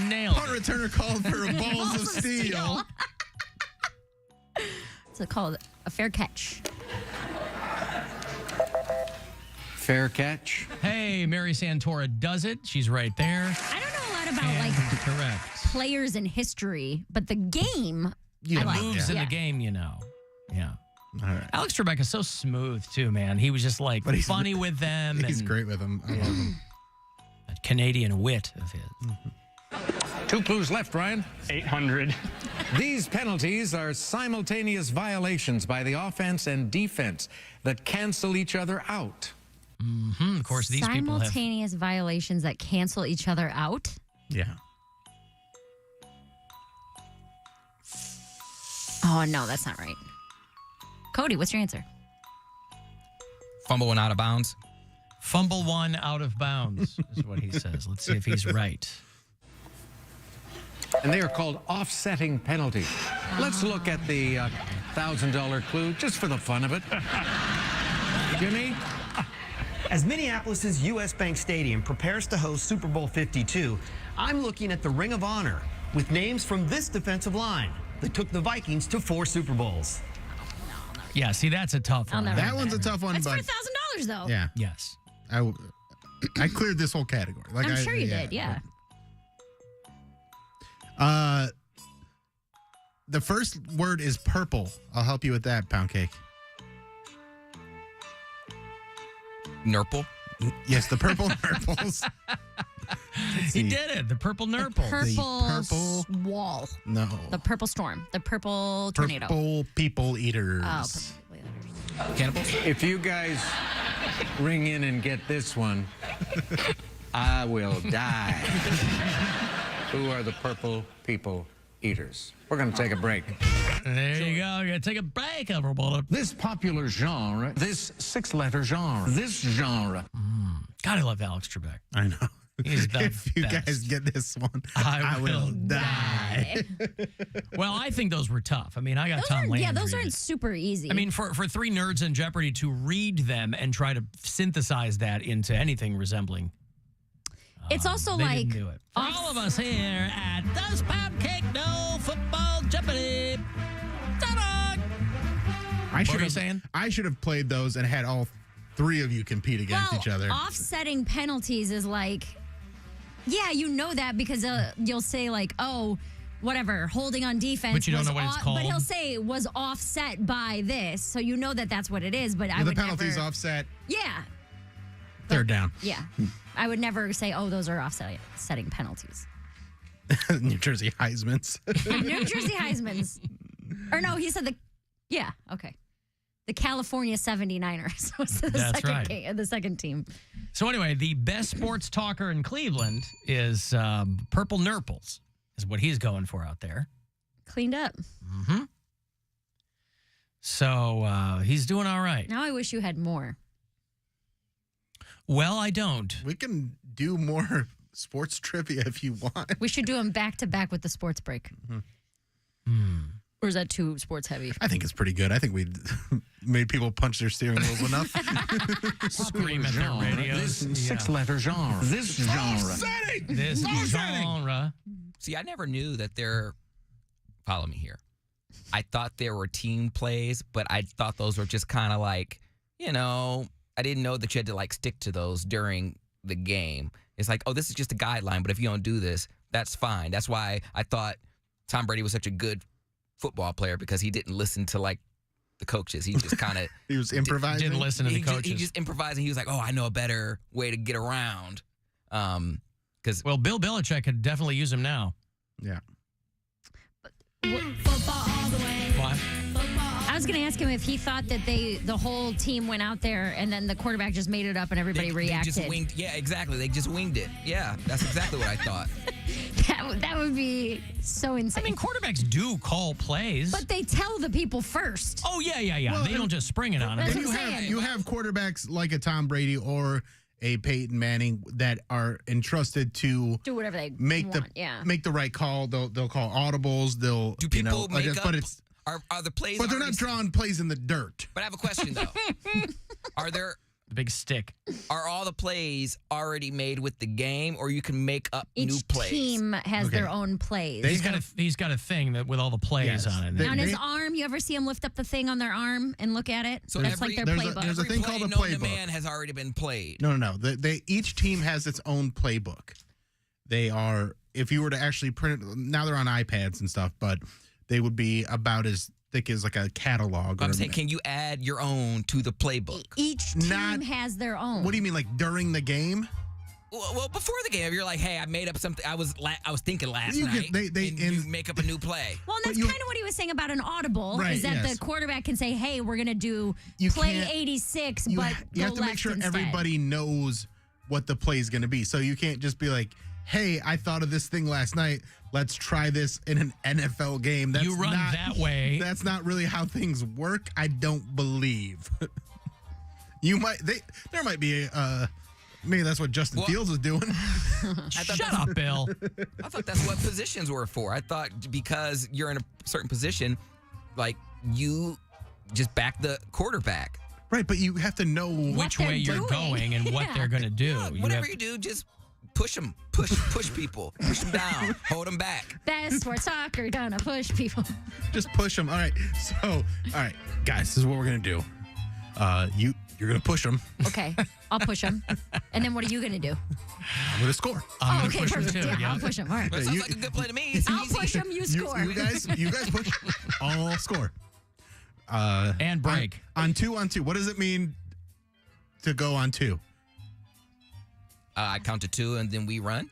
nailed punt returner called for a balls of steel. It's called a fair catch. Fair catch. Hey, Mary Santora does it. She's right there. I don't know a lot about correct players in history, but the game, I like. moves in the game, you know. Yeah. All right. Alex Trebek is so smooth too, man. He was just like funny with them. He's great with them. I love him. That Canadian wit of his. 2 clues left, Ryan. 800. These penalties are simultaneous violations by the offense and defense that cancel each other out. Of course, these people have... Simultaneous violations that cancel each other out? Yeah. Oh, no, that's not right. Cody, what's your answer? Fumble one out of bounds. Fumble one out of bounds is what he says. Let's see if he's right. And they are called offsetting penalties. Let's look at the $1,000 clue just for the fun of it. Jimmy? As Minneapolis's U.S. Bank Stadium prepares to host Super Bowl 52, I'm looking at the Ring of Honor with names from this defensive line that took the Vikings to 4 Super Bowls. Yeah, see, that's a tough one. That one's a tough one. That's but $4,000 though. Yeah. Yes. I cleared this whole category. I'm sure you did, yeah. The first word is purple. I'll help you with that, Poundcake. Nurple? Yes, the purple nurples. He did it. The purple nurple. Purple wall. No. The purple storm. The purple tornado. Purple people eaters. Oh, purple people eaters. Cannibals? If you guys ring in and get this one, I will die. Who are the purple people eaters? We're going to take a break. There you go. We're going to take a break, everybody. This popular genre, this 6-letter genre, this genre. God, I love Alex Trebek. I know. He's the If you best. guys get this one, I will will die. Well, I think those were tough. I mean, I got Those Tom aren't, Landry. yeah, those aren't super easy. I mean, for 3 nerds in Jeopardy to read them and try to synthesize that into anything resembling. it's also They like didn't do it. For all of us here at Does Poundcake Know Football Jeopardy! I What were you saying? I should have played those and had all three of you compete against each other. Offsetting penalties is like, yeah, you know that because you'll say like, oh, whatever, holding on defense. But you don't know what it's called. But he'll say was offset by this, so you know that that's what it is. But I the would penalties never, offset. Yeah, Third down. yeah. I would never say, oh, those are offsetting penalties. New Jersey Heisman's. New Jersey Heisman's. Or no, he said yeah, okay. The California 79ers was That's right. the second team. So anyway, the best sports talker in Cleveland is Purple Nurples, is what he's going for out there. Cleaned up. Mm-hmm. So he's doing all right. Now I wish you had more. Well, I don't. We can do more sports trivia if you want. We should do them back to back with the sports break. Or is that too sports heavy? I think it's pretty good. I think we made people punch their steering wheels enough. Scream at their radios. This six-letter genre. This genre. This genre. See, I never knew that follow me here. I thought there were team plays, but I thought those were just kind of like, I didn't know that you had to like stick to those during the game. It's like, oh, this is just a guideline, but if you don't do this, that's fine. That's why I thought Tom Brady was such a good football player, because he didn't listen to like the coaches. He just kind of he was improvising. Didn't listen to the coaches. He just improvised, and he was like, "Oh, I know a better way to get around." Because Bill Belichick could definitely use him now. Yeah. Football all the way. What? I was going to ask him if he thought that the whole team went out there and then the quarterback just made it up and everybody reacted. They just winged. Yeah, exactly. They just winged it. Yeah, that's exactly what I thought. That would be so insane. I mean, quarterbacks do call plays. But they tell the people first. Oh, yeah. Well, they don't just spring it on them. That's And what I'm saying. you have quarterbacks like a Tom Brady or a Peyton Manning that are entrusted to do whatever they make want. make the right call. They'll call audibles. They'll Do people make up? But it's Are the plays? but they're not drawing plays in the dirt. But I have a question though. Are there? The big stick. Are all the plays already made with the game, or you can make up new Each plays? team has Okay. their own plays. He's got a thing that with all the plays Yes. on it. They- on his arm, you ever see him lift up the thing on their arm and look at it? So that's like their there's a- playbook. there's a Every thing play called a known to playbook. man has already been played. No. They each team has its own playbook. They are, if you were to actually print it, now they're on iPads and stuff, but they would be about as thick as like a catalog. I'm saying, can you add your own to the playbook? Each team has their own. What do you mean, like during the game? Well, before the game, you're like, "Hey, I made up something. I was thinking last You night." can- they- and and- you make up a new play. Well, and that's kind of what he was saying about an audible, Right, is that yes. the quarterback can say, hey, we're going to do You play can't- 86, You, but you go have to make left sure instead. everybody knows what the play is going to be. So you can't just be like, hey, I thought of this thing last night. Let's try this in an NFL game. That's You run not, that way. That's not really how things work. I don't believe. There might be maybe that's what Justin Fields is doing. Shut up, Bill. I thought that's what positions were for. I thought because you're in a certain position, like you just back the quarterback. Right, but you have to know which way you're going and what they're going to do. Whatever you do, just push them, push people, push them down, hold them back. Best sports talker gonna push people. Just push them. All right. So, all right, guys, this is what we're going to do. You're going to push them. Okay, I'll push him. And then what are you going to do? I'm going to score. Oh, okay, perfect. Yeah, I'll push him. All right. That sounds like a good play to me. It's I'll easy. push him, you score. You guys push. I'll score. And break. On 2-on-2. What does it mean to go on 2? I count to 2 and then we run,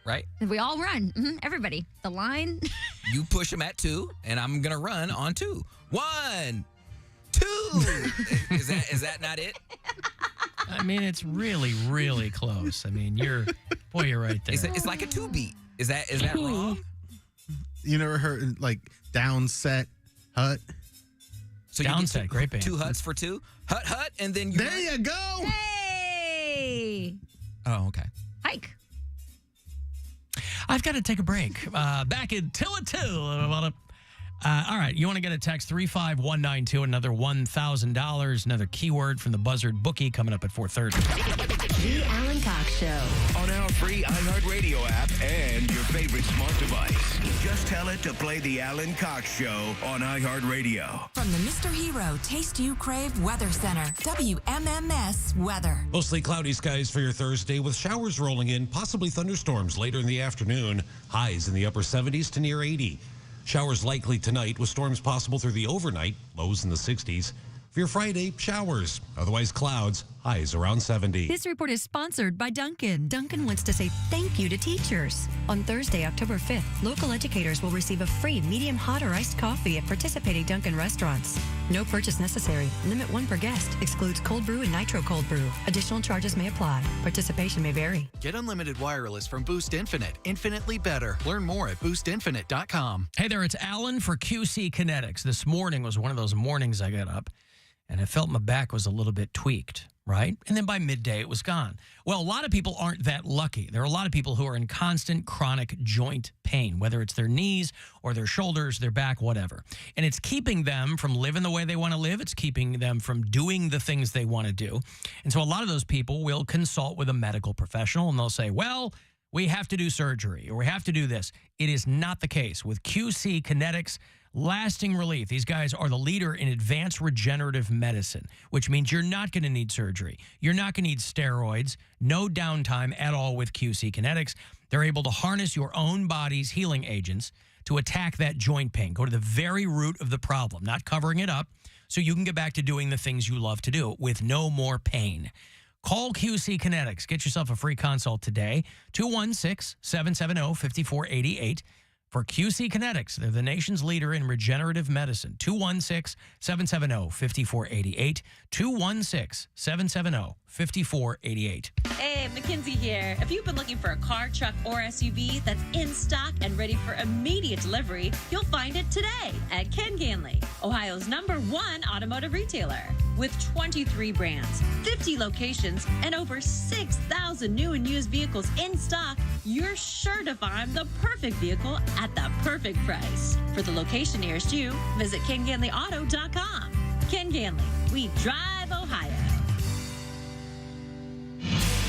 right? We all run. Everybody. The line. You push them at 2, and I'm gonna run on 2. 1, 2. Is that not it? I mean, it's really, really close. I mean, you're right there. It's like a 2 beat. Is that wrong? You never heard like down set hut? So Down you get set, great band. 2 huts for 2. Hut, and then you. There you go. Hey. Oh, okay. Hike. I've got to take a break. Back in Till at 2. All right, you want to get a text 35192, another $1,000, another keyword from the Buzzard Bookie coming up at 4:30. The Alan Cox Show. On our free iHeartRadio app and your favorite smart device. Just tell it to play the Alan Cox Show on iHeartRadio. From the Mr. Hero Taste You Crave Weather Center, WMMS Weather. Mostly cloudy skies for your Thursday with showers rolling in, possibly thunderstorms later in the afternoon. Highs in the upper 70s to near 80. Showers likely tonight with storms possible through the overnight, lows in the 60s. For your Friday, showers, otherwise clouds, highs around 70. This report is sponsored by Duncan. Duncan wants to say thank you to teachers. On Thursday, October 5th, local educators will receive a free medium hot or iced coffee at participating Duncan restaurants. No purchase necessary. Limit 1 per guest. Excludes cold brew and nitro cold brew. Additional charges may apply. Participation may vary. Get unlimited wireless from Boost Infinite. Infinitely better. Learn more at boostinfinite.com. Hey there, it's Alan for QC Kinetics. This morning was one of those mornings I got up and I felt my back was a little bit tweaked, right? And then by midday, it was gone. Well, a lot of people aren't that lucky. There are a lot of people who are in constant chronic joint pain, whether it's their knees or their shoulders, their back, whatever. And it's keeping them from living the way they want to live. It's keeping them from doing the things they want to do. And so a lot of those people will consult with a medical professional and they'll say, well, we have to do surgery or we have to do this. It is not the case. With QC Kinetics, lasting relief. These guys are the leader in advanced regenerative medicine, which means you're not going to need surgery. You're not going to need steroids. No downtime at all with QC Kinetics. They're able to harness your own body's healing agents to attack that joint pain. Go to the very root of the problem, not covering it up, so you can get back to doing the things you love to do with no more pain. Call QC Kinetics. Get yourself a free consult today. 216-770-5488. For QC Kinetics, they're the nation's leader in regenerative medicine. 216-770-5488. 216-770-5488. Hey, Mackenzie here. If you've been looking for a car, truck, or SUV that's in stock and ready for immediate delivery, you'll find it today at Ken Ganley, Ohio's #1 automotive retailer. With 23 brands, 50 locations, and over 6,000 new and used vehicles in stock, you're sure to find the perfect vehicle at the perfect price. For the location nearest you, visit KenGanleyAuto.com. Ken Ganley, we drive Ohio.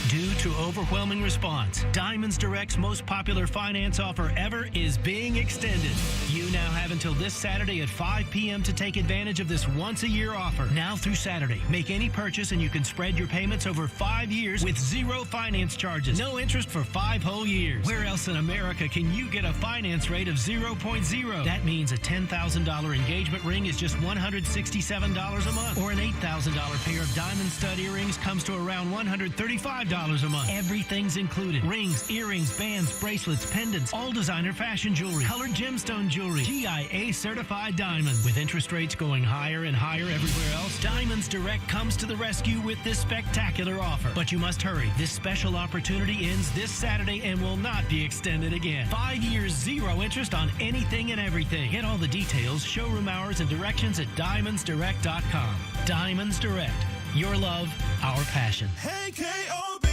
Due to overwhelming response, Diamonds Direct's most popular finance offer ever is being extended. You now have until this Saturday at 5 p.m. to take advantage of this once-a-year offer. Now through Saturday, make any purchase and you can spread your payments over 5 years with zero finance charges. No interest for 5 whole years. Where else in America can you get a finance rate of 0.0? That means a $10,000 engagement ring is just $167 a month, or an $8,000 pair of diamond stud earrings comes to around $135 a month. Everything's included. Rings, earrings, bands, bracelets, pendants, all designer fashion jewelry, colored gemstone jewelry, GIA certified diamonds. With interest rates going higher and higher everywhere else, Diamonds Direct comes to the rescue with this spectacular offer. But you must hurry. This special opportunity ends this Saturday and will not be extended again. 5 years, zero interest on anything and everything. Get all the details, showroom hours, and directions at diamondsdirect.com. Diamonds Direct. Your love, our passion. Hey, K.O.B.,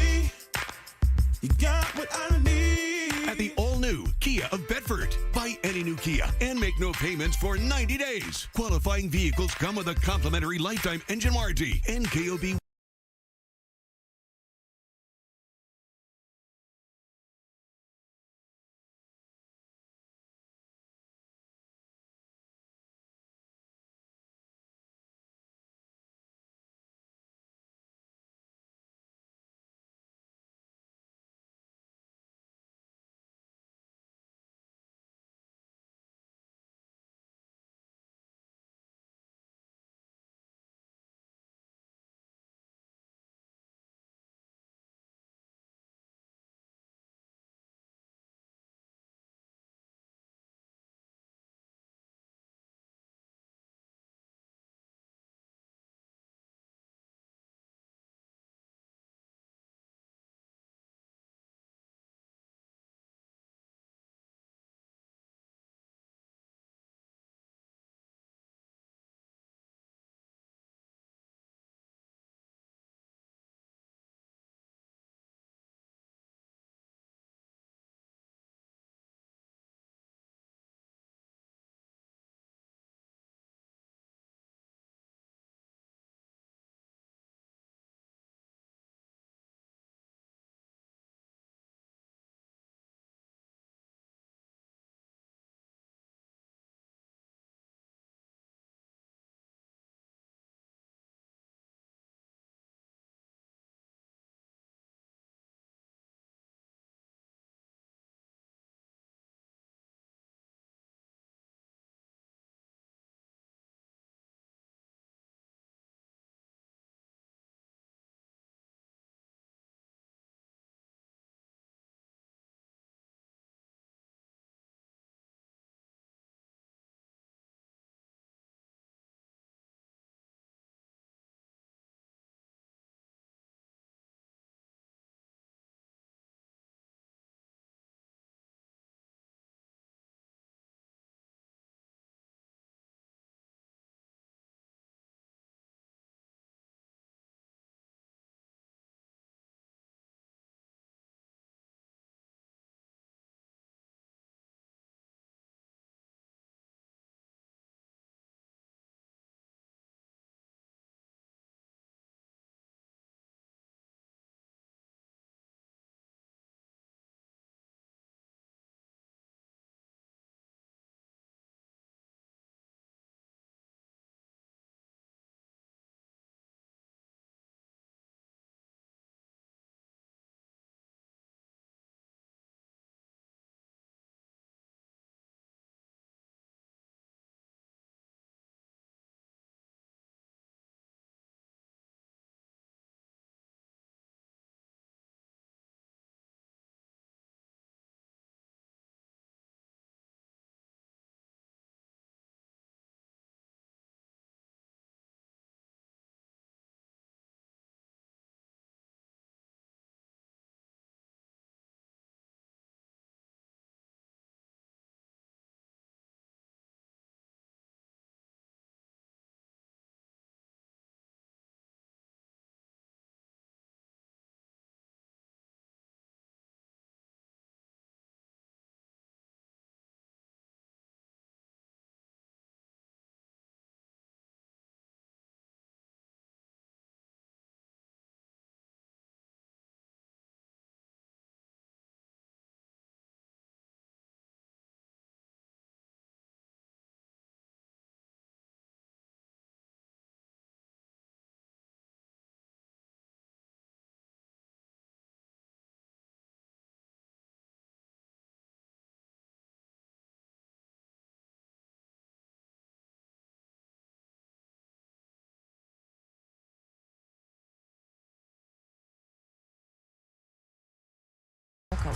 you got what I need. At the all-new Kia of Bedford. Buy any new Kia and make no payments for 90 days. Qualifying vehicles come with a complimentary lifetime engine warranty and KOB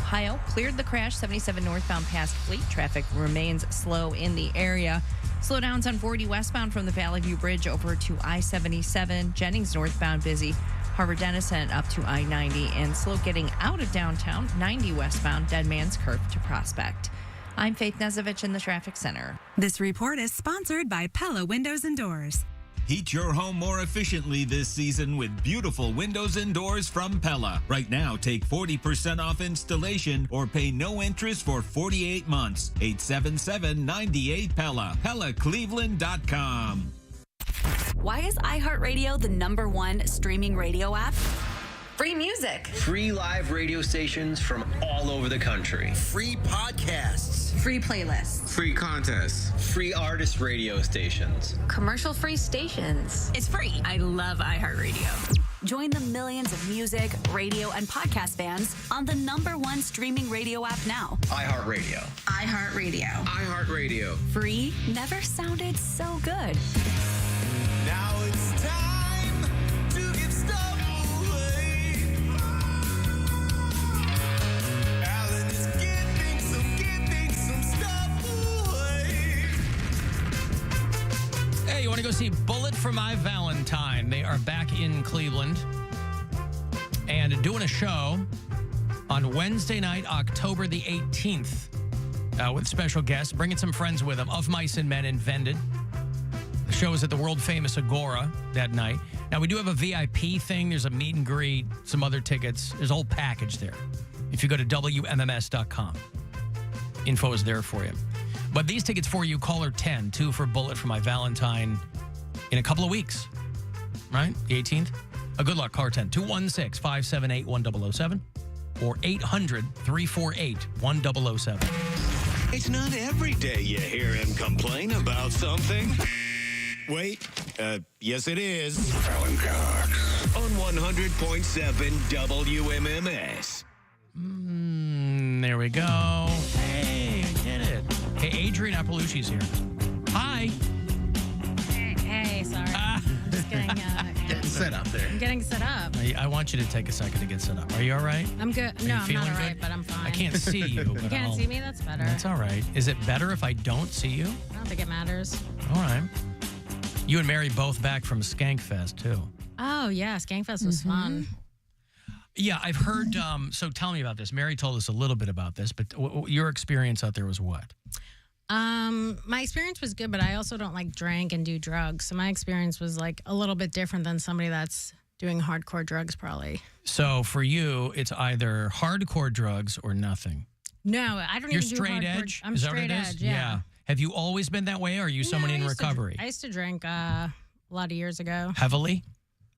Ohio cleared the crash. 77 northbound past Fleet. Traffic remains slow in the area. Slowdowns on 40 westbound from the Valley View Bridge over to I-77. Jennings northbound busy. Harvard Dennison up to I-90 and slow getting out of downtown. 90 westbound Dead Man's Curve to Prospect. I'm Faith Nezovich in the traffic center. This report is sponsored by Pella Windows and Doors. Heat your home more efficiently this season with beautiful windows and doors from Pella. Right now, take 40% off installation or pay no interest for 48 months. 877-98-PELLA. PellaCleveland.com. Why is iHeartRadio the #1 streaming radio app? Free music. Free live radio stations from all over the country. Free podcasts. Free playlists. Free contests. Free artist radio stations. Commercial-free stations. It's free. I love iHeartRadio. Join the millions of music, radio, and podcast fans on the #1 streaming radio app now. iHeartRadio. iHeartRadio. iHeartRadio. Free never sounded so good. Now it's time to give stuff away. Alan is giving some stuff away. Hey, you want to go see Bullet for My Valentine? They are back in Cleveland and doing a show on Wednesday night, October the 18th, with special guests, bringing some friends with them. Of Mice and Men and Vended. The show is at the world-famous Agora that night. Now, we do have a VIP thing. There's a meet and greet, some other tickets. There's a whole package there. If you go to WMMS.com, info is there for you. But these tickets for you, caller 10, 2 for Bullet for My Valentine in a couple of weeks, right? The 18th? Good luck, caller 10, 216-578-1007 or 800-348-1007. It's not every day you hear him complain about something. Wait, yes it is. Alan Cox. On 100.7 WMMS. There we go. Hey, I did it. Hey, Adrian Appalucci's here. Hi. Hey, sorry. Just getting set up there. I'm getting set up. I want you to take a second to get set up. Are you all right? I'm good. Are you No, I'm feeling not all right, good? but I'm fine. I can't see you. You but can't I'll- see me? That's better. That's all right. Is it better if I don't see you? I don't think it matters. All right. You and Mary both back from Skankfest, too. Oh, yeah. Skankfest was fun. Yeah, I've heard. So tell me about this. Mary told us a little bit about this, but your experience out there was what? My experience was good, but I also don't like drink and do drugs. So my experience was like a little bit different than somebody that's doing hardcore drugs, probably. So for you, it's either hardcore drugs or nothing. No, I don't You're even do straight hardcore. edge? I'm Is that what straight it is? edge, yeah. Have you always been that way, or are you someone in recovery? I used to drink a lot of years ago. Heavily?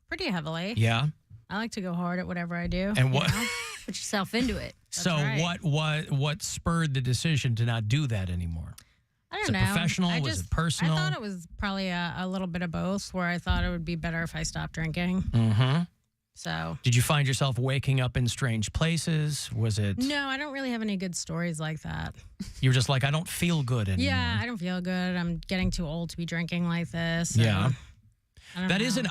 Pretty heavily. Yeah. I like to go hard at whatever I do. And what? Put yourself into it. So right. what spurred the decision to not do that anymore? I Was don't it know. professional? Was it personal? I thought it was probably a little bit of both, where I thought it would be better if I stopped drinking. Mm-hmm. So. Did you find yourself waking up in strange places? Was it? No, I don't really have any good stories like that. You were just like, I don't feel good anymore. Yeah, I don't feel good. I'm getting too old to be drinking like this. Yeah. That isn't,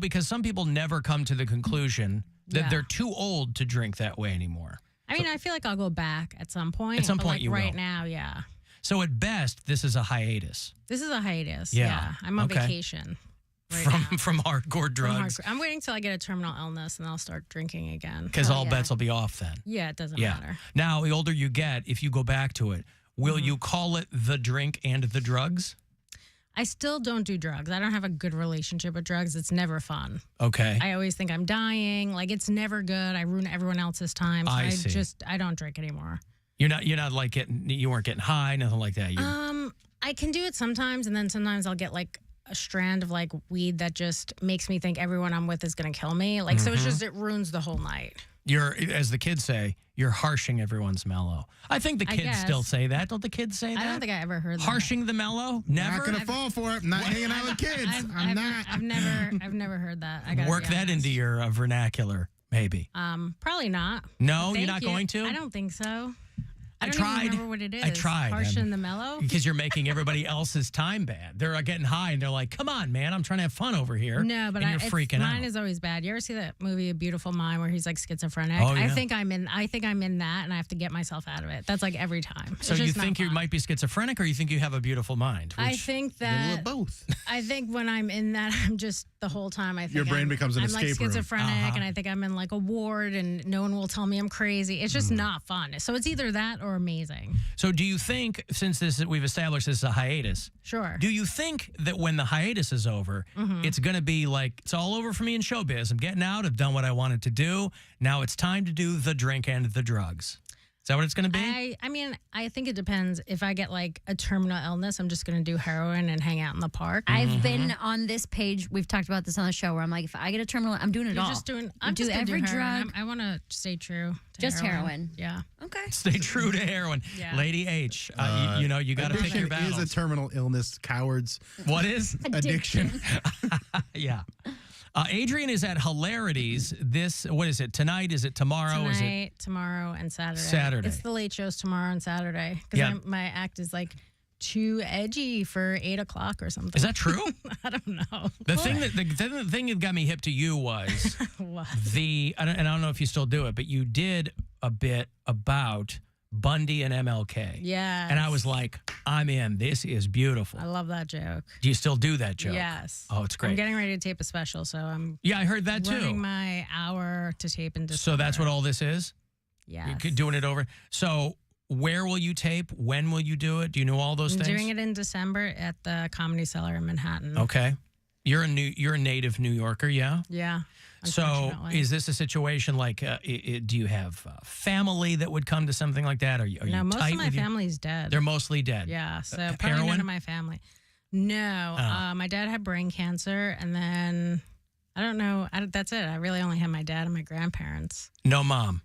because some people never come to the conclusion that they're too old to drink that way anymore. I mean, I feel like I'll go back at some point. At some but point like you right will. now, yeah. So at best, this is a hiatus. This is a hiatus. Yeah. Yeah. I'm on Okay. vacation. Right From hardcore drugs. I'm waiting till I get a terminal illness and I'll start drinking again. Because all bets will be off then. Yeah, it doesn't matter. Now, the older you get, if you go back to it, will you call it the drink and the drugs? I still don't do drugs. I don't have a good relationship with drugs. It's never fun. Okay. I always think I'm dying. Like, it's never good. I ruin everyone else's time. So I see. I don't drink anymore. You're not like you weren't getting high, nothing like that. I can do it sometimes, and then sometimes I'll get like a strand of like weed that just makes me think everyone I'm with is gonna kill me. Like, so it's just, it ruins the whole night. You're, as the kids say, you're harshing everyone's mellow. I think the I kids guess. still say that. Don't the kids say that? I don't think I ever heard that. Harshing the mellow? Never? Not gonna fall for it. I'm not hanging out with kids. I'm not. I've never heard that. I gotta Work be that honest. into your vernacular, maybe. Probably not. No, But you're thank not you. going to? I don't think so. I don't even remember what it is. I tried. Harsh and the mellow? Because you're making everybody else's time bad. They're getting high and they're like, come on, man, I'm trying to have fun over here. No, but and you're freaking mine out. is always bad. You ever see that movie A Beautiful Mind where he's like schizophrenic? Oh, yeah. I think I'm in that and I have to get myself out of it. That's like every time. So you think you might be schizophrenic or you think you have a beautiful mind? I think that both. I think when I'm in that, I'm just the whole time. I think Your brain becomes an I'm escape like room. schizophrenic, and I think I'm in like a ward, and no one will tell me I'm crazy. It's just not fun. So it's either that or amazing. So do you think, since we've established this is a hiatus, Sure. do you think that when the hiatus is over, it's going to be like, it's all over for me in showbiz. I'm getting out. I've done what I wanted to do. Now it's time to do the drink and the drugs. Is that what it's going to be? I mean, I think it depends. If I get like a terminal illness, I'm just going to do heroin and hang out in the park. I've been on this page. We've talked about this on the show where I'm like, if I get a terminal, I'm doing it You're all. just doing. I I'm do just gonna every do heroin. drug. I want to stay true. To Just heroin. Yeah. Okay. Stay true to heroin. Yeah. Lady H, you got to pick your battles. Is a terminal illness, cowards. What is? Addiction. Yeah. Adrian is at Hilarities. What is it? Tonight? Is it tomorrow? Is it Tonight, tomorrow, and Saturday. Saturday. It's the late shows tomorrow and Saturday. Because Yeah. my act is like too edgy for 8 o'clock or something. Is that true? I don't know. The thing that got me hip to you was What? I don't know if you still do it, but you did a bit about Bundy and MLK. Yes. And I was like, I'm in. This is beautiful. I love that joke. Do you still do that joke? Yes. Oh, it's great. I'm getting ready to tape a special, so I'm Yeah, I heard that too. running my hour to tape in December. So that's what all this is? Yes. You're doing it over. So where will you tape? When will you do it? Do you know all those I'm things? doing it in December at the Comedy Cellar in Manhattan. Okay. You're a native New Yorker, yeah? Yeah. So unfortunately. is this a situation like, do you have family that would come to something like that? Are you No, most tight of my with your- family's dead. They're mostly dead. Yeah, so probably heroin? none of my family. No, Oh. my dad had brain cancer, and then I don't know. That's it. I really only had my dad and my grandparents. No mom.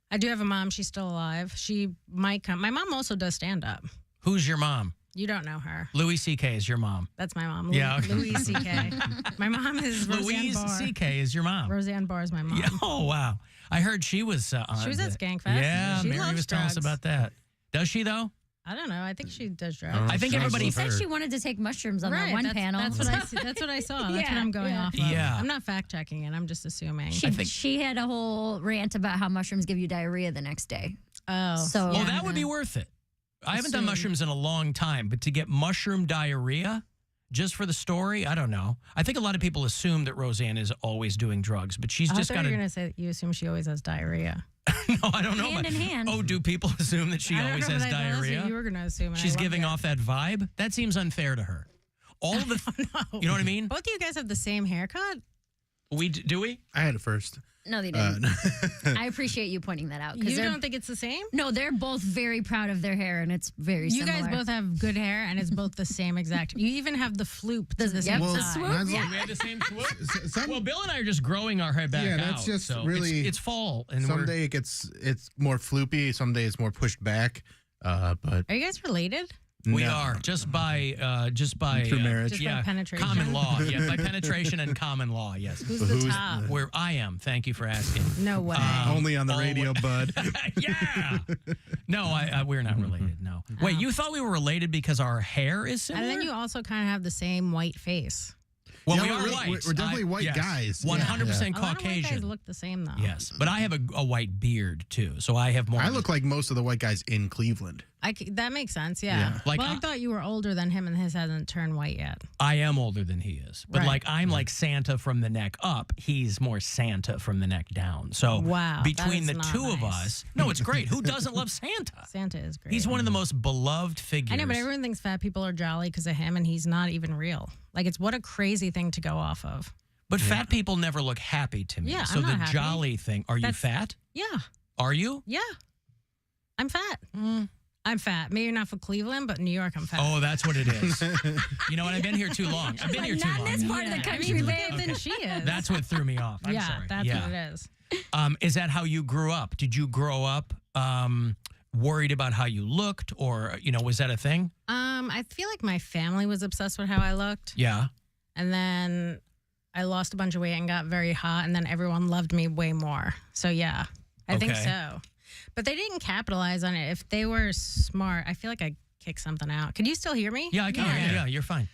I do have a mom. She's still alive. She might come. My mom also does stand up. Who's your mom? You don't know her. Louis C.K. is your mom. That's my mom. Yeah, okay. Louise C.K. My mom is Roseanne Louise Barr. C.K. is your mom. Roseanne Barr is my mom. Yeah, oh, wow. I heard she was on She was at the- Skankfest. Yeah, She Mary loves was telling us drugs. about that. Does she, though? I don't know. I think she does drugs. I think everybody- She said she wanted to take mushrooms on that one that's, panel. That's what I see. That's what I saw. That's what Yeah, I'm going yeah. off of. Yeah. I'm not fact checking it. I'm just assuming. She had a whole rant about how mushrooms give you diarrhea the next day. Oh, so Well, that would be worth it. I haven't done mushrooms in a long time, but to get mushroom diarrhea just for the story, I don't know. I think a lot of people assume that Roseanne is always doing drugs, but she's I just thought got you were to. going to say that you assume she always has diarrhea. No, I don't know. Hand in hand. Oh, do people assume that she I don't always know, has but I thought that's what diarrhea? you were going to assume. and I She's loved giving it. off that vibe. That seems unfair to her. All of the, you know what I mean? Both of you guys have the same haircut. Do we? I had it first. No, they didn't. I appreciate you pointing that out. You don't think it's the same? No, they're both very proud of their hair, and it's very You similar. guys both have good hair, and it's both the same exact. You even have the floop to the same Well, side. might as well- We had the same swoop. Well, Bill and I are just growing our hair back Yeah, out. that's just so really. it's fall, and some we're day it's more floopy. Some day it's more pushed back. But Are you guys related? we no. are just by Through marriage. Just by yeah, penetration? common law. Yeah, by penetration and common law. Yes. Who's the top? Where I am. Thank you for asking. No way. Only on the radio, bud. Yeah. No, we're not related. No. Wait, you thought we were related because our hair is similar? and then you also kind of have the same white face. Well, Yeah, we we're- are white. we're definitely white yes, guys. 100% A lot of white Caucasian. guys look the same though. Yes, but I have a white beard too, so I have more. I look like most of the white guys in Cleveland. That makes sense. Yeah. Yeah. Like, well, I thought you were older than him, and his hasn't turned white yet. I am older than he is, but Right. like I'm like Santa from the neck up. He's more Santa from the neck down. So Wow, that between is the not two of nice. us, no, it's great. Who doesn't love Santa? Santa is great. He's one of the most beloved figures. I know, but everyone thinks fat people are jolly because of him, and he's not even real. Like, it's what a crazy thing to go off of. But fat people never look happy to me. Yeah, so I'm the not happy. jolly thing. Are you That's- fat? Yeah. Are you? Yeah. I'm fat. I'm fat. Maybe not for Cleveland, but New York, I'm fat. Oh, that's what it is. You know what? I've been here too long. I've been here too not long. in this part of the I country, mean, look babe. how thin she is. That's what threw me off. I'm yeah, sorry. that's what it is. Is that how you grew up? Did you grow up worried about how you looked, or was that a thing? I feel like my family was obsessed with how I looked. Yeah. And then I lost a bunch of weight and got very hot, and then everyone loved me way more. So, yeah, I think Okay. so. But they didn't capitalize on it. If they were smart, I feel like I kicked something out. Can you still hear me? Yeah, I can. Yeah, you're fine.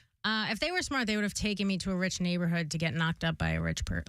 If they were smart, they would have taken me to a rich neighborhood to get knocked up by a rich a rich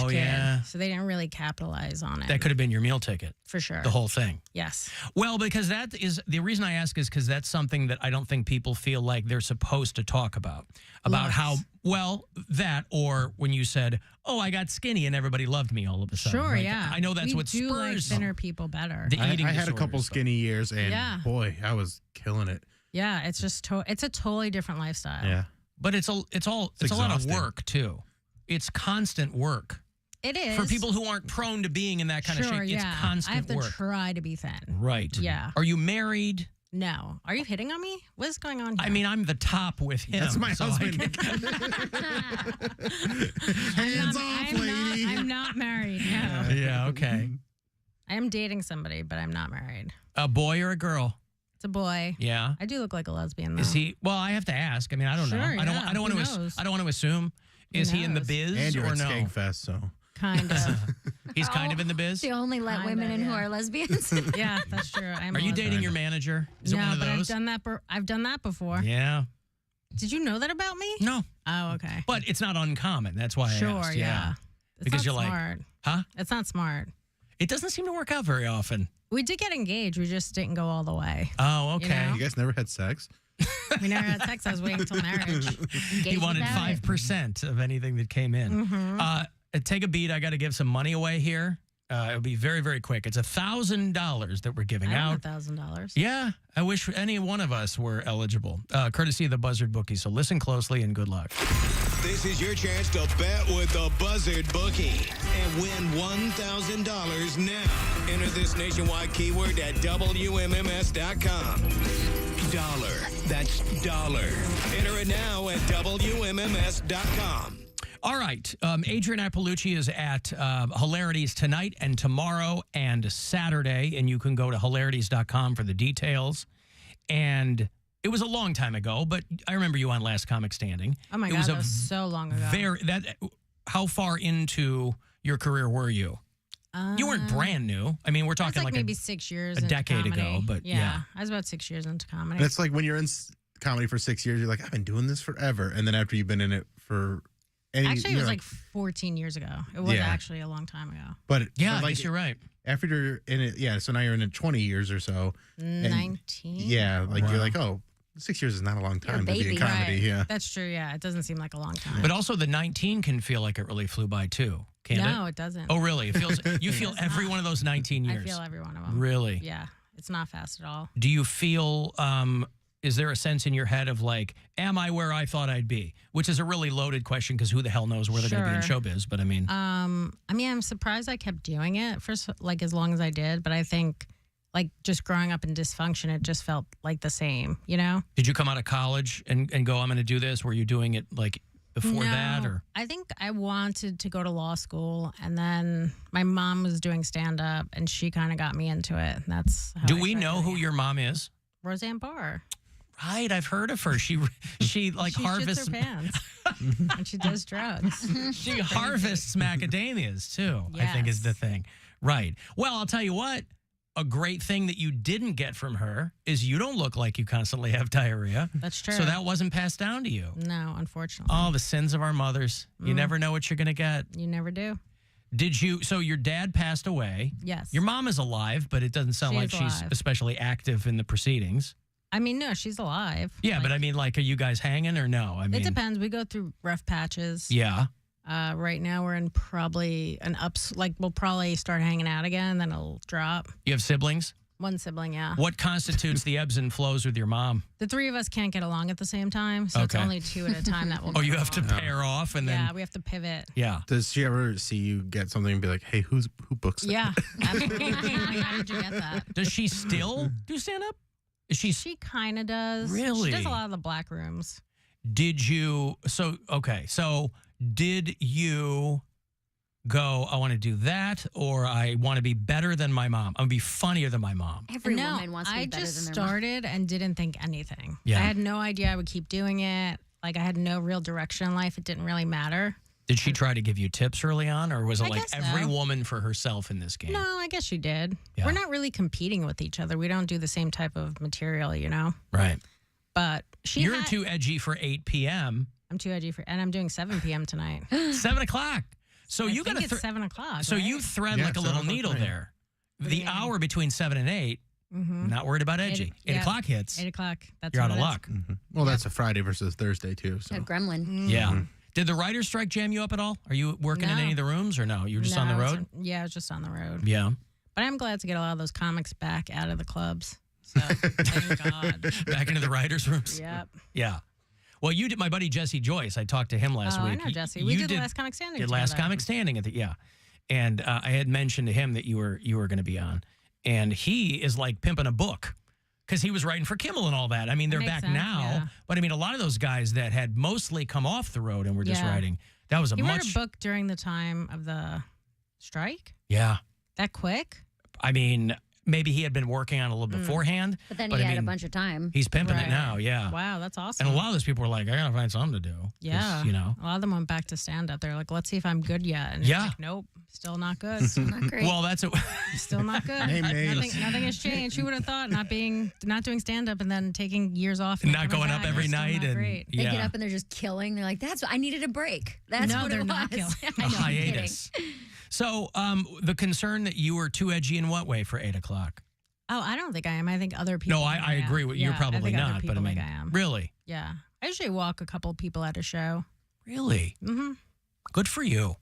kid. Yeah. So they didn't really capitalize on it. That could have been your meal ticket. For sure. The whole thing. Yes. Well, because that is the reason I ask is because that's something that I don't think people feel like they're supposed to talk about. About how, well, that or when you said, oh, I got skinny and everybody loved me all of a sudden. Sure, right? yeah. I know that's we what do like spurs thinner people better. the eating I had a disorders, couple but- skinny years, and Yeah. boy, I was killing it. Yeah, it's just it's a totally different lifestyle. Yeah. But it's a lot of exhausting. work too. It's constant work. It is. For people who aren't prone to being in that kind of Sure, shape, yeah. it's constant I have to work. try to be thin. Right. Yeah. Are you married? No. Are you hitting on me? What is going on here? I mean, I'm the top with him. That's my so I husband. can- Hands off, lady. I'm not married. No. yeah, okay. I am dating somebody, but I'm not married. A boy or a girl? It's a boy. Yeah. I do look like a lesbian, though. Is he? Well, I have to ask. I mean, I don't know. Sure, I don't. yeah. I don't want Who to. knows? I don't want to assume. Is he in the biz And you're or at no? Skankfest, so. Kind of. He's kind of in the biz. They only let women in who are lesbians. Yeah, that's true. Are you dating your manager? Is it no, one of but those? I've done that before. Yeah. Did you know that about me? No. Oh, okay. But it's not uncommon. That's why I Sure, asked. yeah. It's Because not you're smart. like, huh? It's not smart. It doesn't seem to work out very often. We did get engaged. We just didn't go all the way. Oh, okay. You guys never had sex? We never had sex. I was waiting until marriage. He wanted 5% of anything that came in. Mhm. Take a beat. I got to give some money away here. It'll be very, very quick. It's $1,000 that we're giving I out. want $1,000. Yeah, I wish any one of us were eligible, courtesy of the Buzzard Bookie. So listen closely and good luck. This is your chance to bet with the Buzzard Bookie and win $1,000 now. Enter this nationwide keyword at WMMS.com. Dollar. That's dollar. Enter it now at WMMS.com. All right. Adrian Appalucci is at Hilarities tonight and tomorrow and Saturday, and you can go to hilarities.com for the details. And it was a long time ago, but I remember you on Last Comic Standing. Oh my It God, was that a was so long ago. How far into your career were you? You weren't brand new. I mean, we're I was talking like like maybe 6 years a into decade ago, comedy. but yeah. I was about 6 years into comedy. And it's like when you're in comedy for 6 years, you're like, I've been doing this forever. And then after you've been in it for Actually, it you're was like 14 years ago. It was Yeah. actually a long time ago. But yeah, but I guess you're right. After you're in it, yeah. So now you're in it 20 years or so. and 19? Yeah, like Wow. you're like, oh, 6 years is not a long You're a time to be in baby. comedy. Right. Yeah. That's true, yeah. It doesn't seem like a long time. But also the 19 can feel like it really flew by too. Can't No, it? it doesn't. Oh, really? It feels. You feel every one of those 19 years. I feel every one of them. Really? Yeah. It's not fast at all. Do you feel? Is there a sense in your head of like, am I where I thought I'd be? Which is a really loaded question because who the hell knows where they're going to be in Sure. showbiz? But I mean, I'm surprised I kept doing it for like as long as I did, but I think like just growing up in dysfunction, it just felt like the same, you know? did you come out of college and go, I'm going to do this? Were you doing it like before that No, or? I think I wanted to go to law school, and then my mom was doing stand up, and she kind of got me into it. And that's how Do I we started know doing who it. your mom is? Roseanne Barr. Right, I've heard of her. She like She harvests. shits her pants and she does drugs. She harvests macadamias too. I think is the thing. Right. Well, I'll tell you what. A great thing that you didn't get from her is you don't look like you constantly have diarrhea. That's true. So that wasn't passed down to you. No, unfortunately. Oh, the sins of our mothers. You Mm. never know what you're going to get. You never do. Did you? So your dad passed away. Yes. Your mom is alive, but it doesn't sound She like is she's alive. especially active in the proceedings. I mean, no, she's alive. Yeah, but I mean, like, are you guys hanging or no? I mean, It depends. We go through rough patches. Yeah. Right now we're in probably an ups. Like we'll probably start hanging out again, then it'll drop. You have siblings? One sibling, yeah. What constitutes the ebbs and flows with your mom? The three of us can't get along at the same time, so it's Okay. only two at a time that will. Oh, get you have to along. pair off and Yeah, then. we have to pivot. Yeah. Does she ever see you get something and be like, hey, who books it? Yeah, absolutely. How did you get that? Does she still do stand up? Is she? She kind of does. Really? She does a lot of the black rooms. Did you? So okay. So did you go? I want to do that, or I want to be better than my mom. I want to be funnier than my mom. Every no, woman wants to be I better just than their mom. started and didn't think anything. Yeah. I had no idea I would keep doing it. Like I had no real direction in life. It didn't really matter. Did she try to give you tips early on, or was it I like guess so. every woman for herself in this game? No, I guess she did. Yeah. We're not really competing with each other. We don't do the same type of material, you know? Right. But You're too edgy for 8 p.m. I'm too edgy and I'm doing 7 p.m. tonight. 7 o'clock. So you got to. It's 7 o'clock. So right? you thread Yeah, like a 7 little o'clock, needle right. there. The hour between 7 and 8. Not worried about edgy. 8 o'clock hits. 8 o'clock. That's You're what out of it is. luck. Well, that's a Friday versus Thursday, too. So. A gremlin. Yeah. Did the writer's strike jam you up at all? Are you working in No. any of the rooms or no? You were just on the No, I was road? yeah, I was just on the road. Yeah. But I'm glad to get a lot of those comics back out of the clubs. So thank God. Back into the writers' rooms? Yep. Yeah. Well, you did. My buddy Jesse Joyce, I talked to him last Oh, week. I know Jesse. You We did Last Comic Standing Did Last together. Comic Standing at the and I had mentioned to him that you were going to be on, and he is like pimping a book because he was writing for Kimmel and all that. I mean, they're Makes back sense, now, yeah. but I mean, a lot of those guys that had mostly come off the road and were just Yeah. writing. That was a He much. wrote a book during the time of the strike? Yeah. That quick? I mean, maybe he had been working on it a little beforehand, But then he I had a mean, bunch of time. He's pimping it Right. now. Yeah. Wow, that's awesome. And a lot of those people were like, I gotta find something to do. 'Cause, Yeah. You know. A lot of them went back to stand up. They're like, let's see if I'm good yet. And Yeah. it's like, nope, still not good. Still not great. Well, that's a. Still not good. Name names. Nothing has changed. Who would have thought not doing stand up and then taking years off and Not coming going up back every is still night not and- great. They Yeah. get up and they're just killing. They're like, I needed a break. That's No, what they're it not was. killing. I know, A I'm kidding. hiatus. So, the concern that you were too edgy in what way for 8 o'clock? Oh, I don't think I am. I think other people. No, I think am. agree with you're Yeah, probably I think other not, but I people mean, think I am. really, Yeah. I usually walk a couple people at a show. really, Mm-hmm. good for you.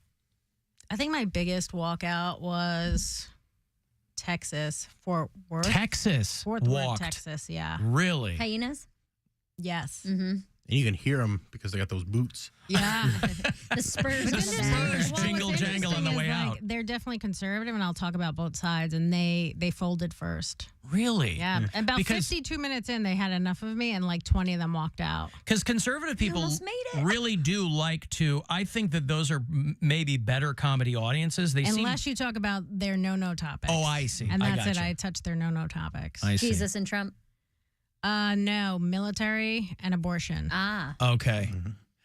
I think my biggest walkout was Texas, Fort Worth. Fort Worth, walked. Texas, yeah. Really? Hyenas? Yes. Mm-hmm. And you can hear them because they got those boots. Yeah. The spurs. But on then the there's back. others. Well, jingle what's jangle on the interesting way is, out. like, they're definitely conservative, and I'll talk about both sides. And they folded first. Really? Yeah. About Because 52 minutes in, they had enough of me, and like 20 of them walked out. conservative people almost made it. really do like to. I think that those are maybe better comedy audiences. They seem. Unless you talk about their no-no topics. Oh, I see. And I that's it. gotcha. I touched their no-no topics. I see. Jesus and Trump. No, military and abortion. Ah. Okay.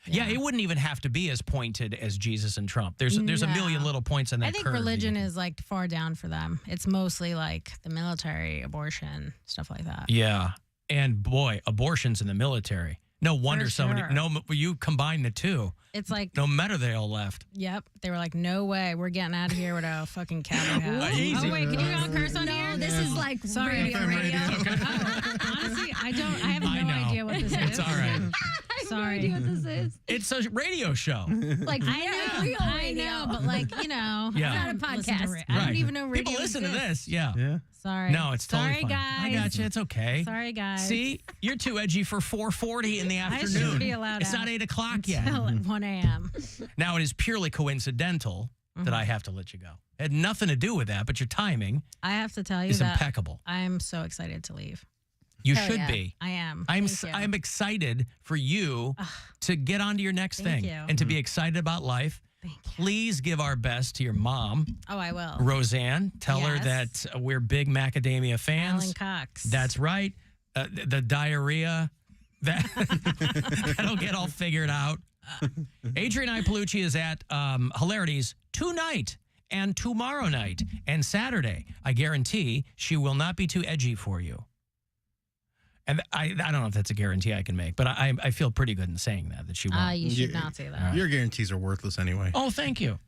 Yeah, it wouldn't even have to be as pointed as Jesus and Trump. There's a No. million little points on that I think curve. religion is like far down for them. It's mostly like the military, abortion, stuff like that. Yeah. And boy, abortions in the military. No wonder For so many. sure. No, you combine the two. It's like, No matter they all left. yep. They were like, no way, we're getting out of here with a fucking cowboy hat. Easy. Oh wait, can you all curse on here? No, this is like Sorry. radio. Honestly, I have I no know. idea what this is. It's all right. Sorry. I have no idea what this is. It's a radio show. Like real I radio. know, but like, you know, Yeah. I Not a don't listen to podcast. ra- I don't Right. even know radio People listen to exists. this. Yeah. Yeah. Sorry. No, it's totally Sorry, fine. guys. I got you. It's okay. Sorry, guys. See, you're too edgy for 4:40 in the I afternoon. shouldn't be allowed It's out not 8 o'clock yet. Until at 1 a.m. Now it is purely coincidental that I have to let you go. It had nothing to do with that, but your timing I have to tell you is that impeccable. I am so excited to leave. You Hell should yeah. be. I am. I'm Thank you. I'm excited for you to get on to your next Thank thing you. and to be excited about life. Please give our best to your mom, Oh, I will. Roseanne. Tell her Yes. that we're big macadamia fans. Alan Cox. That's right. The diarrhea, that'll get all figured out. Adrian Ipalucci is at Hilarities tonight and tomorrow night and Saturday. I guarantee she will not be too edgy for you. And I don't know if that's a guarantee I can make, but I feel pretty good in saying that she won't. You should not say that. Your guarantees are worthless anyway. Oh, thank you.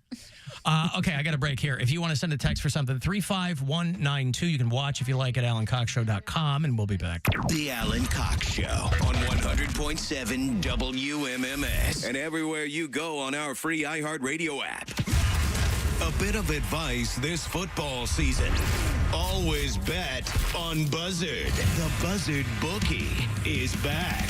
Okay, I got a break here. If you want to send a text for something, 35192. You can watch if you like at AlanCoxShow.com, and we'll be back. The Alan Cox Show on 100.7 WMMS and everywhere you go on our free iHeartRadio app. A bit of advice this football season. Always bet on Buzzard. The Buzzard Bookie is back.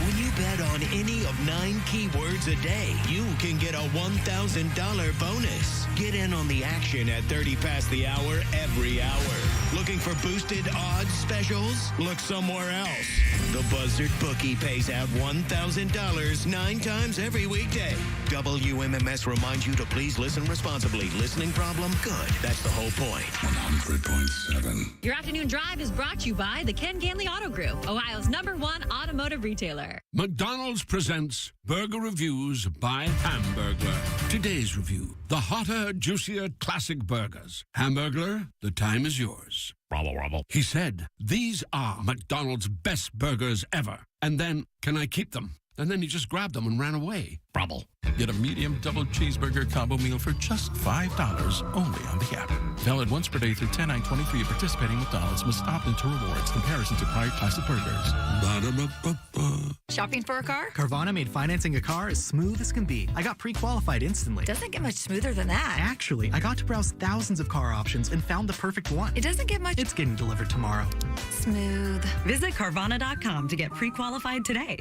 When you bet on any of 9 keywords a day, you can get a $1,000 bonus. Get in on the action at 30 past the hour every hour. Looking for boosted odds specials? Look somewhere else. The Buzzard Bookie pays out $1,000 9 times every weekday. WMMS reminds you to please listen responsibly. Listening problem? Good. That's the whole point. 100.7. Your afternoon drive is brought to you by the Ken Ganley Auto Group, Ohio's #1 automotive retailer. McDonald's presents Burger Reviews by Hamburglar. Today's review, the hotter, juicier classic burgers. Hamburglar, the time is yours. Robble, robble. He said, these are McDonald's best burgers ever. And then, can I keep them? And then he just grabbed them and ran away. Brabble. Get a medium double cheeseburger combo meal for just $5 only on the app. Valid once per day through 10/9/23 at participating McDonald's. Must opt into rewards. Comparison to prior classic burgers. Ba-da-ba-ba-ba. Shopping for a car? Carvana made financing a car as smooth as can be. I got pre-qualified instantly. Doesn't get much smoother than that. Actually, I got to browse thousands of car options and found the perfect one. It doesn't get much. It's getting delivered tomorrow. Smooth. Visit Carvana.com to get pre-qualified today.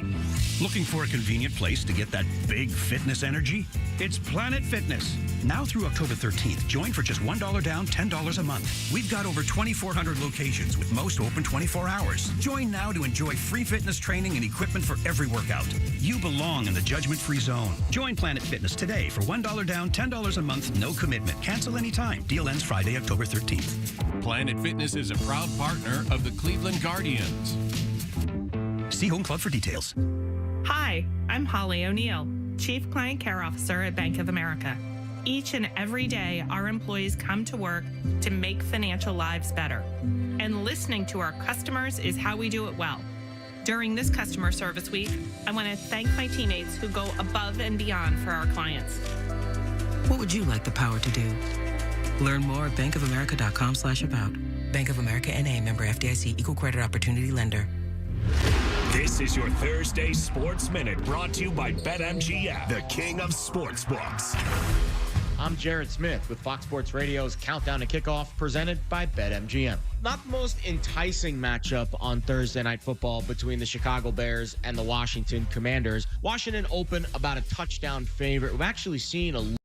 Looking for a convenient place to get that big fitness energy? It's Planet Fitness. Now through October 13th, join for just $1 down, $10 a month. We've got over 2,400 locations with most open 24 hours. Join now to enjoy free fitness training and equipment for every workout. You belong in the judgment-free zone. Join Planet Fitness today for $1 down, $10 a month, no commitment. Cancel anytime. Deal ends Friday, October 13th. Planet Fitness is a proud partner of the Cleveland Guardians. See Home Club for details. Hi, I'm Holly O'Neill, Chief Client Care Officer at Bank of America. Each and every day, our employees come to work to make financial lives better. And listening to our customers is how we do it well. During this customer service week, I want to thank my teammates who go above and beyond for our clients. What would you like the power to do? Learn more at bankofamerica.com/about. Bank of America NA, member FDIC, equal credit opportunity lender. This is your Thursday Sports Minute, brought to you by BetMGM, the king of sportsbooks. I'm Jared Smith with Fox Sports Radio's Countdown to Kickoff, presented by BetMGM. Not the most enticing matchup on Thursday Night Football between the Chicago Bears and the Washington Commanders. Washington opened about a touchdown favorite. We've actually seen a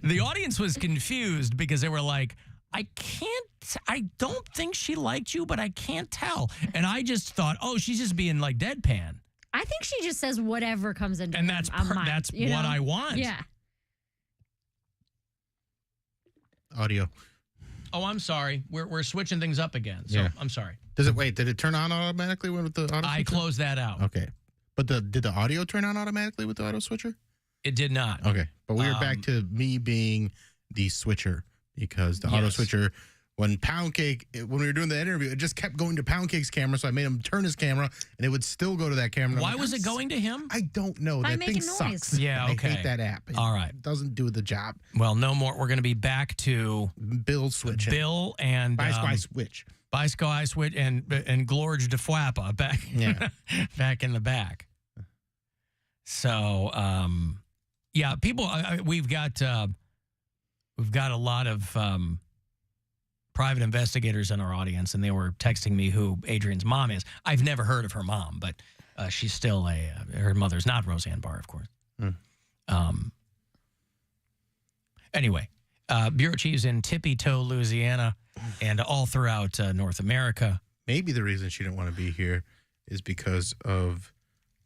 The audience was confused because they were like, I don't think she liked you, but I can't tell. And I just thought, oh, she's just being like deadpan. I think she just says whatever comes into And her that's mind, that's you what know? I want. Yeah. Audio. Oh, I'm sorry. We're switching things up again. So Yeah. I'm sorry. Did it turn on automatically with the auto I switcher? closed that out. Okay. But did the audio turn on automatically with the auto switcher? It did not. Okay. But we were back to me being the switcher because the auto Yes. switcher, when we were doing the interview, it just kept going to Poundcake's camera. So I made him turn his camera and it would still go to that camera. Why was it going to him? I don't know. By That thing making noise. sucks. Yeah, okay. I hate that app. It All right. doesn't do the job. Well, no more. We're going to be back to Bill switching. Bill and By Sky Switch. By Sky Switch and Glorge de Fwappa back, back in the back. So, yeah, people, we've got a lot of private investigators in our audience, and they were texting me who Adrian's mom is. I've never heard of her mom, but she's still her mother's not Roseanne Barr, of course. Anyway, bureau chiefs in Tippy Toe, Louisiana, and all throughout North America. Maybe the reason she didn't want to be here is because of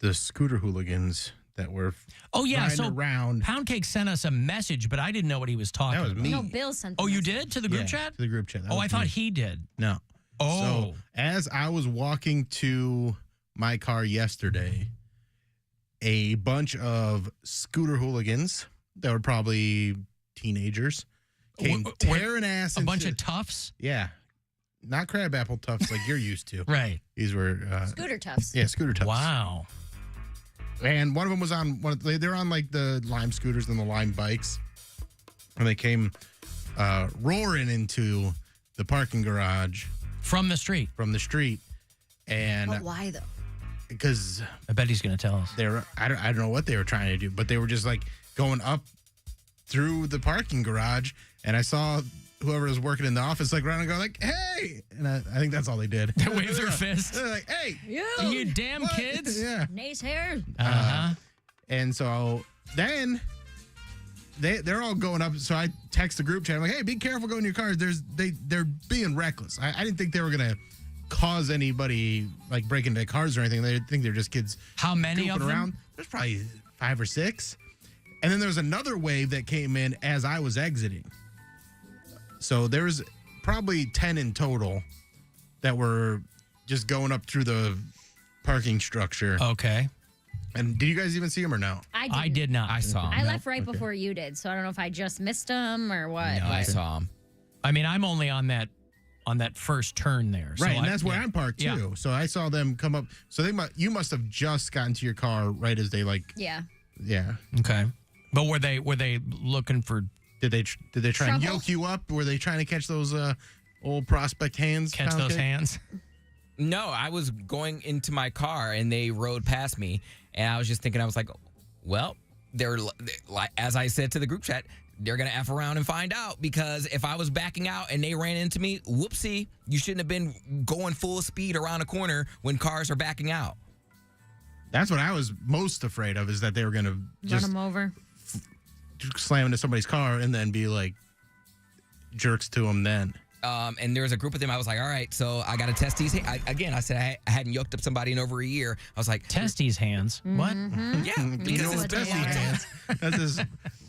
the scooter hooligans that were riding around. Poundcake sent us a message, but I didn't know what he was talking about. That was me. No, Bill sent the Oh, you message. did? To the group chat? To the group chat. That Oh, was I thought me. he did. No. Oh. So as I was walking to my car yesterday, a bunch of scooter hooligans that were probably teenagers came tearing ass A into, bunch of toughs? Yeah. Not crabapple toughs like you're used to. Right. These were Scooter toughs. Yeah, scooter toughs. Wow. And one of them was on they're on like the Lime scooters and the Lime bikes. And they came roaring into the parking garage. From the street. From the street. And But why, though? because I bet he's going to tell us. they were I don't know what they were trying to do, but they were just like going up through the parking garage, and I saw whoever was working in the office like run and go like, "Hey!" And I think that's all they did. They waved their fist. They're like, "Hey, You damn kids. yeah." Nace hair. Uh-huh. And so then they're all going up. So I text the group chat. I'm like, "Hey, be careful going in your cars. They're being reckless." I didn't think they were gonna cause anybody like break into cars or anything. They think they're just kids. How many of goofing them? around. There's probably 5 or 6. And then there was another wave that came in as I was exiting. So there was probably 10 in total that were just going up through the parking structure. Okay. And did you guys even see them or no? I did not. I saw him. I left right before you did, so I don't know if I just missed them or what. No, I saw him. I mean, I'm only on that first turn there. So Right, and that's where I'm parked too. Yeah. So I saw them come up. So you must have just gotten to your car right as they Yeah. yeah. Okay. But were they looking for? Did they try and Trouble? yoke you up? Were they trying to catch those old prospect hands? Catch those hands? No, I was going into my car and they rode past me, and I was just thinking, I was like, well, they're like, as I said to the group chat, they're gonna F around and find out, because if I was backing out and they ran into me, whoopsie, you shouldn't have been going full speed around a corner when cars are backing out. That's what I was most afraid of, is that they were going to Run just them over. slam into somebody's car and then be like jerks to them then. And there was a group of them. I was like, all right, so I got to test these. I said I hadn't yoked up somebody in over a year. I was like, test these hands. What? Yeah, because know it's what Tessie hands. That's his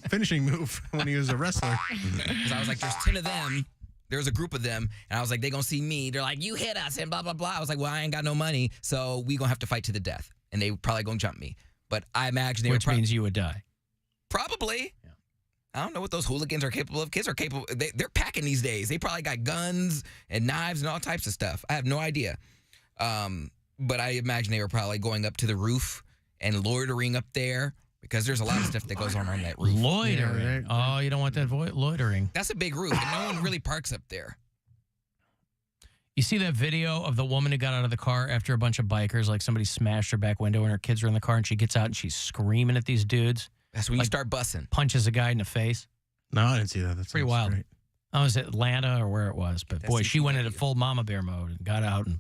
finishing move when he was a wrestler. Because I was like, there's 10 of them. There was a group of them, and I was like, they gonna see me. They're like, you hit us, and blah, blah, blah. I was like, well, I ain't got no money, so we gonna have to fight to the death. And they probably gonna jump me. But I imagine they Which were means you would die. Probably. Yeah. I don't know what those hooligans are capable of. Kids are capable. They're packing these days. They probably got guns and knives and all types of stuff. I have no idea. But I imagine they were probably going up to the roof and loitering up there, because there's a lot of stuff that goes on that roof. Loitering. Oh, you don't want that loitering. That's a big roof, and no one really parks up there. You see that video of the woman who got out of the car after a bunch of bikers, like somebody smashed her back window and her kids are in the car, and she gets out and she's screaming at these dudes. That's when you start bussing. Punches a guy in the face. No, I didn't see that. That's pretty wild. I was at Atlanta or where it was, but boy, she went into full mama bear mode and got out and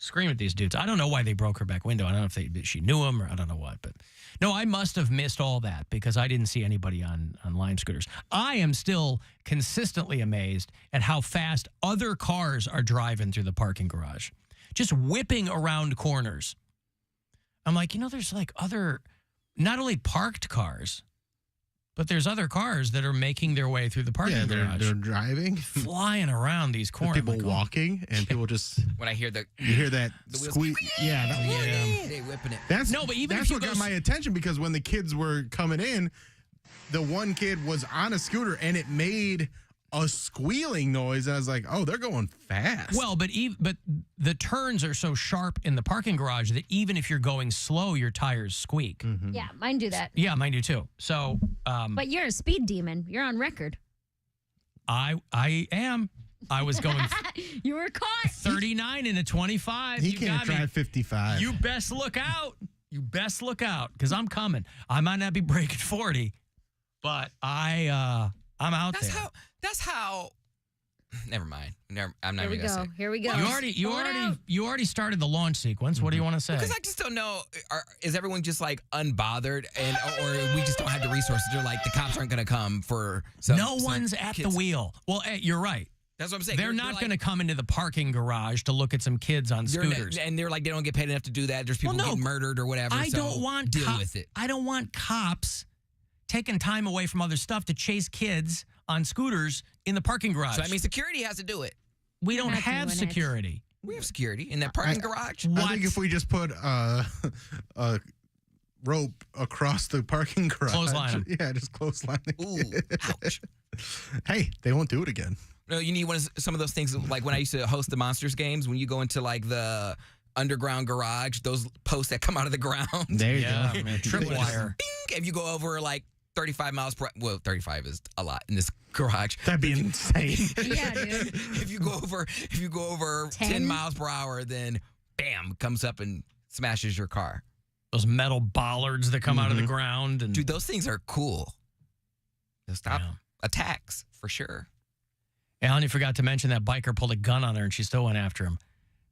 scream at these dudes. I don't know why they broke her back window. I don't know if she knew him or I don't know what. But no, I must have missed all that because I didn't see anybody on Lime scooters. I am still consistently amazed at how fast other cars are driving through the parking garage, just whipping around corners. I'm like, there's like other, not only parked cars, but there's other cars that are making their way through the parking garage. They're driving. Flying around these corners. People walking, and people just... When I hear You hear that squeak. Yeah. They whipping it. That's if what got my attention because when the kids were coming in, the one kid was on a scooter, and it made a squealing noise. I was like, oh, they're going fast. Well, but the turns are so sharp in the parking garage that even if you're going slow, your tires squeak. Mm-hmm. Yeah, mine do that. Yeah, mine do too. So, but you're a speed demon. You're on record. I am. I was going. You were caught. 39 and a 25. He You can't got me. drive 55. You best look out. You best look out because I'm coming. I might not be breaking 40, but I'm out there. That's how. Never mind. I'm not Here we even gonna go. say. Here we go. You already started the launch sequence. What do you want to say? Because I just don't know. Is everyone just like unbothered, or we just don't have the resources? They're like the cops aren't going to come for. No one's at the wheel. Well, you're right. That's what I'm saying. They're not going to come into the parking garage to look at some kids on scooters. And they're like, they don't get paid enough to do that. There's people getting murdered or whatever. I don't want deal with it. I don't want cops taking time away from other stuff to chase kids on scooters in the parking garage. So I mean, security has to do it. We don't have security. We have security in that parking garage. I think if we just put a rope across the parking garage. Clothesline 'em. Yeah, just clothesline. Ooh, ouch. Hey, they won't do it again. No, you need some of those things like when I used to host the Monsters games, when you go into like the underground garage, those posts that come out of the ground. There you go. Man, tripwire. Bing! If you go over like 35 miles per well, 35 is a lot in this garage. That'd be insane. Yeah, dude. If you go over 10 miles per hour, then bam, comes up and smashes your car. Those metal bollards that come out of the ground. And dude, those things are cool. They'll stop attacks for sure. Alan, you forgot to mention that biker pulled a gun on her and she still went after him.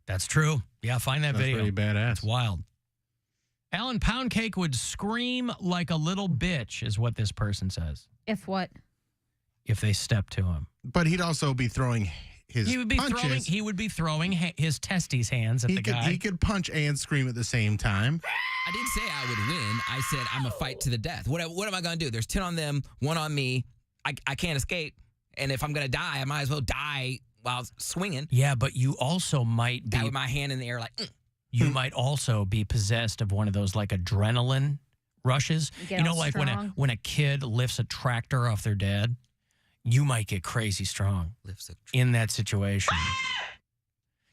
That's true. Yeah, find that video. Pretty badass. It's wild. Alan, Poundcake would scream like a little bitch, is what this person says. If what? If they step to him. But he'd also be throwing his punches. He would be throwing his testes hands at the guy. He could punch and scream at the same time. I didn't say I would win. I said I'm a fight to the death. What am I going to do? There's 10 on them, 1 on me. I can't escape. And if I'm going to die, I might as well die while swinging. Yeah, but you also might be... Die with my hand in the air like... You might also be possessed of one of those like adrenaline rushes. You know, like when a kid lifts a tractor off their dad, you might get crazy strong in that situation.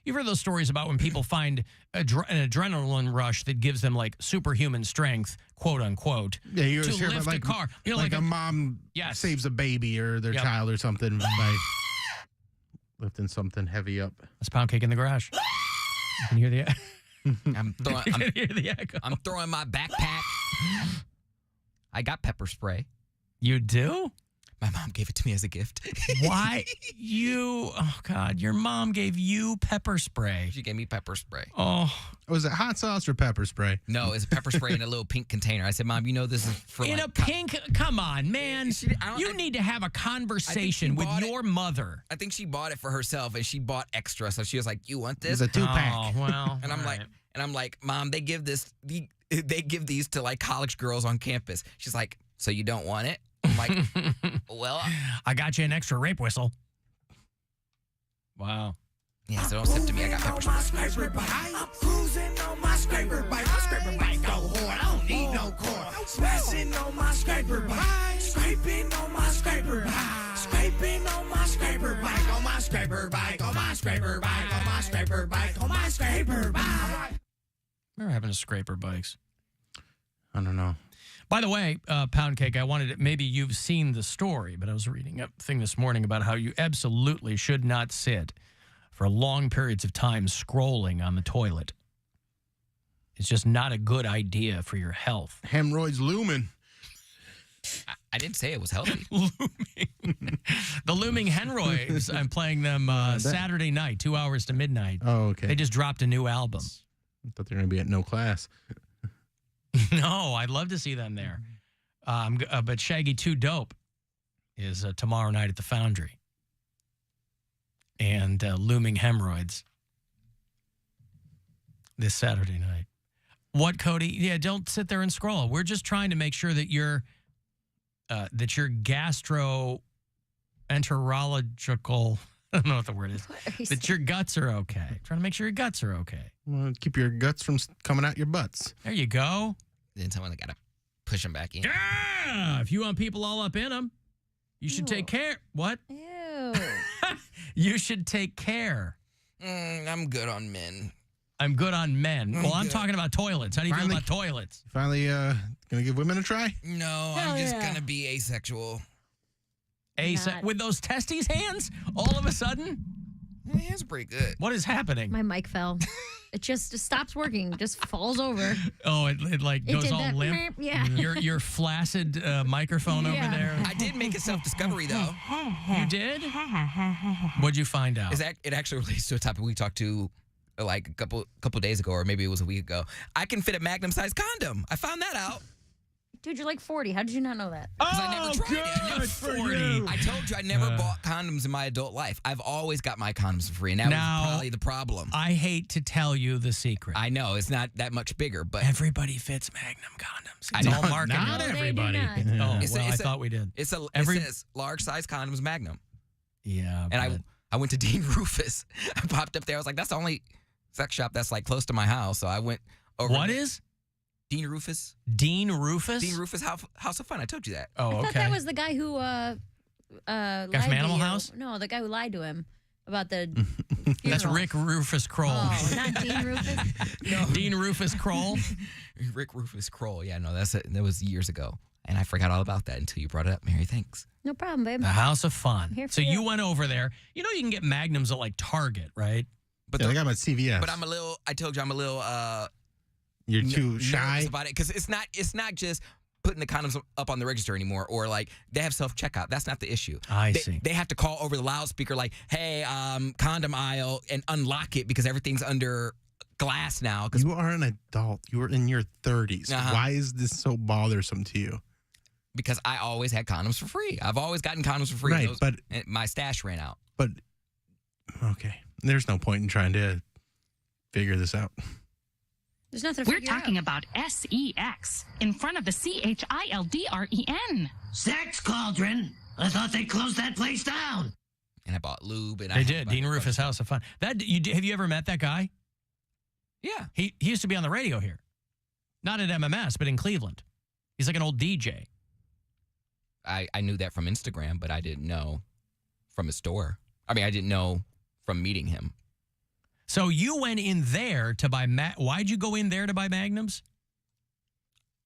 You've heard those stories about when people find an adrenaline rush that gives them like superhuman strength, quote unquote, to lift a car. You know, like a mom saves a baby or their child or something by lifting something heavy up. That's Poundcake in the garage. You can hear the... I'm throwing my backpack. I got pepper spray. You do? My mom gave it to me as a gift. Why? Oh, God. Your mom gave you pepper spray. She gave me pepper spray. Oh. Was it hot sauce or pepper spray? No, it's a pepper spray in a little pink container. I said, Mom, you know this is for in like a pink... Come on, man. You need to have a conversation with your mother. I think she bought it for herself, and she bought extra. So she was like, you want this? It's a 2-pack. Oh, well. And I'm like, Mom, they give these to like college girls on campus. She's like, so you don't want it? I'm like, well, I got you an extra rape whistle. Wow. Yeah, so don't step to me. I got pepper spray. I'm cruising on my scraper bike. My scraper bike go hard. I don't need no cord. Smashing on my scraper bike. Scraping on my scraper bike. Scraping on my scraper bike. On my scraper bike. On my scraper bike. On my scraper bike. On my scraper bike. Remember having a scraper bikes? I don't know. By the way, Poundcake, maybe you've seen the story, but I was reading a thing this morning about how you absolutely should not sit for long periods of time scrolling on the toilet. It's just not a good idea for your health. Hemorrhoids looming. I didn't say it was healthy. The Looming Hemorrhoids, I'm playing them Saturday night, 2 hours to midnight. Oh, okay. They just dropped a new album. I thought they were going to be at no class. No, I'd love to see them there. But Shaggy 2 Dope is tomorrow night at the Foundry. And Looming Hemorrhoids this Saturday night. What, Cody? Yeah, don't sit there and scroll. We're just trying to make sure that your gastroenterological, I don't know what the word is, that your guts are okay. Trying to make sure your guts are okay. Well, keep your guts from coming out your butts. There you go. Then someone got to push them back in. Yeah! If you want people all up in them, you should take care. What? Ew. You should take care. I'm good on men. I'm good on men. Well, I'm talking about toilets. How do you feel about toilets? Finally, going to give women a try? No, I'm just going to be asexual. With those testes hands, all of a sudden? My hands are pretty good. What is happening? My mic fell. It just stops working. Just falls over. Oh, it like goes all limp? Yeah. Your flaccid microphone over there. I did make a self-discovery, though. You did? What'd you find out? It actually relates to a topic we talked to like a couple days ago, or maybe it was a week ago. I can fit a Magnum-sized condom. I found that out. Dude, you're like 40. How did you not know that? Because I never tried it. I never 40. I told you I never bought condoms in my adult life. I've always got my condoms for free, and that was probably the problem. I hate to tell you the secret. I know, it's not that much bigger, but... Everybody fits Magnum condoms. I It's know. all marketing. Not everybody. Oh, well, I thought we did. It says large-size condoms Magnum. Yeah, and I went to Dean Rufus. I popped up there. I was like, that's the only sex shop that's like close to my house. So I went over. What is? Dean Rufus. Dean Rufus? Dean Rufus House of Fun. I told you that. Oh, okay. I thought that was the guy who lied from to Animal you. House? No, the guy who lied to him about the That's funeral. Rick Rufus Kroll. Oh, not Dean Rufus? No. Dean Rufus Kroll? Rick Rufus Kroll. Yeah, no, that was years ago. And I forgot all about that until you brought it up, Mary. Thanks. No problem, babe. The House of Fun. Here for So you you. went over there. You know you can get Magnums at like Target, right? But I got them at CVS. But I told you I'm a little You're too shy about it, because it's not just putting the condoms up on the register anymore, or like they have self-checkout. That's not the issue. I see. They have to call over the loudspeaker like, hey, condom aisle, and unlock it because everything's under glass now. You are an adult. You are in your 30s. Uh-huh. Why is this so bothersome to you? Because I always had condoms for free. I've always gotten condoms for free. Right, but and my stash ran out. But okay, there's no point in trying to figure this out. There's nothing to We're figure talking out. about SEX in front of the CHILDREN. Sex Cauldron? I thought they closed that place down. And I bought lube. And They did. Dean Rufus House of Fun. Have you ever met that guy? Yeah. He used to be on the radio here. Not at MMS, but in Cleveland. He's like an old DJ. I knew that from Instagram, but I didn't know from his store. I mean, I didn't know from meeting him. So you went in there to buy why'd you go in there to buy Magnums?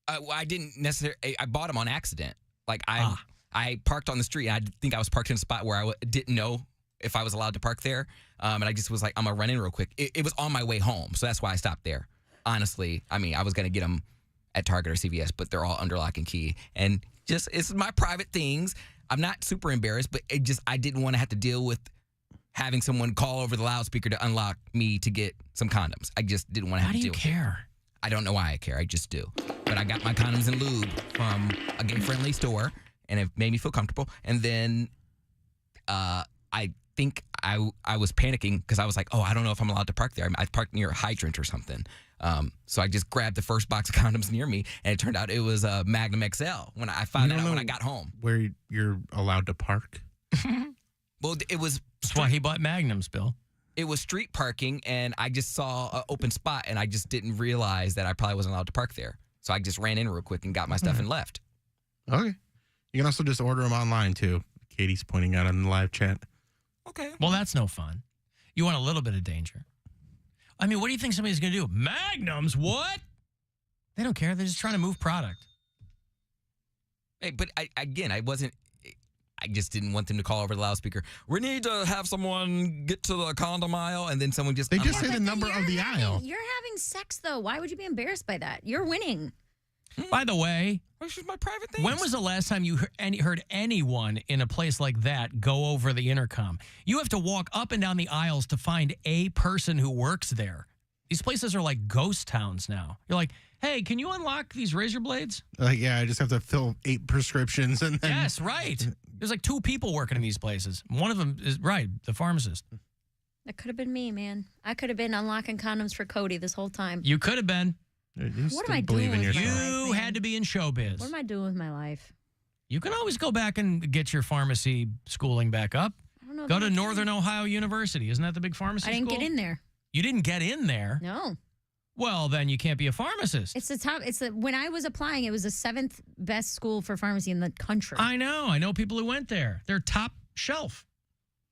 I didn't necessarily. I bought them on accident. Like I parked on the street. And I think I was parked in a spot where I didn't know if I was allowed to park there. And I just was like, I'm gonna run in real quick. It was on my way home, so that's why I stopped there. Honestly, I mean, I was gonna get them at Target or CVS, but they're all under lock and key. And just it's my private things. I'm not super embarrassed, but I didn't want to have to deal with having someone call over the loudspeaker to unlock me to get some condoms. I just didn't want to have to deal with it. Why do you care? I don't know why I care. I just do. But I got my condoms and lube from a gay-friendly store, and it made me feel comfortable. And then I think I was panicking because I was like, oh, I don't know if I'm allowed to park there. I parked near a hydrant or something. So I just grabbed the first box of condoms near me, and it turned out it was a Magnum XL when I found that out when I got home. Where you're allowed to park? Well, it was... That's why he bought Magnums, Bill. It was street parking, and I just saw an open spot, and I just didn't realize that I probably wasn't allowed to park there. So I just ran in real quick and got my stuff and left. Okay. You can also just order them online, too. Katie's pointing out on the live chat. Okay. Well, that's no fun. You want a little bit of danger. I mean, what do you think somebody's going to do? Magnums? What? They don't care. They're just trying to move product. Hey, but I just didn't want them to call over the loudspeaker. We need to have someone get to the condom aisle, and then someone just... They just say the number of the aisle. You're having sex, though. Why would you be embarrassed by that? You're winning. By the way, This is my private thing. When was the last time you heard anyone in a place like that go over the intercom? You have to walk up and down the aisles to find a person who works there. These places are like ghost towns now. You're like, hey, can you unlock these razor blades? Yeah, I just have to fill 8 prescriptions and then... Yes, right. There's like 2 people working in these places. One of them is, the pharmacist. That could have been me, man. I could have been unlocking condoms for Cody this whole time. You could have been. What am I doing with my life, You had to be in showbiz. What am I doing with my life? You can always go back and get your pharmacy schooling back up. I don't know. Go to Northern Ohio University. Isn't that the big pharmacy I didn't school? get in there. You didn't get in there? No. Well, then you can't be a pharmacist. It's the top. When I was applying, it was the 7th best school for pharmacy in the country. I know. I know people who went there. They're top shelf.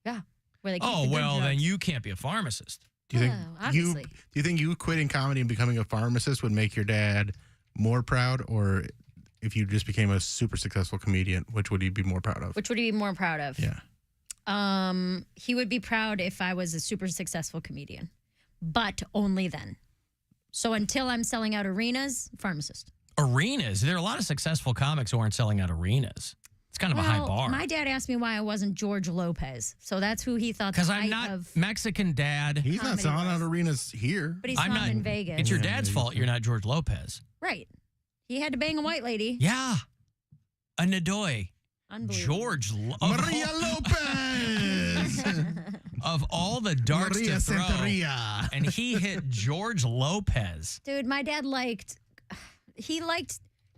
Yeah. Where they keep Oh, the good well, then drugs. you can't be a pharmacist. Do you obviously. do you think you quitting comedy and becoming a pharmacist would make your dad more proud, or if you just became a super successful comedian, which would he be more proud of? Which would he be more proud of? Yeah. He would be proud if I was a super successful comedian, but only then. So until I'm selling out arenas, pharmacist. Arenas? There are a lot of successful comics who aren't selling out arenas. It's kind of a high bar. My dad asked me why I wasn't George Lopez. So that's who he thought. Because I'm not Mexican dad. He's not selling out arenas here. But he's from in Vegas. It's your dad's fault you're not George Lopez. Right. He had to bang a white lady. Yeah. A Nadoy. Unbelievable. George Maria Lopez. Of all the darts Maria to throw. Santoria. And he hit George Lopez. Dude, my dad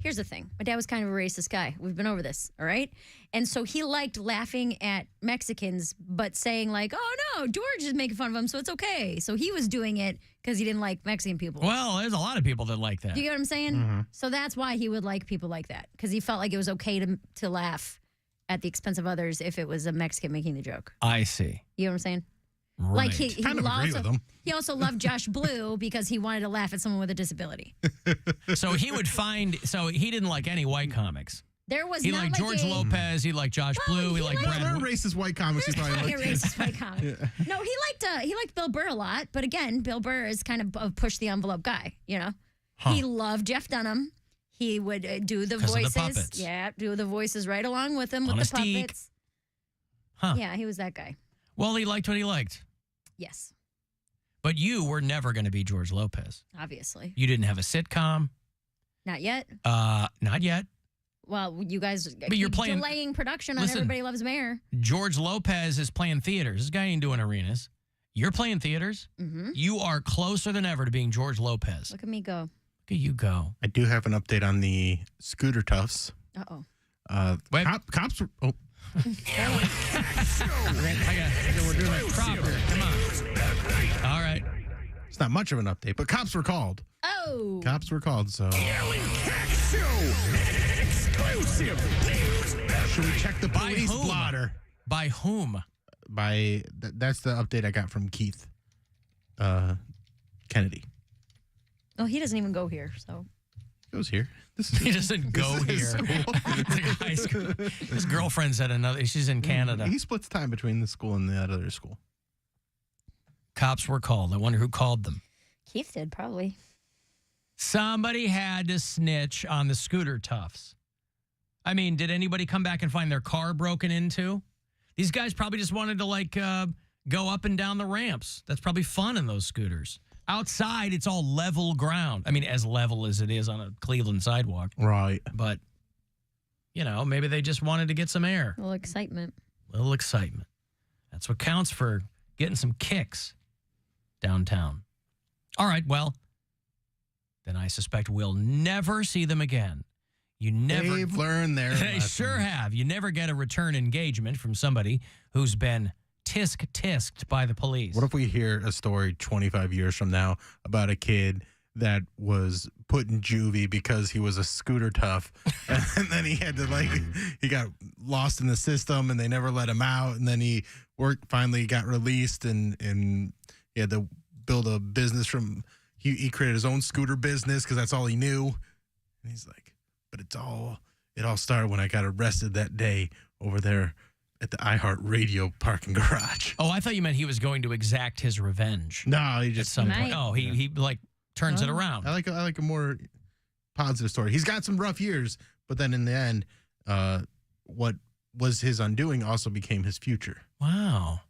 here's the thing. My dad was kind of a racist guy. We've been over this, all right? And so he liked laughing at Mexicans, but saying like, oh, no, George is making fun of him, so it's okay. So he was doing it because he didn't like Mexican people. Well, there's a lot of people that like that. Do you get what I'm saying? Mm-hmm. So that's why he would like people like that, because he felt like it was okay to laugh at the expense of others if it was a Mexican making the joke. I see. You know what I'm saying? Right. Like he kind of agree with him. He also loved Josh Blue because he wanted to laugh at someone with a disability. So he would so he didn't like any white comics. There was He not liked like George Lopez. He liked Josh Blue. He liked Brad. There are racist white comics he probably Probably a liked. racist white comic. No, he liked Bill Burr a lot, but again, Bill Burr is kind of a push the envelope guy. You know, he loved Jeff Dunham. He would do the 'Cause of the voices. puppets. Yeah, do the voices right along with him with Honest the Deke. puppets. Huh. Yeah, he was that guy. Well, he liked what he liked. Yes, But you were never going to be George Lopez. obviously. You didn't have a sitcom. Not yet. Not yet. Well, you guys But you're keep playing- delaying production on Listen. Everybody Loves Mayor. George Lopez is playing theaters. This guy ain't doing arenas. You're playing theaters. Mm-hmm. You are closer than ever to being George Lopez. Look at me go. Look at you go. I do have an update on the scooter toughs. Uh-oh. Wait. Cops were... Oh. We're doing a crop here. Come on. All right. It's not much of an update, but cops were called. Oh. Cops were called, so... Should we check the By police whom? blotter? By whom? That's the update I got from Keith Kennedy. Oh, he doesn't even go here, so. Goes here. He doesn't go this is here. his school. It's like a high school. His girlfriend's at another. She's in Canada. He splits time between the school and the other school. Cops were called. I wonder who called them. Keith did, probably. Somebody had to snitch on the scooter toughs. I mean, did anybody come back and find their car broken into? These guys probably just wanted to go up and down the ramps. That's probably fun in those scooters. Outside, it's all level ground. I mean, as level as it is on a Cleveland sidewalk. Right. But, maybe they just wanted to get some air. A little excitement. Little excitement. That's what counts for getting some kicks downtown. All right, well, then I suspect we'll never see them again. They've learned their They lesson. sure have. You never get a return engagement from somebody who's been tisked by the police. What if we hear a story 25 years from now about a kid that was put in juvie because he was a scooter tough, and then he had to he got lost in the system and they never let him out, and then he finally got released and he had to build a business from he created his own scooter business because that's all he knew, and he's like, but it all started when I got arrested that day over there at the iHeartRadio parking garage. Oh, I thought you meant he was going to exact his revenge. No, he just at some point. Oh, he turns it around. I like a more positive story. He's got some rough years, but then in the end, what was his undoing also became his future. Wow.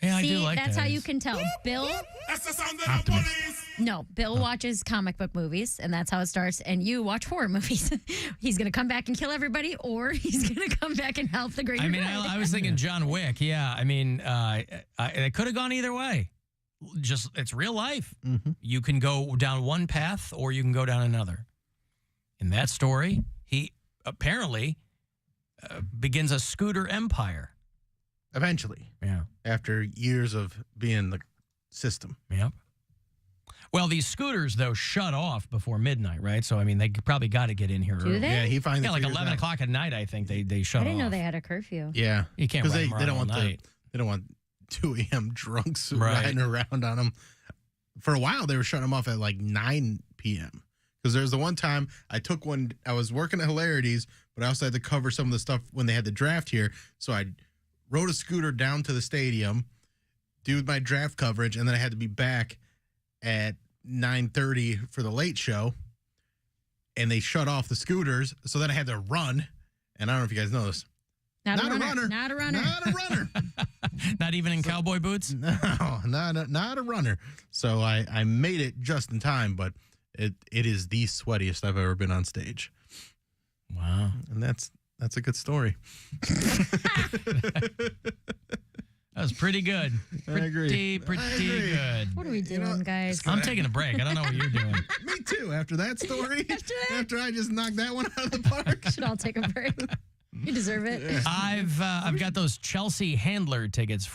Yeah, See, I do like that's that. how you can tell. Bill. That's the sound of Optimist. the police. No, Bill watches comic book movies, and that's how it starts. And you watch horror movies. He's going to come back and kill everybody, or he's going to come back and help the greater I mean, good. I was thinking John Wick. Yeah, I mean, it could have gone either way. Just it's real life. You can go down one path, or you can go down another. In that story, he apparently begins a scooter empire. Eventually. Yeah. After years of being the system. Yep. Well, these scooters, though, shut off before midnight, right? So, I mean, they probably got to get in here Do early. they? Yeah, he finally Yeah, like figures 11 out. o'clock at night, I think they shut I off. didn't know they had a curfew. Yeah. You can't Because ride they 'em don't around want all night. they don't want 2 a.m. drunks Right. riding around on them. For a while, they were shutting them off at like 9 p.m. Because there's the one time I took one, I was working at Hilarities, but I also had to cover some of the stuff when they had the draft here. So I rode a scooter down to the stadium, do my draft coverage, and then I had to be back at 9:30 for the late show. And they shut off the scooters, so then I had to run. And I don't know if you guys know this. Not, Not a a runner. runner. Not a runner. Not a runner. Not even in cowboy boots? No, not a runner. So I made it just in time, but it is the sweatiest I've ever been on stage. Wow. And that's a good story. That was pretty good. I agree. Pretty good. What are we doing, guys? I'm taking a break. I don't know what you're doing. Me too. After that story, After that? after I just knocked that one out of the park. Should all take a break. You deserve it. I've got those Chelsea Handler tickets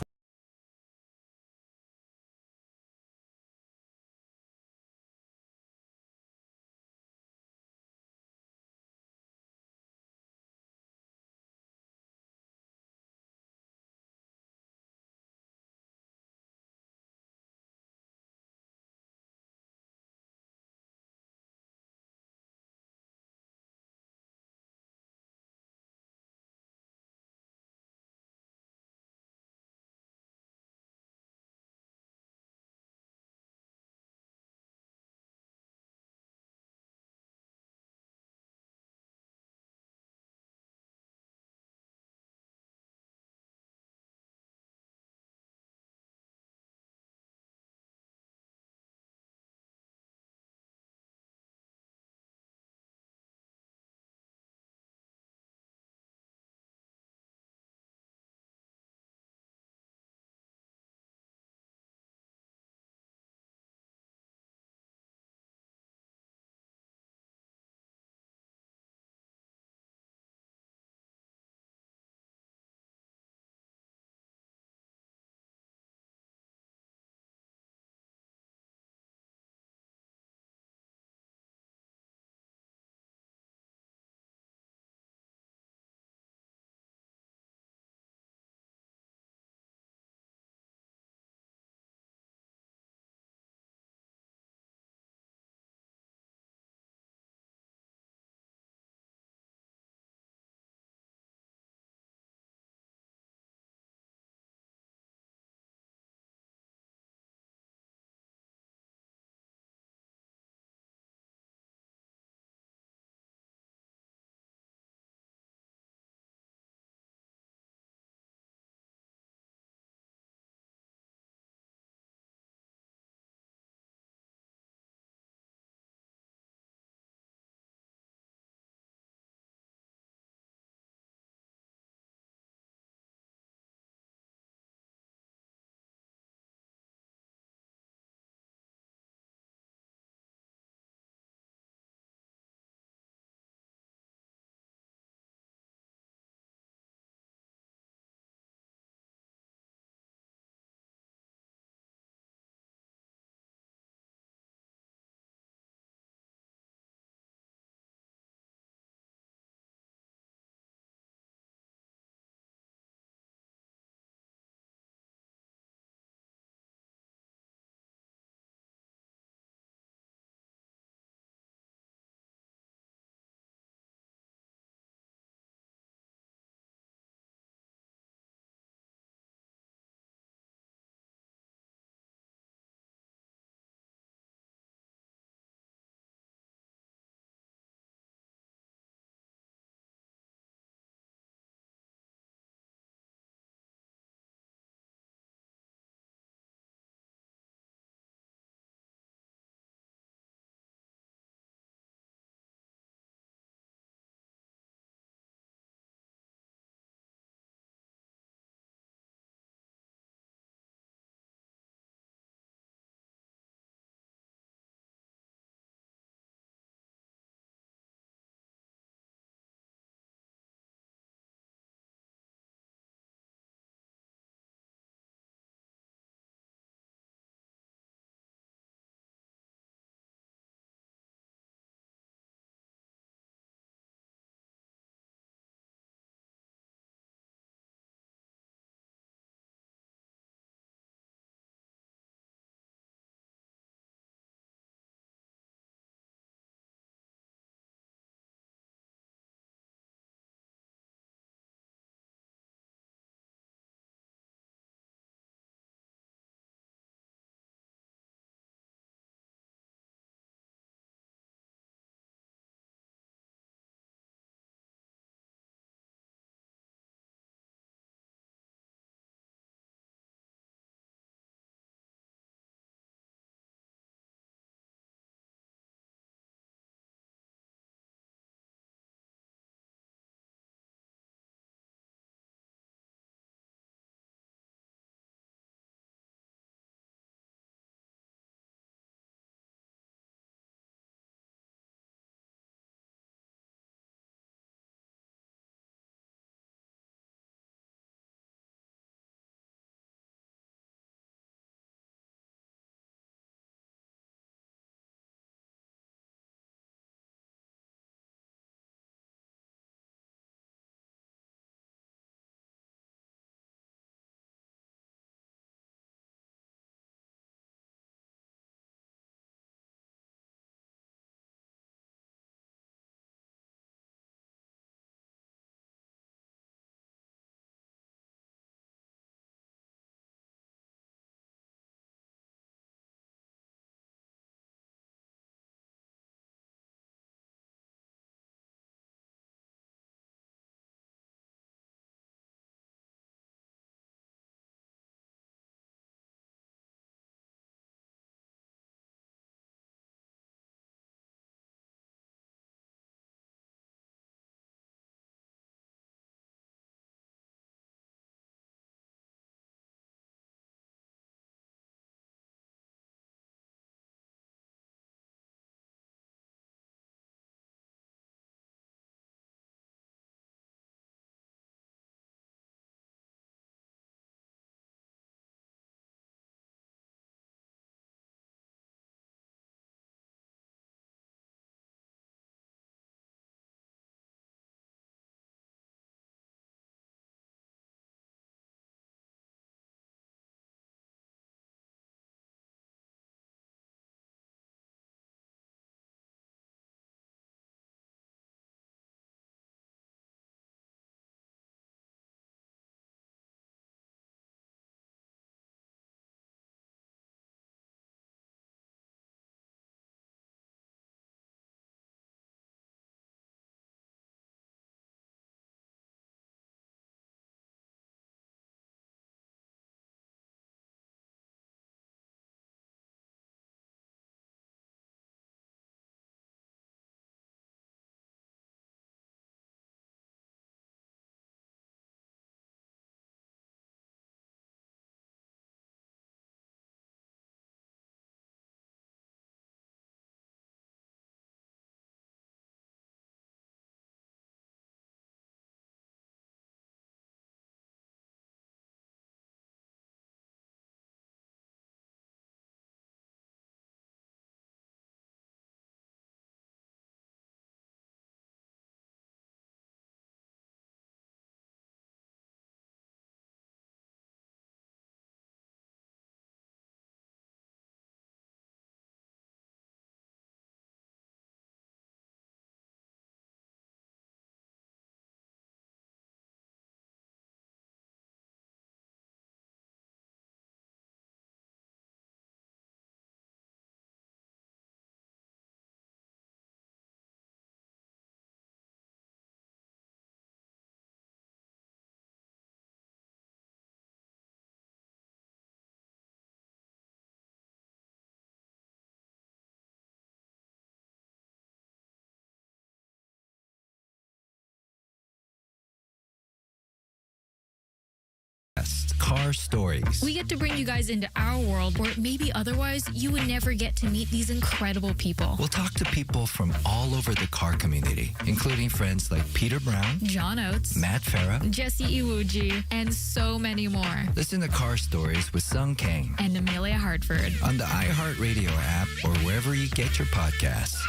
Car Stories. We get to bring you guys into our world where maybe otherwise you would never get to meet these incredible people. We'll talk to people from all over the car community, including friends like Peter Brown, John Oates, Matt Farah, Jesse Iwuji, and so many more. Listen to Car Stories with Sung Kang And Amelia Hartford. on the iHeartRadio app or wherever you get your podcasts.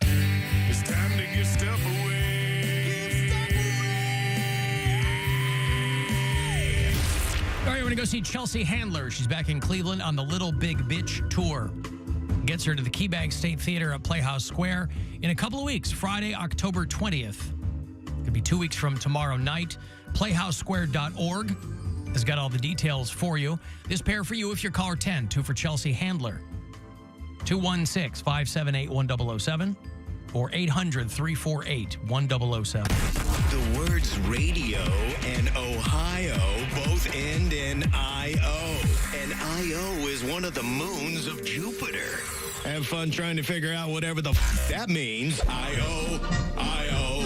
It's time to get stuff away. All right, we're going to go see Chelsea Handler. She's back in Cleveland on the Little Big Bitch tour. Gets her to the Keybank State Theater at Playhouse Square in a couple of weeks, Friday, October 20th. Could be 2 weeks from tomorrow night. PlayhouseSquare.org has got all the details for you. This pair for you if you're caller 10, 2 for Chelsea Handler. 216-578-1007 or 800-348-1007. The words radio and Ohio both end in I-O. And I-O is one of the moons of Jupiter. Have fun trying to figure out whatever the that means. I-O, I-O.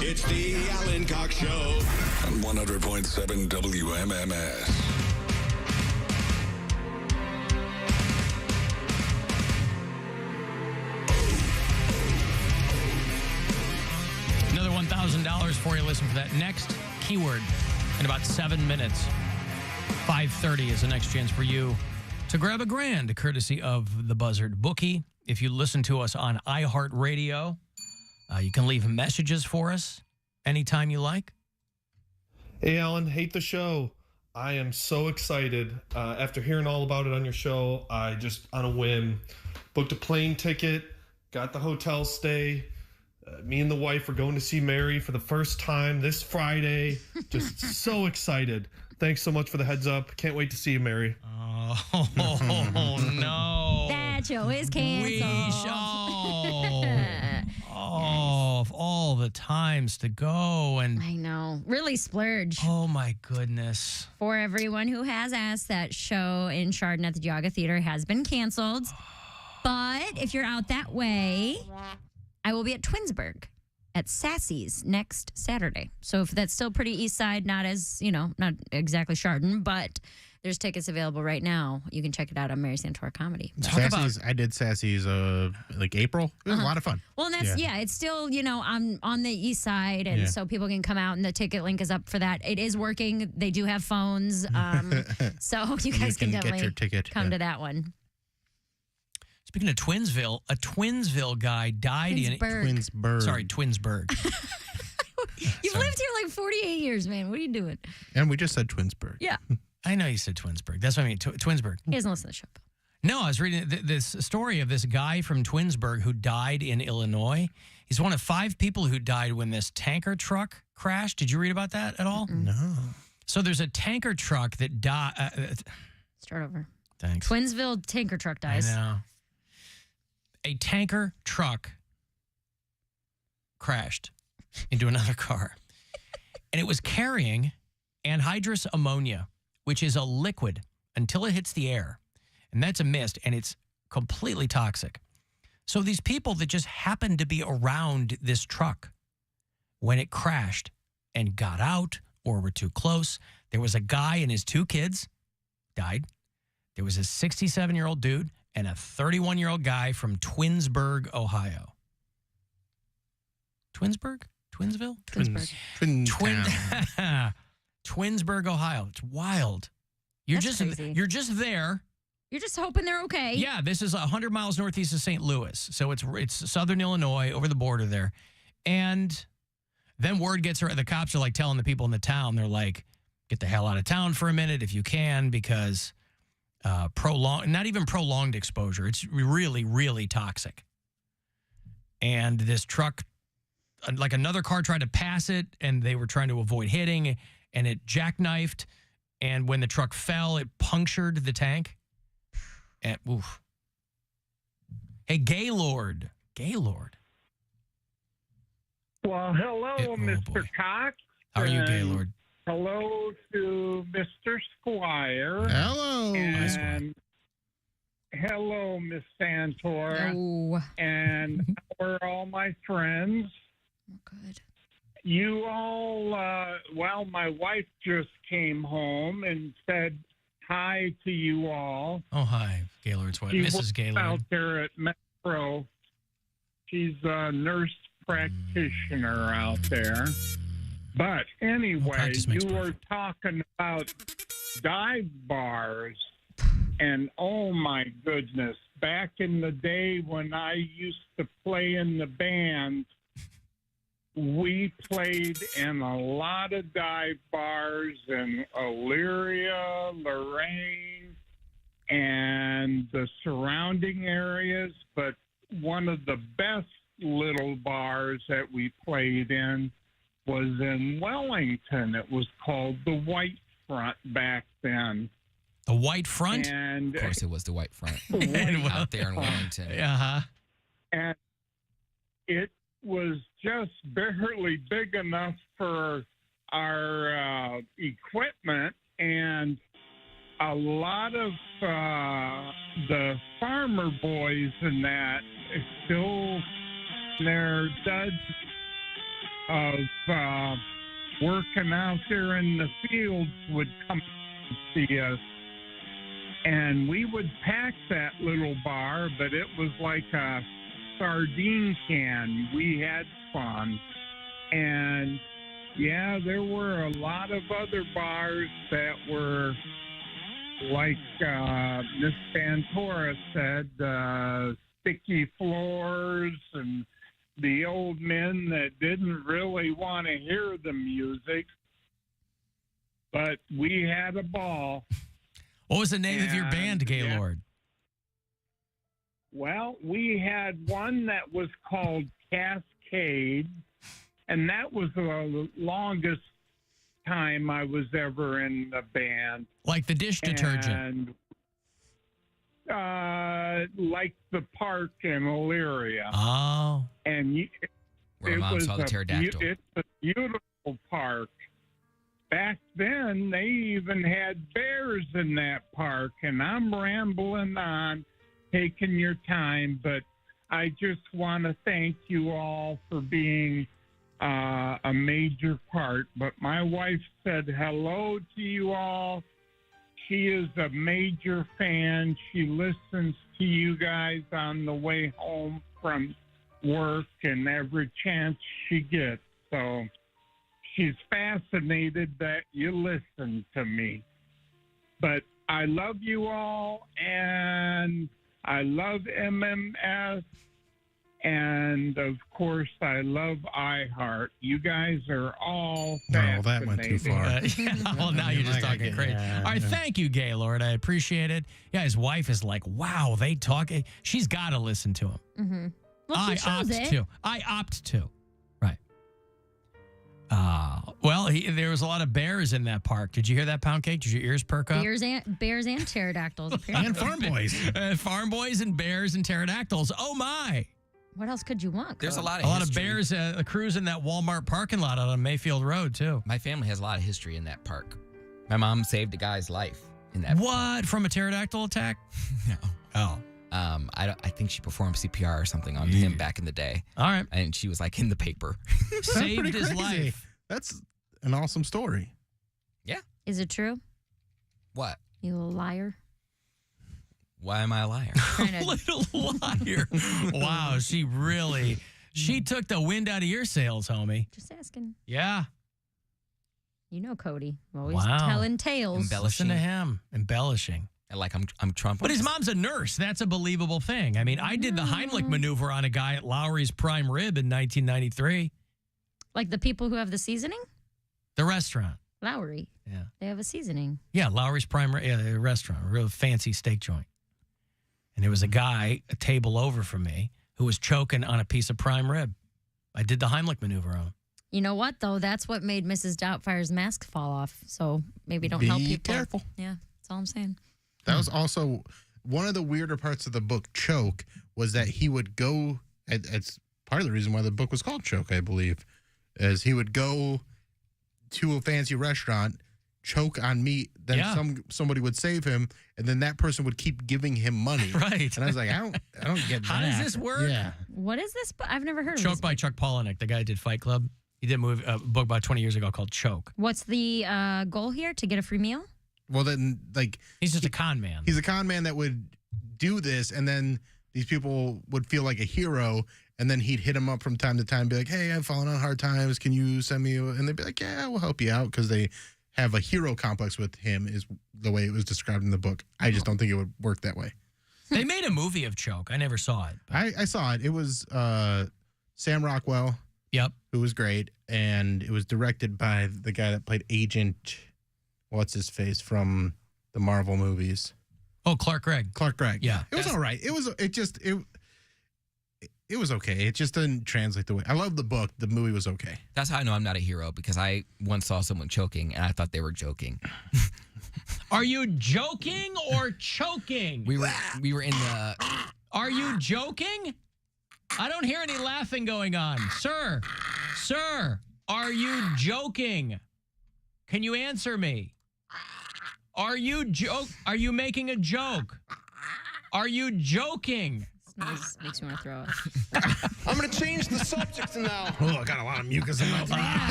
It's the Alan Cox Show. On 100.7 WMMS. Another $1,000 for you. Listen for that next keyword in about 7 minutes. 5:30 is the next chance for you to grab a grand, courtesy of the Buzzard Bookie. If you listen to us on iHeartRadio, you can leave messages for us anytime you like. Hey, Alan, hate the show. I am so excited. After hearing all about it on your show, I just, on a whim, booked a plane ticket, got the hotel stay. Me and the wife are going to see Mary for the first time this Friday. Just so excited. Thanks so much for the heads up. Can't wait to see you, Mary. Oh, no. That show is canceled. Of all the times to go. And I know. Really splurge. Oh, my goodness. For everyone who has asked, that show in Chardon at the Geauga Theater has been canceled. But if you're out that way, I will be at Twinsburg at Sassy's next Saturday. So if that's still pretty east side, not as, not exactly Chardon, but there's tickets available right now. You can check it out on Mary Santora Comedy. Sassy's, I did Sassy's like April. It was a lot of fun. Well, and that's, it's still, on the east side. And so people can come out and the ticket link is up for that. It is working. They do have phones. So you guys can definitely get your ticket. come to that one. Speaking of Twinsville, a Twinsville guy died Twinsburg. Sorry, Twinsburg. You've lived here like 48 years, man. What are you doing? And we just said Twinsburg. Yeah. I know you said Twinsburg. That's what I mean, Twinsburg. He doesn't listen to the show. No, I was reading this story of this guy from Twinsburg who died in Illinois. He's one of 5 people who died when this tanker truck crashed. Did you read about that at all? No. So there's a tanker truck that died. Start over. Thanks. Twinsville tanker truck dies. I know. A tanker truck crashed into another car. And it was carrying anhydrous ammonia, which is a liquid until it hits the air. And that's a mist, and it's completely toxic. So these people that just happened to be around this truck when it crashed and got out or were too close, there was a guy and his 2 kids died. There was a 67-year-old dude and a 31-year-old guy from Twinsburg, Ohio. Twinsburg? Twinsville? Twinsburg, Ohio. It's wild. That's crazy. You're just there. You're just hoping they're okay. Yeah, this is 100 miles northeast of St. Louis. So it's southern Illinois, over the border there. And then word gets around. The cops are like telling the people in the town, they're like, get the hell out of town for a minute if you can, because not even prolonged exposure. It's really, really toxic. And this truck, like another car tried to pass it, and they were trying to avoid hitting, and it jackknifed. And when the truck fell, it punctured the tank. And, oof. Hey, Gaylord. Well, hello, Mr. Cox. How are you, Gaylord? Hello to Mr. Squire. Hello. And hello, Miss Santora. Oh. And how are all my friends? Good. You all, well, my wife just came home and said hi to you all. Oh, hi, Gaylord's wife, She Mrs. works Gaylord. out there at Metro. She's a nurse practitioner out there. But anyway, you were talking about dive bars. And oh my goodness, back in the day when I used to play in the band, we played in a lot of dive bars in Elyria, Lorraine, and the surrounding areas. But one of the best little bars that we played in was in Wellington. It was called the White Front back then. The White Front? And of course, it was the White Front out there in Wellington. And it was just barely big enough for our equipment, and a lot of the farmer boys and that still their duds of working out there in the fields would come and see us. And we would pack that little bar, but it was like a sardine can. We had fun. And, yeah, there were a lot of other bars that were, like Miss Santora said, sticky floors and the old men that didn't really want to hear the music. But we had a ball. What was the name of your band, Gaylord? Well, we had one that was called Cascade, and that was the longest time I was ever in the band. Like the dish detergent? And, like the park in Elyria. Oh. And Where Mom saw the pterodactyl. It's a beautiful park. Back then, they even had bears in that park, and I'm rambling on, taking your time, but I just want to thank you all for being a major part. But my wife said hello to you all. She is a major fan. She listens to you guys on the way home from work and every chance she gets. So she's fascinated that you listen to me. But I love you all, and I love MMS, and of course I love iHeart. You guys are all fascinating. No, that went too far. Well, now you're just talking crazy. All right, thank you, Gaylord. I appreciate it. Yeah, his wife is like, wow, they talk. She's got to listen to him. Mm-hmm. Well, she chose it. I opt to. Right. Well, there was a lot of bears in that park. Did you hear that, Poundcake? Did your ears perk up? Bears and pterodactyls. Apparently. And farm boys. Farm boys and bears and pterodactyls. Oh, my. What else could you want? There's Code? a lot of A lot of history. bears cruising that Walmart parking lot out on Mayfield Road, too. My family has a lot of history in that park. My mom saved a guy's life in that What? park. From a pterodactyl attack? No. Oh. I think she performed CPR or something on him back in the day. All right. And she was like in the paper. Saved his crazy. life. That's an awesome story. Yeah. Is it true? What? You little liar. Why am I a liar? Little liar. Wow, she took the wind out of your sails, homie. Just asking. Yeah. You know Cody. Always Wow. telling tales. Listen to him. Embellishing. Like I'm Trump. But his mom's a nurse. That's a believable thing. I mean, I did the Heimlich maneuver on a guy at Lowry's Prime Rib in 1993. Like the people who have the seasoning? The restaurant. Lowry. Yeah. They have a seasoning. Yeah, Lowry's Prime Rib. Yeah, the restaurant. A real fancy steak joint. And there was a guy a table over from me who was choking on a piece of prime rib. I did the Heimlich maneuver on him. You know what, though? That's what made Mrs. Doubtfire's mask fall off. So maybe don't help people. Be careful. Yeah, that's all I'm saying. That was also one of the weirder parts of the book, Choke, was that he would go, it's part of the reason why the book was called Choke, I believe, is he would go to a fancy restaurant, choke on meat, then somebody would save him, and then that person would keep giving him money. Right. And I was like, I don't get How that. does this work? Yeah. What is this? I've never heard of Choke this. by Chuck Palahniuk, the guy who did Fight Club. He did a book about 20 years ago called Choke. What's the goal here? To get a free meal? Well, then, like... He's just a con man. He's a con man that would do this, and then these people would feel like a hero, and then he'd hit them up from time to time, be like, hey, I've fallen on hard times. Can you send me... And they'd be like, yeah, we'll help you out, because they have a hero complex with him, is the way it was described in the book. I just don't think it would work that way. They made a movie of Choke. I never saw it. I saw it. It was Sam Rockwell. Yep. Who was great, and it was directed by the guy that played Agent... What's his face from the Marvel movies? Oh, Clark Gregg. Clark Gregg. Yeah. It was all right. It was okay. It just didn't translate the way. I love the book. The movie was okay. That's how I know I'm not a hero, because I once saw someone choking and I thought they were joking. Are you joking or choking? We were in the... Are you joking? I don't hear any laughing going on. Sir, are you joking? Can you answer me? Are you making a joke? Are you joking? This makes me want to throw up. I'm going to change the subject now. Oh, I got a lot of mucus in my throat.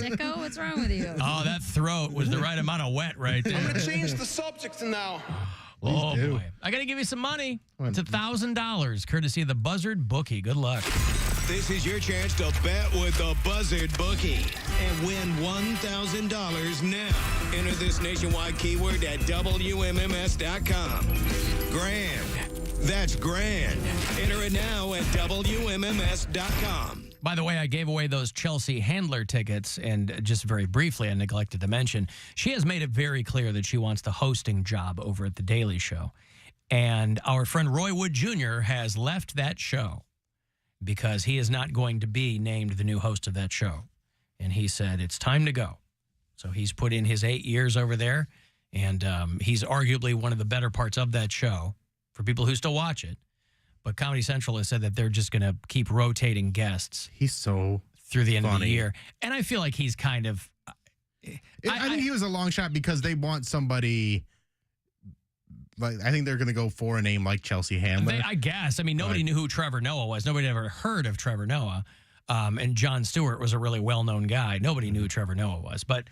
Sicko, what's wrong with you? Oh, that throat was the right amount of wet right there. I'm going to change the subject now. Oh, boy. I got to give you some money. It's $1,000, courtesy of the Buzzard Bookie. Good luck. This is your chance to bet with the Buzzard Bookie and win $1,000 now. Enter this nationwide keyword at WMMS.com. Grand. That's grand. Enter it now at WMMS.com. By the way, I gave away those Chelsea Handler tickets, and just very briefly, I neglected to mention, she has made it very clear that she wants the hosting job over at The Daily Show. And our friend Roy Wood Jr. has left that show because he is not going to be named the new host of that show. And he said, it's time to go. So he's put in his 8 years over there, and he's arguably one of the better parts of that show for people who still watch it. But Comedy Central has said that they're just going to keep rotating guests. He's so through the end funny. of the year. And I feel like he's kind of... I think he was a long shot because they want somebody... Like, I think they're going to go for a name like Chelsea Handler. I guess. I mean, nobody knew who Trevor Noah was. Nobody had ever heard of Trevor Noah. And Jon Stewart was a really well-known guy. Nobody knew who Trevor Noah was. But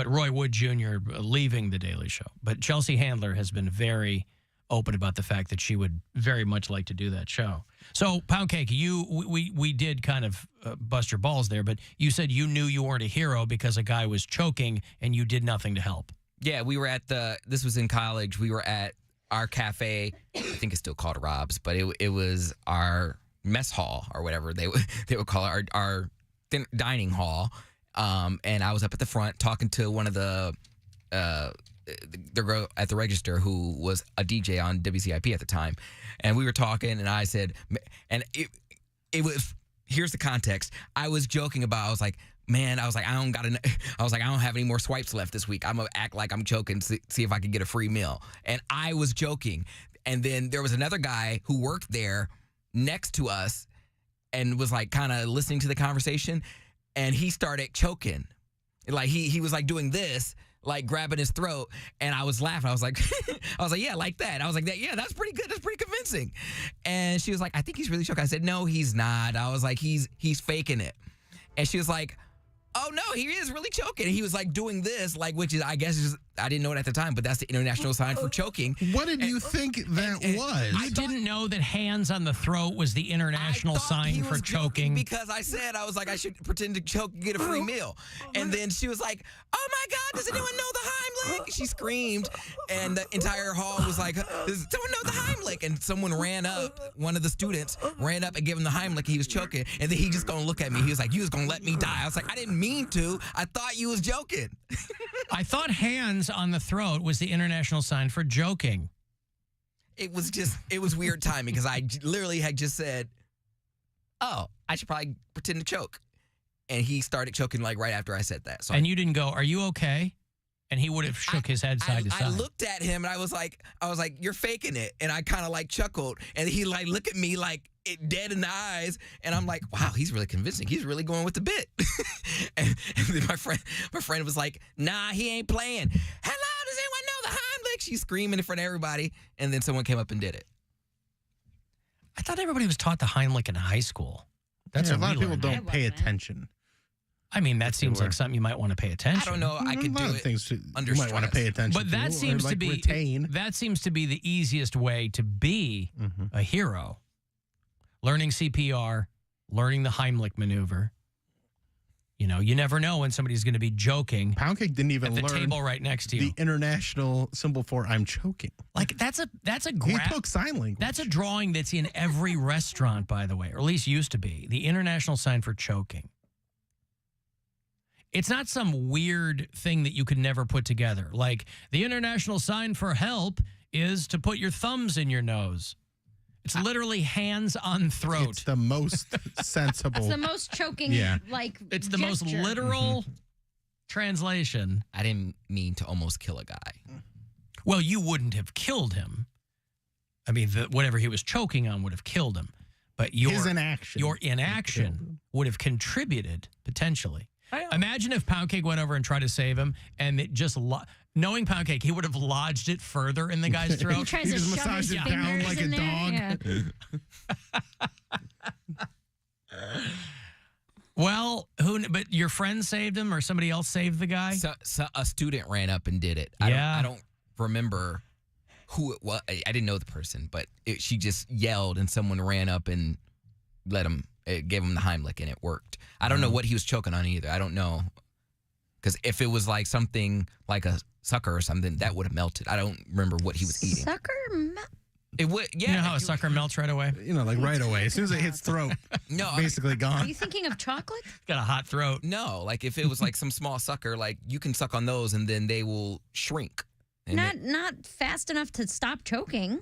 Roy Wood Jr. leaving The Daily Show. But Chelsea Handler has been very open about the fact that she would very much like to do that show. So, Poundcake, we did kind of bust your balls there, but you said you knew you weren't a hero because a guy was choking and you did nothing to help. Yeah, we were at this was in college. We were at our cafe. I think it's still called Rob's, but it was our mess hall or whatever they would call it, our dining hall. And I was up at the front talking to one of the girl at the register who was a DJ on WCIP at the time. And we were talking, and I said, and it was, here's the context. I was joking about, I was like, I don't have any more swipes left this week. I'm going to act like I'm choking, see if I can get a free meal. And I was joking. And then there was another guy who worked there next to us and was like kind of listening to the conversation. And he started choking. Like he was like doing this, like grabbing his throat. And I was laughing. I was like, yeah, like that. I was like, yeah, that's pretty good. That's pretty convincing. And she was like, I think he's really choking. I said, no, he's not. I was like, he's faking it. And she was like, oh, no, he is really choking. And he was like doing this, like, which is, I guess, I didn't know it at the time, but that's the international sign for choking. What did you think that was? I didn't know that hands on the throat was the international sign for choking. Because I said, I was like, I should pretend to choke and get a free meal. And then she was like, oh my God, does anyone know the Heimlich? She screamed, and the entire hall was like, does someone know the Heimlich? And someone ran up, one of the students ran up and gave him the Heimlich. He was choking, and then he just gonna look at me. He was like, you was gonna let me die. I was like, I didn't mean to. I thought you was joking. I thought hands on the throat was the international sign for joking. It was weird timing because I literally had just said, oh, I should probably pretend to choke. And he started choking like right after I said that. So and you didn't go, are you okay? And he would have shook his head side to side. I looked at him and I was like, you're faking it. And I kind of like chuckled. And he like looked at me like dead in the eyes. And I'm like, wow, he's really convincing. He's really going with the bit. and then my friend was like, nah, he ain't playing. Hello, does anyone know the Heimlich? She's screaming in front of everybody. And then someone came up and did it. I thought everybody was taught the Heimlich in high school. That's a lot of people don't pay attention. I mean, that seems like something you might want to pay attention. I don't know. I could do it things under you might want to stress. pay attention But to. that seems or, to be retain. that seems to be the easiest way to be a hero. Learning CPR, learning the Heimlich maneuver. You know, you never know when somebody's going to be joking. Poundcake didn't even at the learn table right next to you. the international symbol for "I'm choking." Like that's a He took sign language. That's a drawing that's in every restaurant, by the way, or at least used to be. The international sign for choking. It's not some weird thing that you could never put together. Like the international sign for help is to put your thumbs in your nose. It's literally hands on throat. It's the most sensible. It's the most choking, It's the most gesture. literal translation. I didn't mean to almost kill a guy. Well, you wouldn't have killed him. I mean, whatever he was choking on would have killed him. But His inaction. Your inaction would have contributed, potentially. Imagine if Poundcake went over and tried to save him, and it just, knowing Poundcake, he would have lodged it further in the guy's throat. He tries to just shove massaged his it down fingers like a in there. dog. Yeah. Well, but your friend saved him or somebody else saved the guy? So a student ran up and did it. I don't remember who it was. I didn't know the person, but she just yelled and someone ran up and gave him the Heimlich and it worked. I don't know what he was choking on either. I don't know. Because if it was like something like a sucker or something, that would have melted. I don't remember what he was eating. Sucker? It would, yeah. You know how a sucker melts right away? You know, like right away. As soon as it hits throat, basically Are gone. you thinking of chocolate? Got a hot throat. No, like if it was like some small sucker, like you can suck on those and then they will shrink. And Not fast enough to stop choking.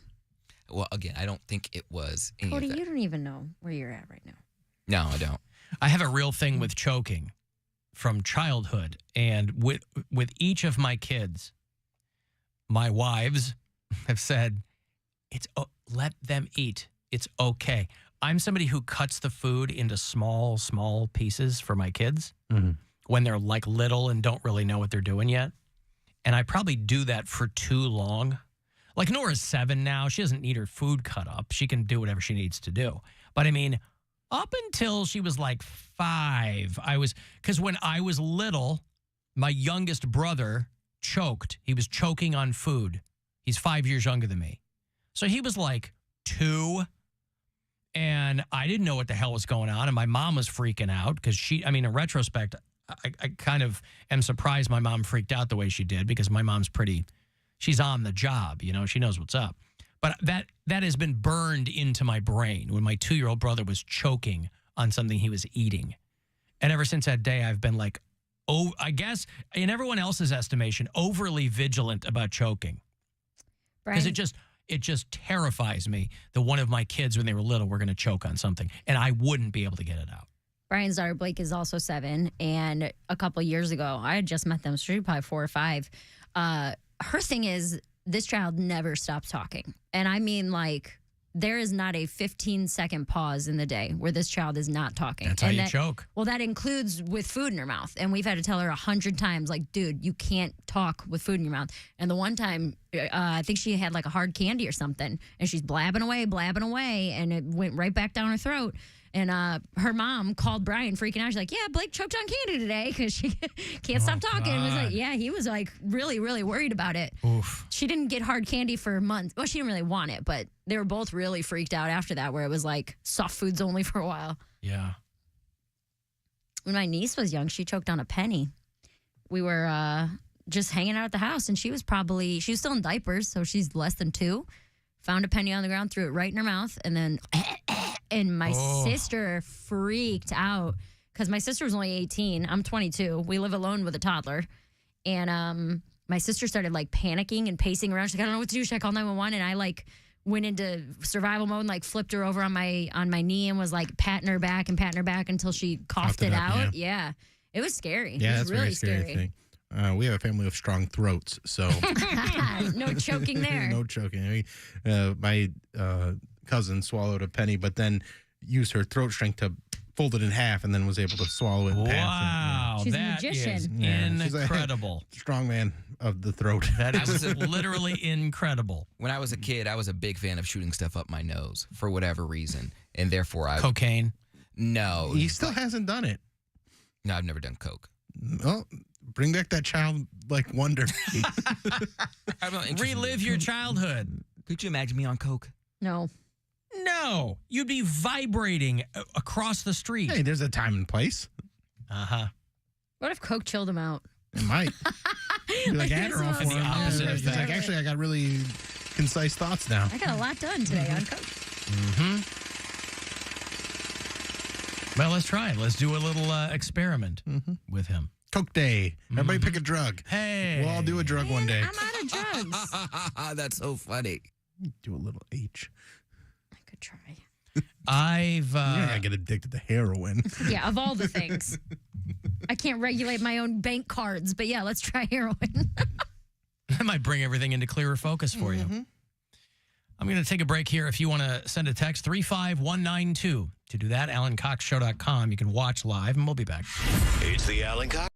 well, again, I don't think it was any Cody, of that. you don't even know where you're at right now. No, I don't. I have a real thing with choking from childhood. And with each of my kids, my wives have said, let them eat. It's okay. I'm somebody who cuts the food into small, small pieces for my kids when they're like little and don't really know what they're doing yet. And I probably do that for too long. Like Nora's 7 now. She doesn't need her food cut up. She can do whatever she needs to do. But I mean, up until she was like 5, because when I was little, my youngest brother choked. He was choking on food. He's 5 years younger than me. So he was like 2, and I didn't know what the hell was going on, and my mom was freaking out because in retrospect, I kind of am surprised my mom freaked out the way she did because my mom's she's on the job, you know, she knows what's up. But that has been burned into my brain when my 2-year-old brother was choking on something he was eating. And ever since that day, I've been like, I guess in everyone else's estimation, overly vigilant about choking. Because it just terrifies me that one of my kids, when they were little, were going to choke on something, and I wouldn't be able to get it out. Brian's daughter, Blake, is also 7. And a couple of years ago, I had just met them. So she was probably 4 or 5. Her thing is this child never stops talking. And I mean, like, there is not a 15-second pause in the day where this child is not talking. That's how you choke. Well, that includes with food in her mouth. And we've had to tell her 100 times, like, dude, you can't talk with food in your mouth. And the one time, I think she had like a hard candy or something, and she's blabbing away, and it went right back down her throat. And her mom called Brian freaking out. She's like, yeah, Blake choked on candy today because she can't stop talking. And was like, yeah, he was like really, really worried about it. Oof. She didn't get hard candy for months. Well, she didn't really want it, but they were both really freaked out after that, where it was like soft foods only for a while. Yeah. When my niece was young, she choked on a penny. We were just hanging out at the house, and she was still in diapers, so she's less than 2. Found a penny on the ground, threw it right in her mouth, and then... And my sister freaked out because my sister was only 18. I'm 22. We live alone with a toddler. And my sister started like panicking and pacing around. She's like, I don't know what to do. Should I call 911? And I like went into survival mode and like flipped her over on my knee and was like patting her back until she coughed it out. Yeah. It was scary. Yeah, it was that's really a very scary thing. We have a family of strong throats, so no choking there. No choking. My cousin swallowed a penny, but then used her throat strength to fold it in half, and then was able to swallow it. Wow, She's a that magician. is incredible. Strong man of the throat. That is literally incredible. When I was a kid, I was a big fan of shooting stuff up my nose for whatever reason, and therefore Cocaine? No, he still hasn't done it. No, I've never done coke. Well, bring back that childlike wonder. Relive your childhood. Could you imagine me on coke? No. No, you'd be vibrating across the street. Hey, there's a time and place. Uh-huh. What if coke chilled him out? It might. Be like Adderall for the him. opposite He's effect. like, actually, I got really concise thoughts now. I got a lot done today on coke. Mm-hmm. Well, let's try it. Let's do a little experiment with him. Coke day. Everybody pick a drug. Hey. We'll all do a drug one day. I'm out of drugs. That's so funny. Do a little H. I could try. I've You're not gonna get addicted to heroin. Yeah, of all the things. I can't regulate my own bank cards, but yeah, let's try heroin. that might bring everything into clearer focus for you. I'm going to take a break here. If you want to send a text, 35192. To do that, AlanCoxShow.com. You can watch live, and we'll be back. It's the Alan Cox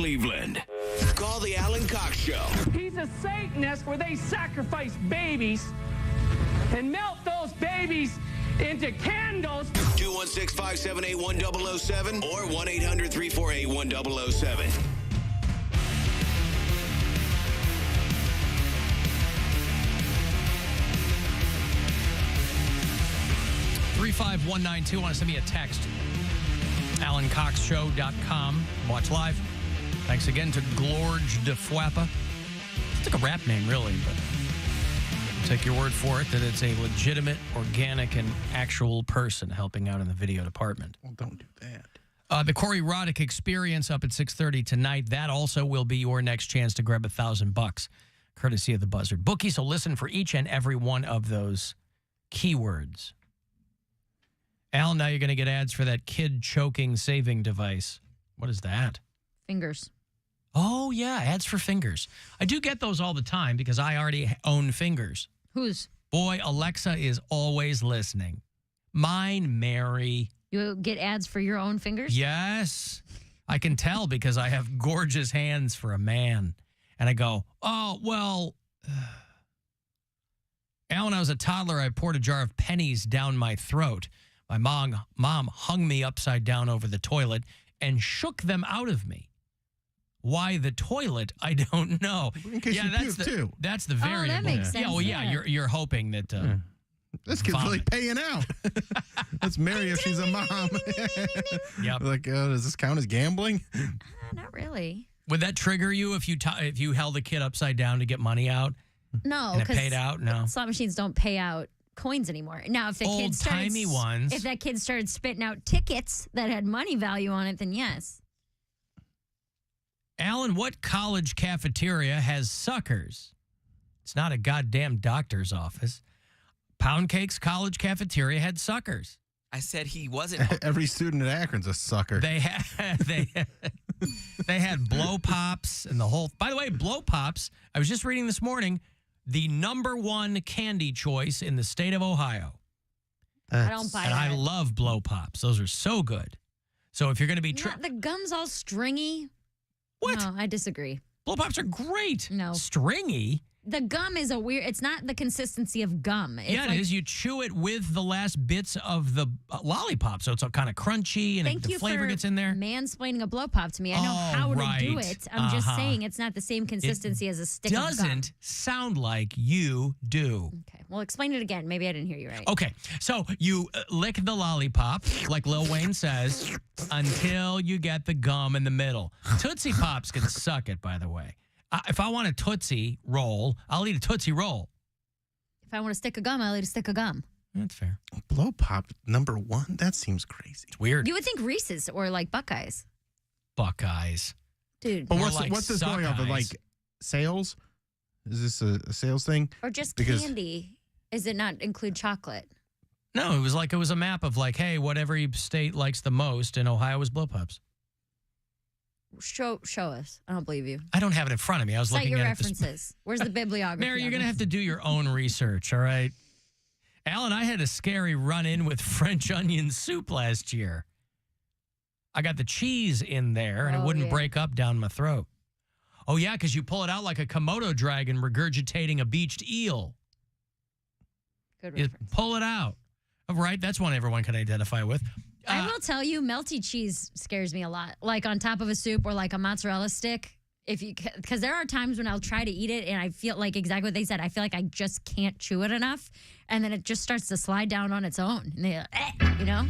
Cleveland. Call the Alan Cox Show. He's a Satanist where they sacrifice babies and melt those babies into candles. 216-578-1007 or 1-800-348-1007. 35192. Want to send me a text? AlanCoxShow.com. Watch live. Thanks again to Glorge de Fuapa. It's like a rap name, really, but I'll take your word for it that it's a legitimate, organic, and actual person helping out in the video department. Well, don't do that. The Corey Roddick Experience up at 6:30 tonight. That also will be your next chance to grab $1,000, courtesy of the Buzzard Bookie. So listen for each and every one of those keywords. Al, now you're going to get ads for that kid choking saving device. What is that? Fingers. Oh, yeah, ads for fingers. I do get those all the time because I already own fingers. Whose? Boy, Alexa is always listening. Mine, Mary. You get ads for your own fingers? Yes. I can tell because I have gorgeous hands for a man. And I go, oh, well, Al, when I was a toddler, I poured a jar of pennies down my throat. My mom hung me upside down over the toilet and shook them out of me. Why the toilet? I don't know. In case you puke, too. That's the variable. that makes sense. Yeah, well, yeah. You're hoping that. This kid's really paying out. Let's Mary if she's a mom. Yep. Like, does this count as gambling? Not really. Would that trigger you if you held a kid upside down to get money out? No, and it because paid out. No, slot machines don't pay out coins anymore. Now, if the kid started, old-timey ones. If that kid started spitting out tickets that had money value on it, then yes. Alan, what college cafeteria has suckers? It's not a goddamn doctor's office. Poundcake's college cafeteria had suckers. I said he wasn't. Every student at Akron's a sucker. They had blow pops and the whole. By the way, blow pops. I was just reading this morning. The #1 candy choice in the state of Ohio. I don't buy and that. I love blow pops. Those are so good. So if you're going to be the gum's all stringy. What? No, I disagree. Blow pops are great. No. Stringy. The gum is it's not the consistency of gum. It's yeah, it is. You chew it with the last bits of the lollipop, so it's all kind of crunchy and the flavor gets in there. Mansplaining a blow pop to me. I know how to do it. I'm just saying it's not the same consistency as a stick of gum. Doesn't sound like you do. Okay, well, explain it again. Maybe I didn't hear you right. Okay, so you lick the lollipop, like Lil Wayne says, until you get the gum in the middle. Tootsie Pops can suck it, by the way. If I want a Tootsie Roll, I'll eat a Tootsie Roll. If I want a stick of gum, I'll eat a stick of gum. That's fair. Blow pop #1? That seems crazy. It's weird. You would think Reese's or like Buckeyes. Buckeyes. Dude. But like what's this going off of? Like sales? Is this a sales thing? Or just candy? Is it not include chocolate? No, it was a map of like, hey, what every state likes the most, and Ohio was blow pops. Show us. I don't believe you. I don't have it in front of me. I was Cite looking your at references. Where's the bibliography? Mary, you're going to have to do your own research, all right? Alan, I had a scary run-in with French onion soup last year. I got the cheese in there, and it wouldn't break up down my throat. Oh, yeah, because you pull it out like a Komodo dragon regurgitating a beached eel. Good You reference. pull it out. All right, that's one everyone can identify with. I will tell you, melty cheese scares me a lot. Like on top of a soup or like a mozzarella stick. Because there are times when I'll try to eat it and I feel like exactly what they said. I feel like I just can't chew it enough, and then it just starts to slide down on its own. And you know.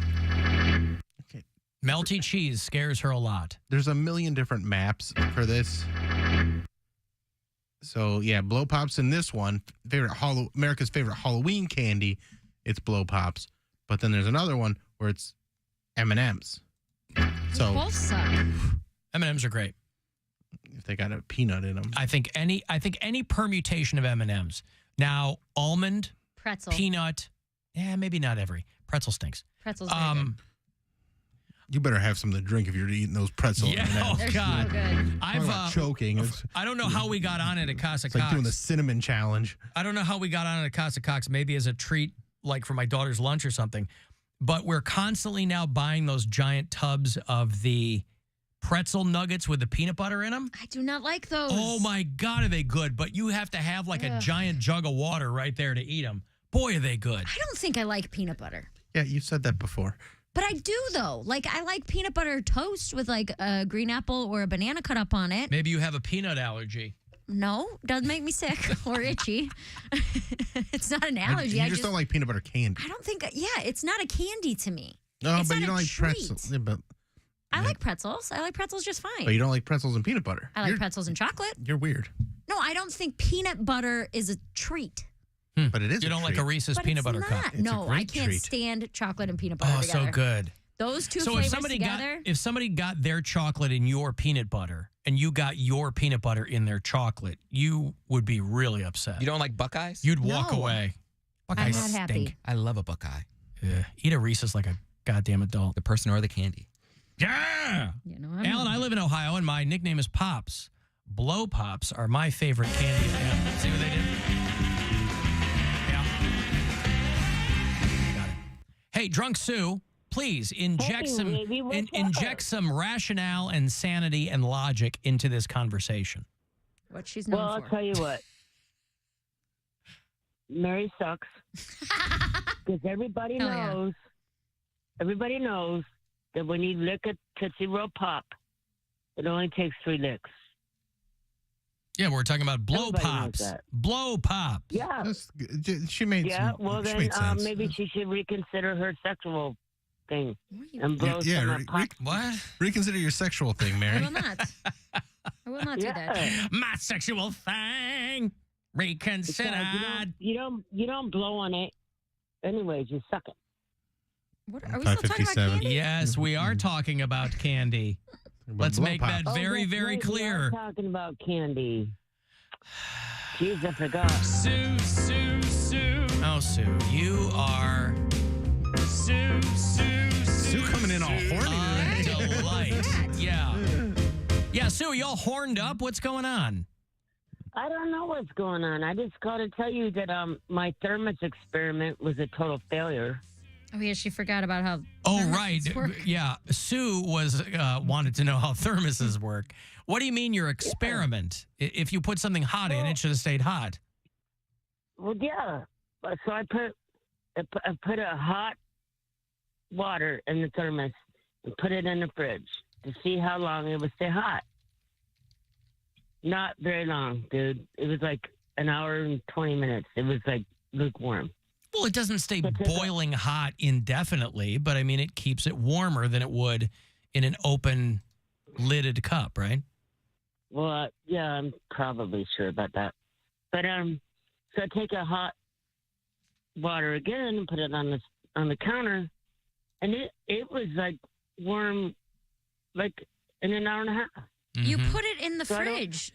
Okay. Melty cheese scares her a lot. There's a million different maps for this. So yeah, blow pops in this one. America's favorite Halloween candy. It's blow pops. But then there's another one where it's M&Ms. So both suck. M&Ms are great. If they got a peanut in them. I think any permutation of M&Ms. Now, almond, pretzel, peanut, maybe not every. Pretzel stinks. Pretzel's very good. You better have something to drink if you're eating those pretzels. Yeah, oh God. So good. I've choking. I don't know how we got on it at Casa It's like Cox. doing the cinnamon challenge. I don't know how we got on it at Casa Cox, maybe as a treat, like for my daughter's lunch or something. But we're constantly now buying those giant tubs of the pretzel nuggets with the peanut butter in them. I do not like those. Oh, my God, are they good? But you have to have like a Ugh. giant jug of water right there to eat them. Boy, are they good. I don't think I like peanut butter. Yeah, you said that before. But I do, though. Like, I like peanut butter toast with, like, a green apple or a banana cut up on it. Maybe you have a peanut allergy. No, doesn't make me sick or itchy. It's not an allergy. You just don't like peanut butter candy. I don't think, it's not a candy to me. No, It's but not you don't a like treat. pretzels. Yeah, but I like pretzels. I like pretzels just fine. you don't like pretzels and peanut butter. I like pretzels and chocolate. You're weird. No, I don't think peanut butter is a treat. But it is. You don't like a Reese's But peanut it's butter not. cup? No, I can't stand chocolate and peanut butter Oh, together. so good. Those two So flavors together. if somebody got their chocolate in your peanut butter and you got your peanut butter in their chocolate, you would be really upset. You don't like Buckeyes? You'd walk No. away. I'm Buckeyes not happy. stink. I love a Buckeye. Yeah. Eat a Reese's like a goddamn adult. The person or the candy. Yeah. You know, Alan, I live in Ohio and my nickname is Pops. Blow Pops are my favorite candy. Yeah. See what they did? Yeah. Got it. Hey, Drunk Sue, please inject some rationale and sanity and logic into this conversation. What she's known Well, I'll for. tell you what. Mary sucks. Because everybody Hell yeah. knows, everybody knows that when you lick a Tootsie Roll Pop, it only takes 3 licks. Yeah, we're talking about Blow Everybody knows Pops. that. Blow Pops. Yeah. She made Yeah, some, well she then made sense. maybe she should reconsider her sexual thing and blow Yeah, some of Pop. What? Reconsider your sexual thing, Mary. I will not. I will not do that. My sexual thing. Reconsider. Besides, you don't blow on it. Anyways, you suck it. What, are we still talking about candy? Yes, we are talking about candy. Let's Blow make Pop. that very, that's very right, we clear. are talking about candy. Jeez, I forgot. Sue. Oh, Sue, you are Sue coming in all horny a today. delight. Yeah, Sue, you all horned up? What's going on? I don't know what's going on. I just called to tell you that my thermos experiment was a total failure. Oh, yeah, she forgot about how. Oh, thermoses right. work. Yeah, Sue was wanted to know how thermoses work. What do you mean your experiment? If you put something hot in, it should have stayed hot. Well, yeah. So I put a hot water in the thermos and put it in the fridge to see how long it would stay hot. Not very long, dude. It was like an hour and 20 minutes. It was like lukewarm. Well, it doesn't stay boiling hot indefinitely, but I mean, it keeps it warmer than it would in an open lidded cup, right? Well, yeah, I'm probably sure about that. But so I take a hot water again and put it on the counter, and it was like warm, like in an hour and a half. You put it in the So I don't- fridge.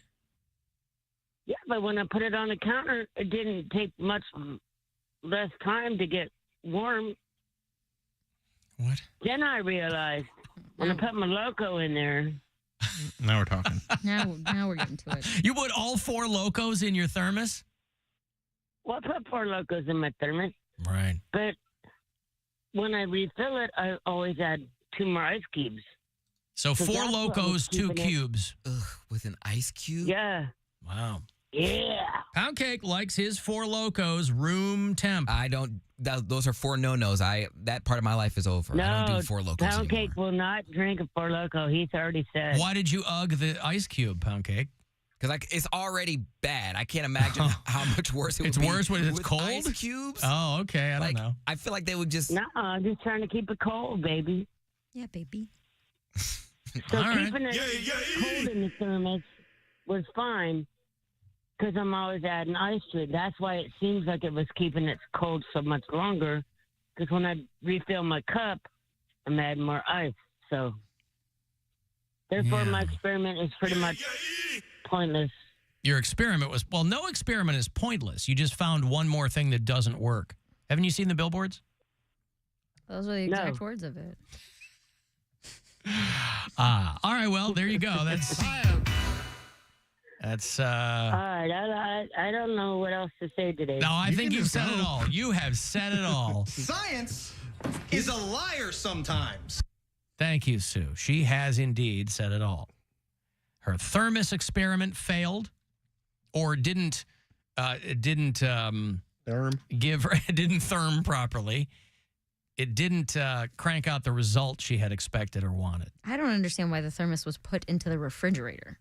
Yeah, but when I put it on the counter, it didn't take much less time to get warm. What? Then I realized when I put my loco in there. Now we're talking. Now we're getting to it. You put all 4 Locos in your thermos? Well, I put 4 locos in my thermos. Right. But when I refill it, I always add 2 more ice cubes. So 4 that's what Locos, was 2 keeping it- cubes. Ugh, with an ice cube? Yeah. Wow. Yeah. Poundcake likes his 4 Locos room temp. I don't. Those are 4 no-nos. That part of my life is over. I don't No, do 4 Locos anymore. Poundcake will not drink a 4 loco. He's already said. Why did you ugg the ice cube, Poundcake? Because it's already bad. I can't imagine how much worse it would It's be. worse when it's with cold? Ice cubes. Oh, okay. I don't know. I feel like they would just. No, I'm just trying to keep it cold, baby. Yeah, baby. So All right. keeping it cold in the thermos was fine because I'm always adding ice to it. That's why it seems like it was keeping it cold so much longer because when I refill my cup, I'm adding more ice. So therefore, my experiment is pretty much pointless. Your experiment was, well, no experiment is pointless. You just found one more thing that doesn't work. Haven't you seen the billboards? Those are the exact words of it. All right, well, there you go. That's All right, I don't know what else to say today. No, I think you've said it all. You have said it all. Science is a liar sometimes. Thank you, Sue. She has indeed said it all. Her thermos experiment failed, or didn't give her, it didn't therm properly. It didn't crank out the result she had expected or wanted. I don't understand why the thermos was put into the refrigerator.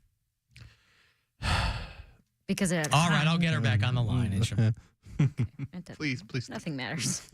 Because it had all right, I'll get her back on the line. Please. Nothing matters.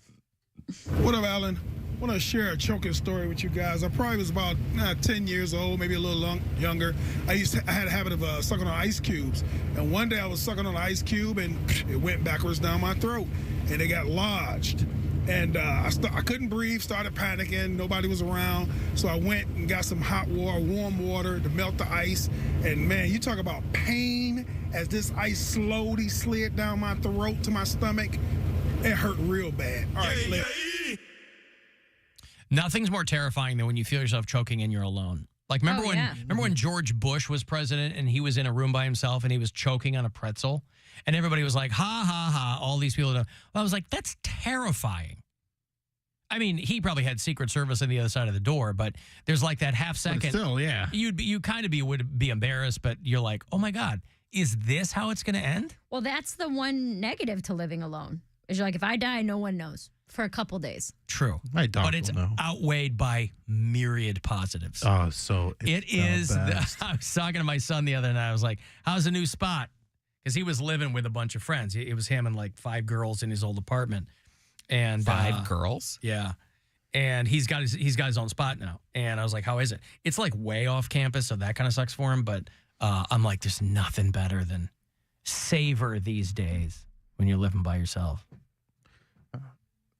What up, Alan? I want to share a choking story with you guys. I probably was about 10 years old, maybe a little younger. I had a habit of sucking on ice cubes. And one day I was sucking on an ice cube, and it went backwards down my throat, and it got lodged. And I couldn't breathe, started panicking. Nobody was around. So I went and got some hot water, warm water to melt the ice. And, man, you talk about pain as this ice slowly slid down my throat to my stomach. It hurt real bad. All right, Nothing's more terrifying than when you feel yourself choking and you're alone. Like, remember when George Bush was president and he was in a room by himself and he was choking on a pretzel? And everybody was like, ha, ha, ha, all these people. Well, I was like, that's terrifying. I mean, he probably had Secret Service on the other side of the door, but there's like that half second. But still, yeah. You kind of would be embarrassed, but you're like, oh, my God, is this how it's going to end? Well, that's the one negative to living alone. Is you're like, if I die, no one knows for a couple days. True. But it's outweighed by myriad positives. Oh, so it is. I was talking to my son the other night. I was like, how's the new spot? Because he was living with a bunch of friends. It was him and like 5 girls in his old apartment. And 5 girls? Yeah. And he's got his own spot now. And I was like, how is it? It's like way off campus, so that kind of sucks for him. But I'm like, there's nothing better than savor these days when you're living by yourself.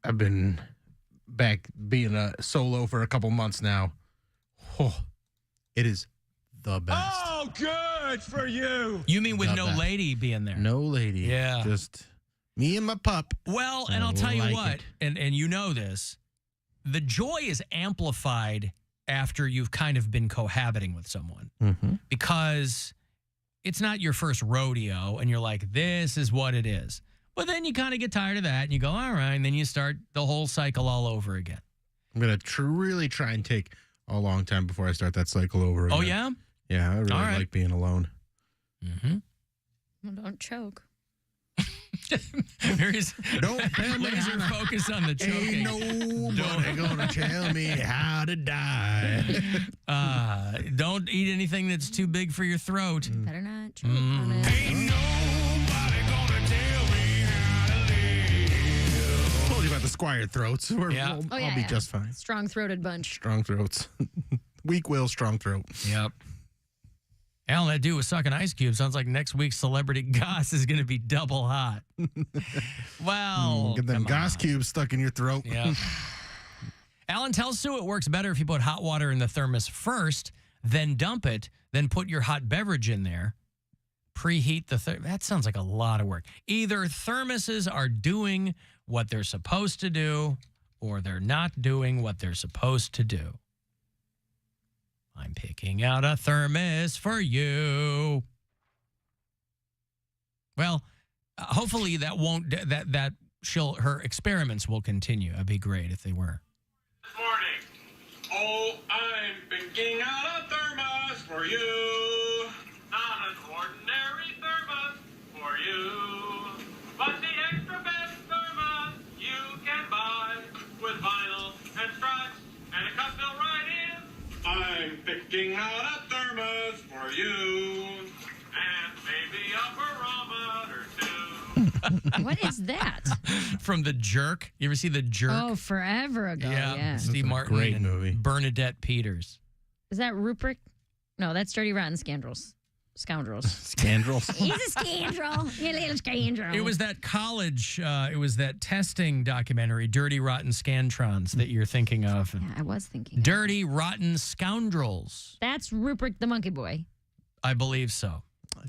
I've been back being a solo for a couple months now. Oh, it is the best. Oh, good for you. You mean with no lady being there? No lady. Yeah. Just me and my pup. Well, and I'll tell you what, and you know this, the joy is amplified after you've kind of been cohabiting with someone. Mm-hmm. Because it's not your first rodeo, and you're like, this is what it is. But then you kind of get tired of that, and you go, all right, and then you start the whole cycle all over again. I'm going to really try and take a long time before I start that cycle over again. Oh, yeah? Yeah, I really like being alone. Mm-hmm. Well, don't choke. Don't laser focus on the choking. Ain't nobody gonna tell me how to die. Don't eat anything that's too big for your throat. Better not choke on it. Ain't nobody gonna tell me how to live. Told you about the Squire throats. Yeah. I'll be just fine. Strong-throated bunch. Strong throats. Weak will, strong throat. Yep. All that do was sucking ice cubes. Sounds like next week's Celebrity Goss is going to be double hot. Well, get them Goss cubes stuck in your throat. Yeah. Alan tells Sue it works better if you put hot water in the thermos first, then dump it, then put your hot beverage in there. Preheat the that sounds like a lot of work. Either thermoses are doing what they're supposed to do, or they're not doing what they're supposed to do. I'm picking out a thermos for you. Well, hopefully that won't her experiments will continue. It'd be great if they were. This morning, oh, I'm picking out a thermos for you. Not an ordinary thermos for you, but the extra best thermos you can buy with vinyl and stripes and a cup built right in. I'm picking out a thermos for you, and maybe a barometer too. What is that? From The Jerk. You ever see The Jerk? Oh, forever ago. Yeah. Steve Martin. Great and movie. Bernadette Peters. Is that Rupert? No, that's Dirty Rotten Scoundrels. Scoundrels. He's a scoundrel. You little scoundrel. It was that college, it was that testing documentary, Dirty Rotten Scantrons, that you're thinking of. Yeah, I was thinking. Dirty Rotten Scoundrels. That's Rupert the Monkey Boy. I believe so.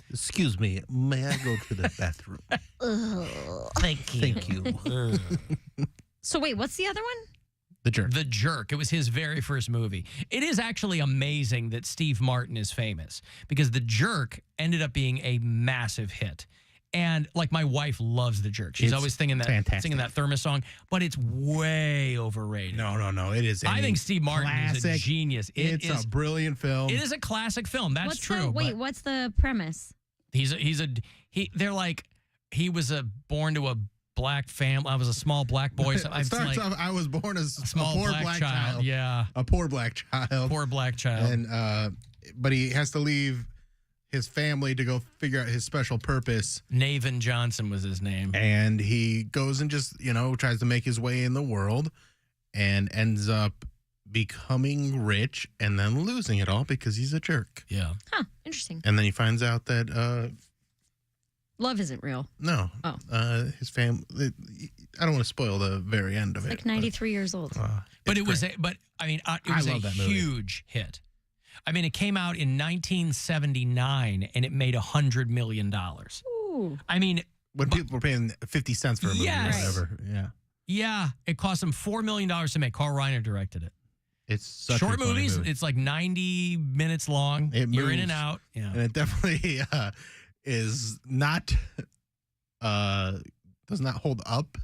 Excuse me, may I go to the bathroom? Thank you. So wait, what's the other one? The Jerk. The Jerk. It was his very first movie. It is actually amazing that Steve Martin is famous because The Jerk ended up being a massive hit. And like my wife loves The Jerk. She's It's always singing that Thermos song, but it's way overrated. No. It is. I think Steve Martin is a classic. genius. It's a brilliant film. It is a classic film. That's true. What's the premise? He was born to a black family. I was a small black boy. So It starts off, I was born as a poor black child. Yeah. A poor black child. Poor black child. And but he has to leave his family to go figure out his special purpose. Nathan Johnson was his name. And he goes and just, tries to make his way in the world and ends up becoming rich and then losing it all because he's a jerk. Yeah. Huh. Interesting. And then he finds out that Love isn't real. no. Oh. His family. I don't want to spoil the very end of it. Like 93 years old. But it was, it was love that movie. huge hit. I mean, it came out in 1979 and it made $100 million. Ooh. I mean, when people were paying 50 cents for a movie or whatever. Yeah. Yeah. It cost them $4 million to make. Carl Reiner directed it. It's such short a funny movies. movie. It's like 90 minutes long. You're in and out. Yeah. And it definitely is not, does not hold up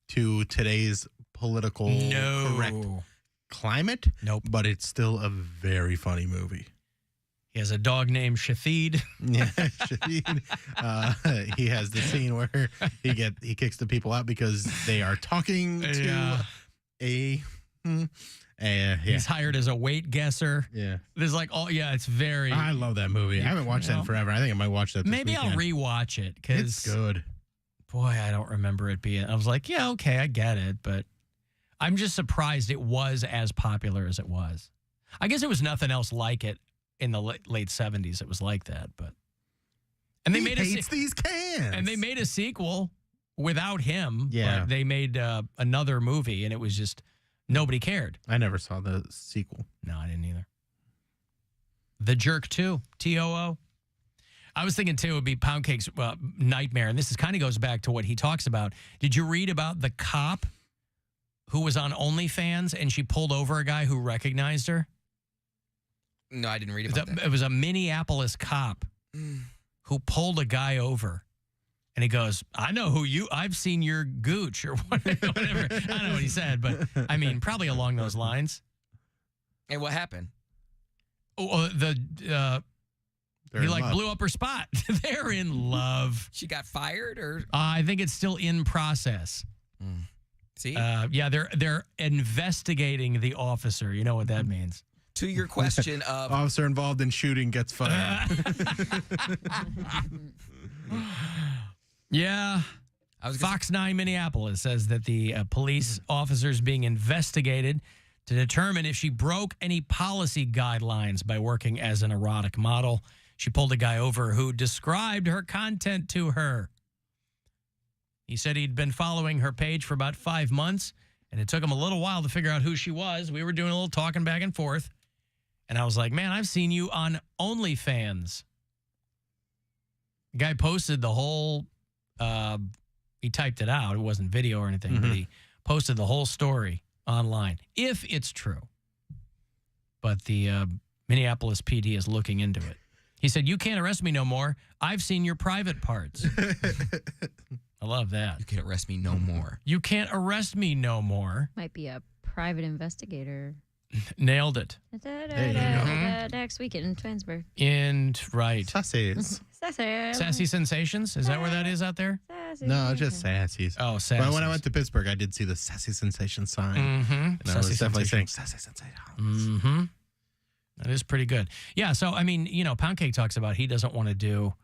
to today's political correct climate. Nope. But it's still a very funny movie. He has a dog named Shafid. Yeah, Shafid. He has the scene where he kicks the people out because they are talking to He's hired as a weight guesser. Yeah. There's it's very. I love that movie. I haven't watched that in forever. I think I might watch that this Maybe weekend. I'll rewatch it because It's good. Boy, I don't remember it being. I was like, yeah, okay, I get it, but I'm just surprised it was as popular as it was. I guess it was nothing else like it in the late 70s. It was like that, but and they made these cans. And they made a sequel without him. Yeah. But they made another movie, and it was just nobody cared. I never saw the sequel. No, I didn't either. The Jerk 2, TOO. I was thinking, too, it would be Poundcake's nightmare, and this kind of goes back to what he talks about. Did you read about the cop who was on OnlyFans, and she pulled over a guy who recognized her? No, I didn't read about that. It was a Minneapolis cop who pulled a guy over, and he goes, I know who I've seen your gooch, or whatever. I don't know what he said, but, I mean, probably along those lines. And what happened? He blew up her spot. They're in love. She got fired, or I think it's still in process. See? Yeah, they're investigating the officer. You know what that means. To your question of officer involved in shooting gets fired. Yeah. Fox 9 Minneapolis says that the police officer is being investigated to determine if she broke any policy guidelines by working as an erotic model. She pulled a guy over who described her content to her. He said he'd been following her page for about 5 months, and it took him a little while to figure out who she was. We were doing a little talking back and forth, and I was like, man, I've seen you on OnlyFans. The guy posted the whole, he typed it out. It wasn't video or anything, but he posted the whole story online, if it's true. But the Minneapolis PD is looking into it. He said, you can't arrest me no more. I've seen your private parts. I love that. You can't arrest me no more. You can't arrest me no more. Might be a private investigator. Nailed it. Next weekend in Twinsburg. Right. Sassies. Sassy Sensations? Is that where that is out there? No, just Sassies. Oh, Sassies. But when I went to Pittsburgh, I did see the Sassy Sensation sign. And I was definitely saying Sassy Sensation. Mm-hmm. That is pretty good. Yeah, so, I mean, Poundcake talks about he doesn't want to do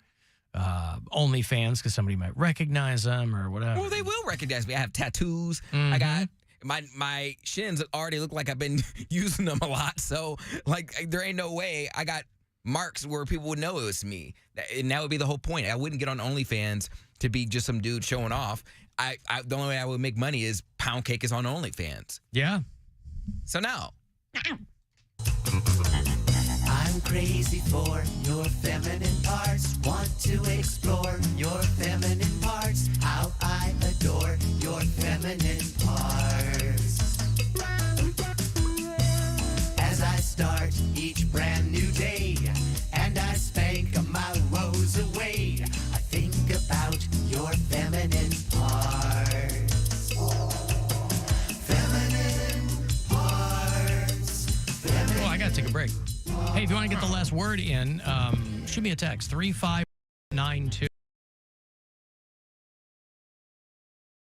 OnlyFans because somebody might recognize them or whatever. Well, they will recognize me. I have tattoos. I got my shins already look like I've been using them a lot. So, there ain't no way I got marks where people would know it was me. And that would be the whole point. I wouldn't get on OnlyFans to be just some dude showing off. The only way I would make money is Poundcake is on OnlyFans. Yeah. So now. I'm crazy for your feminine parts. Want to explore your feminine parts. How I adore your feminine parts. As I start each brand new day, and I spank my woes away, I think about to take a break. Hey, if you want to get the last word in, shoot me a text, 3592.